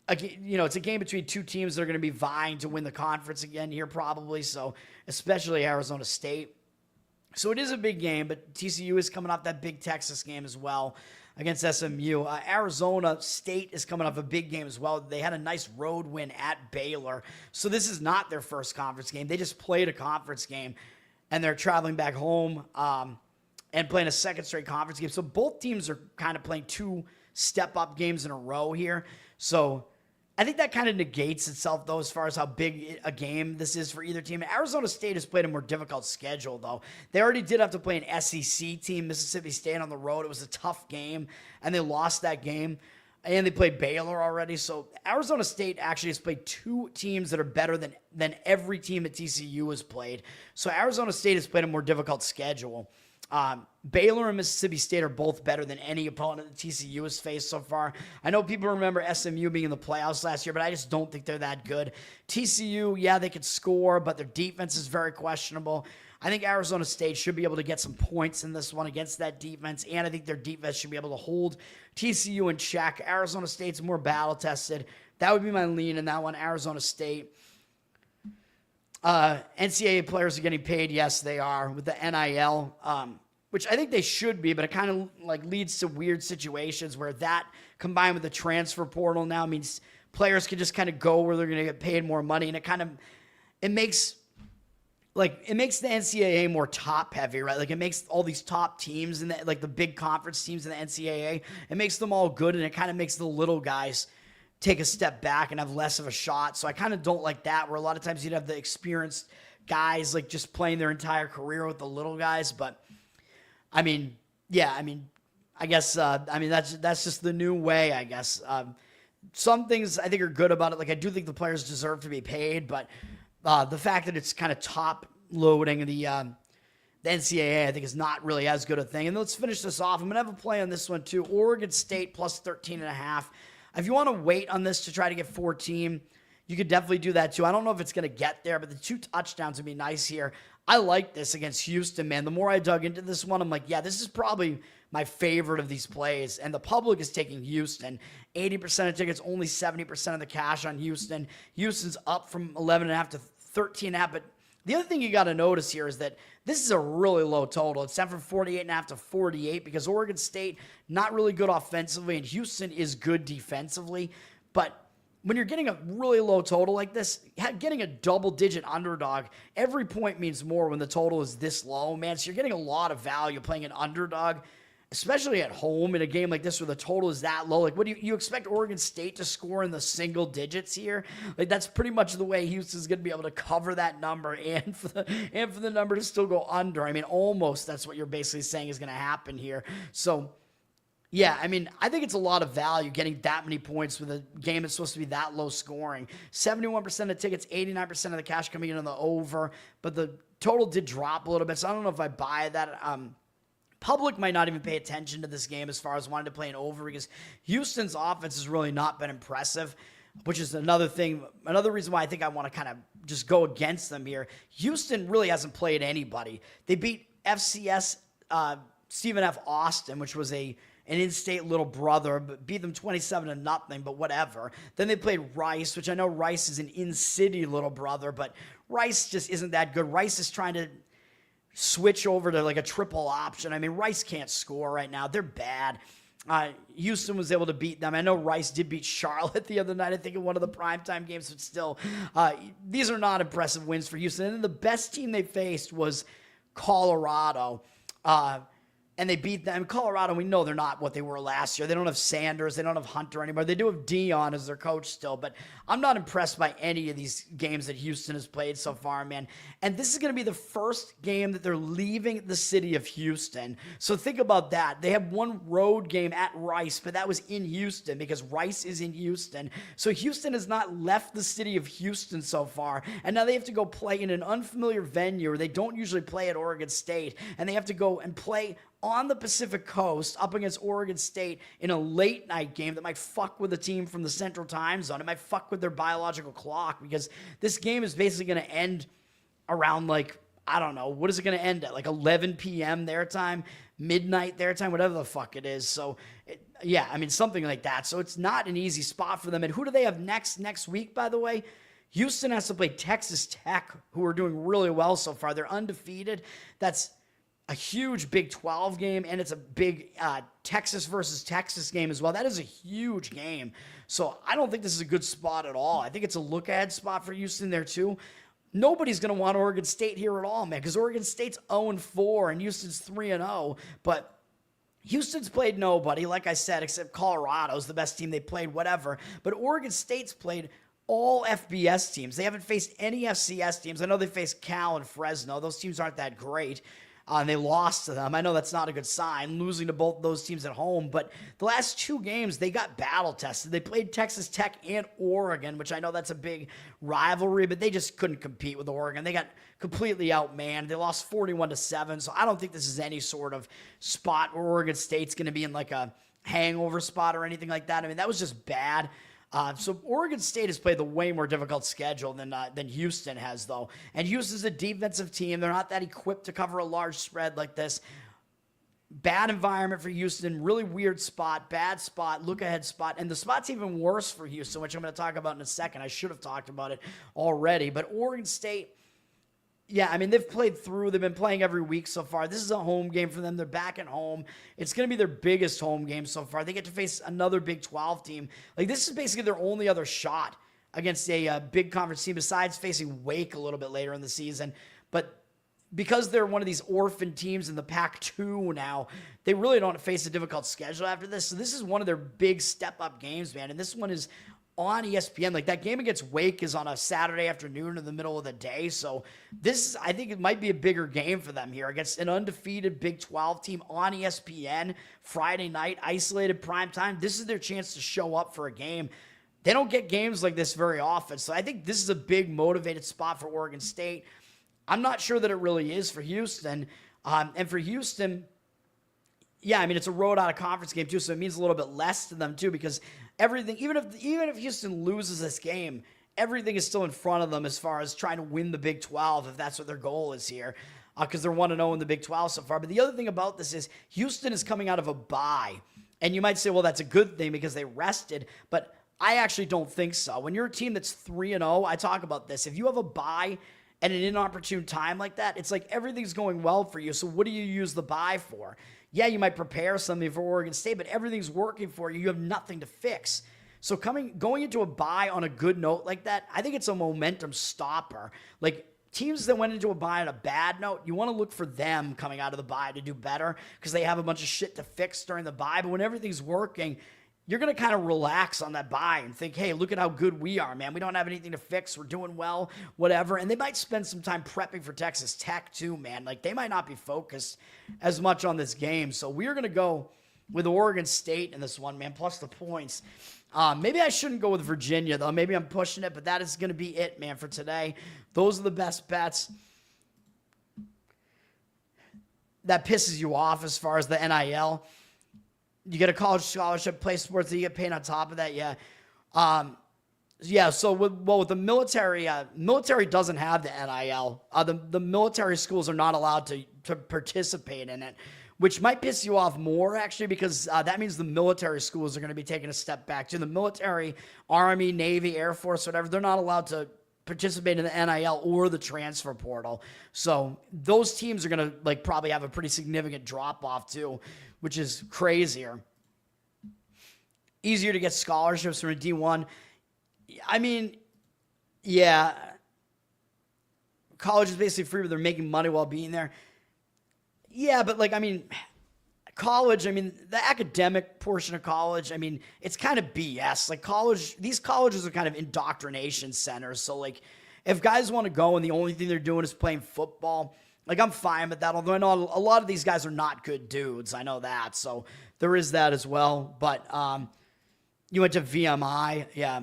it's a game between 2 teams that are going to be vying to win the conference again here probably, so especially Arizona State. So it is a big game, but TCU is coming off that big Texas game as well against SMU. Arizona State is coming off a big game as well. They had a nice road win at Baylor, so this is not their first conference game. They just played a conference game, and they're traveling back home and playing a second straight conference game. So both teams are kind of playing 2 step-up games in a row here. So I think that kind of negates itself, though, as far as how big a game this is for either team. Arizona State has played a more difficult schedule, though. They already did have to play an SEC team, Mississippi State, on the road. It was a tough game, and they lost that game. And they played Baylor already. So Arizona State actually has played 2 teams that are better than every team at TCU has played. So Arizona State has played a more difficult schedule. Baylor and Mississippi State are both better than any opponent that TCU has faced so far. I know people remember SMU being in the playoffs last year, but I just don't think they're that good. TCU, yeah, they could score, but their defense is very questionable. I think Arizona State should be able to get some points in this one against that defense, and I think their defense should be able to hold TCU in check. Arizona State's more battle-tested. That would be my lean in that one, Arizona State. NCAA players are getting paid. Yes, they are with the NIL, which I think they should be, but it kind of like leads to weird situations where that combined with the transfer portal now means players can just kind of go where they're going to get paid more money. And it makes the NCAA more top heavy, right? Like it makes all these top teams and like the big conference teams in the NCAA, it makes them all good. And it kind of makes the little guys take a step back and have less of a shot. So I kind of don't like that, where a lot of times you'd have the experienced guys like just playing their entire career with the little guys. But I mean, yeah, I mean, I guess, that's just the new way, I guess. Some things I think are good about it. Like I do think the players deserve to be paid, but the fact that it's kind of top loading the NCAA, I think, is not really as good a thing. And let's finish this off. I'm going to have a play on this one too. Oregon State plus 13.5. If you want to wait on this to try to get 14, you could definitely do that too. I don't know if it's going to get there, but the 2 touchdowns would be nice here. I like this against Houston, man. The more I dug into this one, I'm like, yeah, this is probably my favorite of these plays. And the public is taking Houston. 80% of tickets, only 70% of the cash on Houston. Houston's up from 11.5 to 13.5. But the other thing you got to notice here is that this is a really low total. It's set from 48.5 to 48 because Oregon State, not really good offensively, and Houston is good defensively. But when you're getting a really low total like this, getting a double-digit underdog, every point means more when the total is this low, man. So you're getting a lot of value playing an underdog, especially at home in a game like this where the total is that low. Like, what do you expect Oregon State to score in the single digits here? Like, that's pretty much the way Houston's going to be able to cover that number and for the number to still go under. I mean, almost that's what you're basically saying is going to happen here. So, yeah, I mean, I think it's a lot of value getting that many points with a game that's supposed to be that low scoring. 71% of tickets, 89% of the cash coming in on the over, but the total did drop a little bit, so I don't know if I buy that. Public might not even pay attention to this game as far as wanting to play an over because Houston's offense has really not been impressive, which is another reason why I think I want to kind of just go against them here. Houston really hasn't played anybody. They beat FCS Stephen F. Austin, which was an in-state little brother, but beat them 27-0, but whatever. Then they played Rice, which I know Rice is an in-city little brother, but Rice just isn't that good. Rice is trying to switch over to like a triple option. I mean, Rice can't score right now. They're bad. Houston was able to beat them. I know Rice did beat Charlotte the other night, I think in one of the primetime games, but still, these are not impressive wins for Houston. And then the best team they faced was Colorado. And they beat them. Colorado, we know they're not what they were last year. They don't have Sanders. They don't have Hunter anymore. They do have Dion as their coach still, but I'm not impressed by any of these games that Houston has played so far, man. And this is going to be the first game that they're leaving the city of Houston. So think about that. They have one road game at Rice, but that was in Houston because Rice is in Houston. So Houston has not left the city of Houston so far, and now they have to go play in an unfamiliar venue where they don't usually play at Oregon State, and they have to go and play on the Pacific Coast up against Oregon State in a late night game that might fuck with a team from the Central Time Zone. It might fuck with their biological clock because this game is basically going to end around like, I don't know, what is it going to end at? Like 11 p.m. their time, midnight their time, whatever the fuck it is. So, yeah, I mean, something like that. So it's not an easy spot for them. And who do they have next week, by the way? Houston has to play Texas Tech, who are doing really well so far. They're undefeated. That's a huge Big 12 game, and it's a big Texas versus Texas game as well. That is a huge game. So I don't think this is a good spot at all. I think it's a look-ahead spot for Houston there, too. Nobody's going to want Oregon State here at all, man, because Oregon State's 0-4 and Houston's 3-0. But Houston's played nobody, like I said, except Colorado's the best team they played, whatever. But Oregon State's played all FBS teams. They haven't faced any FCS teams. I know they faced Cal and Fresno. Those teams aren't that great. And they lost to them. I know that's not a good sign, losing to both those teams at home. But the last 2 games, they got battle tested. They played Texas Tech and Oregon, which I know that's a big rivalry, but they just couldn't compete with Oregon. They got completely outmanned. They lost 41-7. So I don't think this is any sort of spot where Oregon State's going to be in like a hangover spot or anything like that. I mean, that was just bad. So Oregon State has played the way more difficult schedule than Houston has, though. And Houston's a defensive team. They're not that equipped to cover a large spread like this. Bad environment for Houston. Really weird spot. Bad spot. Look-ahead spot. And the spot's even worse for Houston, which I'm going to talk about in a second. I should have talked about it already. But Oregon State Yeah, I mean, they've played through. They've been playing every week so far. This is a home game for them. They're back at home. It's going to be their biggest home game so far. They get to face another Big 12 team. Like, this is basically their only other shot against a big conference team besides facing Wake a little bit later in the season. But because they're one of these orphan teams in the Pac-2 now, they really don't face a difficult schedule after this. So this is one of their big step-up games, man. And this one is on ESPN. Like, that game against Wake is on a Saturday afternoon in the middle of the day. So this, I think it might be a bigger game for them here against an undefeated Big 12 team on ESPN Friday night, isolated primetime. This is their chance to show up for a game. They don't get games like this very often. So I think this is a big motivated spot for Oregon State. I'm not sure that it really is for Houston. And for Houston, yeah, I mean, it's a road out of conference game too, so it means a little bit less to them too, because everything, even if Houston loses this game, everything is still in front of them as far as trying to win the Big 12, if that's what their goal is here, because they're 1-0 in the Big 12 so far. But the other thing about this is Houston is coming out of a bye, and you might say, well, that's a good thing because they rested, but I actually don't think so. When you're a team that's 3-0, I talk about this. If you have a bye at an inopportune time like that, it's like everything's going well for you. So what do you use the bye for? Yeah, you might prepare something for Oregon State, but everything's working for you. You have nothing to fix. So going into a bye on a good note like that, I think it's a momentum stopper. Like, teams that went into a bye on a bad note, you want to look for them coming out of the bye to do better because they have a bunch of shit to fix during the bye. But when everything's working, you're going to kind of relax on that bye and think, hey, look at how good we are, man. We don't have anything to fix. We're doing well, whatever. And they might spend some time prepping for Texas Tech too, man. Like, they might not be focused as much on this game. So we're going to go with Oregon State in this one, man, plus the points. Maybe I shouldn't go with Virginia, though. Maybe I'm pushing it, but that is going to be it, man, for today. Those are the best bets. That pisses you off as far as the NIL. You get a college scholarship, play sports, that you get paid on top of that, yeah. So with the military, military doesn't have the NIL. The military schools are not allowed to participate in it, which might piss you off more, actually, because that means the military schools are going to be taking a step back too. The military, Army, Navy, Air Force, whatever, they're not allowed to participate in the NIL or the transfer portal. So those teams are going to probably have a pretty significant drop-off too, which is crazier. Easier to get scholarships from a D1. I mean, yeah, college is basically free, but they're making money while being there. Yeah, but college, the academic portion of college, it's kind of BS. Like, college, these colleges are kind of indoctrination centers. So, if guys want to go and the only thing they're doing is playing football, I'm fine with that. Although I know a lot of these guys are not good dudes. I know that. So there is that as well. But you went to VMI. Yeah.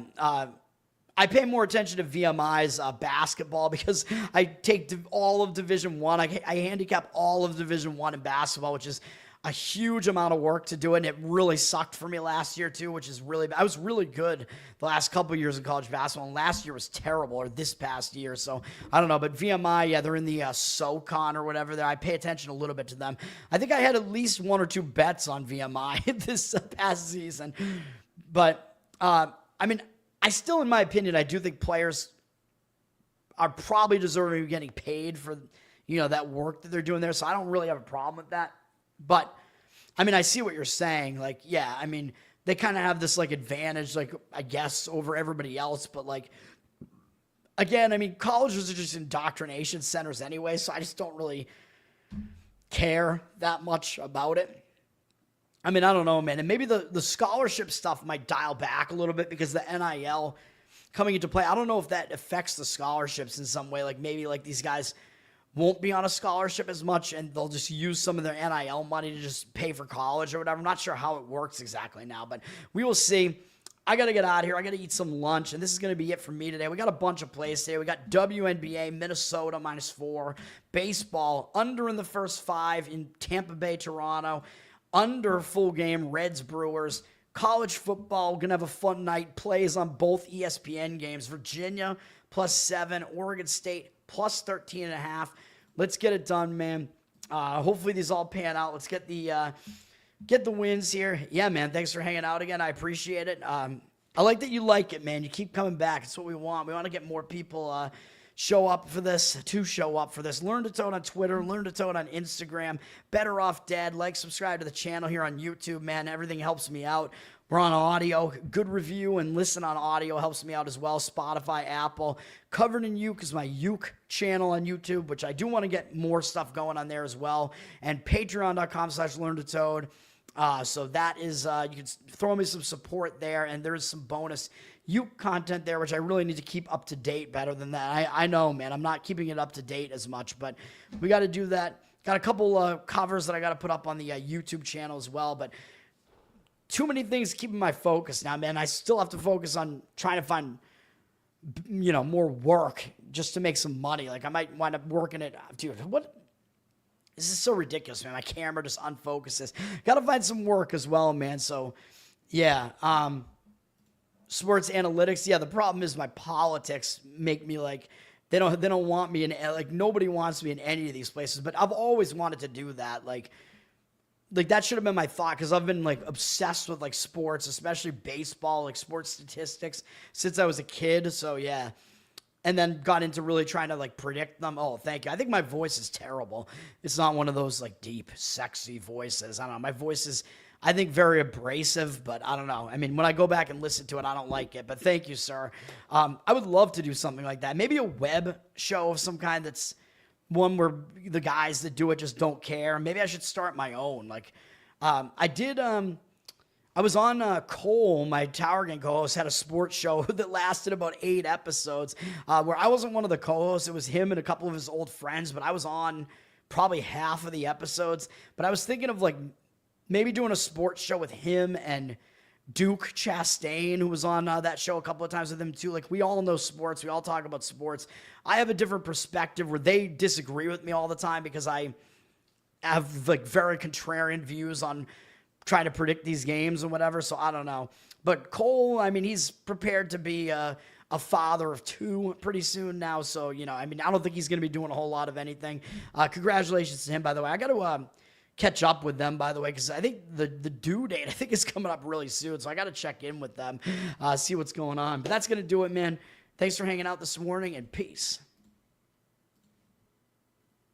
I pay more attention to VMI's basketball because I take all of Division I. I handicap all of Division I in basketball, which is a huge amount of work to do it, and it really sucked for me last year too, which is really bad. I was really good the last couple of years in college basketball, and last year was terrible, or this past year, so I don't know. But VMI, yeah, they're in the SoCon or whatever there. I pay attention a little bit to them. I think I had at least 1 or 2 bets on VMI this past season. But, I still, in my opinion, I do think players are probably deserving of getting paid for, that work that they're doing there, so I don't really have a problem with that. But, I see what you're saying. They kind of have this, advantage, I guess, over everybody else. But, again, colleges are just indoctrination centers anyway, so I just don't really care that much about it. I don't know, man. And maybe the scholarship stuff might dial back a little bit because the NIL coming into play. I don't know if that affects the scholarships in some way. Maybe these guys won't be on a scholarship as much, and they'll just use some of their NIL money to just pay for college or whatever. I'm not sure how it works exactly now, but we will see. I got to get out of here. I got to eat some lunch, and this is going to be it for me today. We got a bunch of plays today. We got WNBA, Minnesota -4, baseball, under in the first 5 in Tampa Bay, Toronto, under full game, Reds, Brewers, college football, going to have a fun night, plays on both ESPN games, Virginia +7, Oregon State +13.5. Let's get it done, man. Hopefully these all pan out. Let's get the wins here. Yeah, man, thanks for hanging out again. I appreciate it. I like that you like it, man. You keep coming back. It's what we want. We want to get more people show up for this, Learn to Toad on Twitter, Learn to Toad on Instagram, Better Off Dead. Like, subscribe to the channel here on YouTube, man. Everything helps me out. We're on audio. Good review and listen on audio helps me out as well. Spotify, Apple. Covered in Uke is my Uke channel on YouTube, which I do want to get more stuff going on there as well. And patreon.com/learntotode. So that is, you can throw me some support there, and there's some bonus Uke content there, which I really need to keep up to date better than that. I know, man, I'm not keeping it up to date as much, but we got to do that. Got a couple covers that I got to put up on the YouTube channel as well, but too many things keeping my focus now, man. I still have to focus on trying to find, more work just to make some money. Like, I might wind up working at, dude, what? This is so ridiculous, man. My camera just unfocuses. Got to find some work as well, man. So, yeah. Sports analytics. Yeah, the problem is my politics make me like, they don't want me in, like, nobody wants me in any of these places. But I've always wanted to do that. Like that should have been my thought, because I've been like obsessed with like sports, especially baseball, like sports statistics since I was a kid. So yeah. And then got into really trying to like predict them. Oh, thank you. I think my voice is terrible. It's not one of those like deep, sexy voices. I don't know. My voice is, I think, very abrasive, but I don't know. I mean, when I go back and listen to it, I don't like it. But thank you, sir. I would love to do something like that. Maybe a web show of some kind that's one where the guys that do it just don't care. Maybe I should start my own. Like, I was on Cole, my Tower Gang co-host, had a sports show that lasted about 8 episodes, where I wasn't one of the co-hosts. It was him and a couple of his old friends, but I was on probably half of the episodes. But I was thinking of like maybe doing a sports show with him and Duke Chastain, who was on that show a couple of times with him too. Like, we all know sports. We all talk about sports. I have a different perspective where they disagree with me all the time because I have like very contrarian views on trying to predict these games and whatever. So I don't know. But Cole, I mean, he's prepared to be a father of 2 pretty soon now. So, I mean, I don't think he's going to be doing a whole lot of anything. Congratulations to him, by the way. I got to catch up with them, by the way, because I think the due date, I think, is coming up really soon. So I got to check in with them, see what's going on. But that's going to do it, man. Thanks for hanging out this morning, and peace.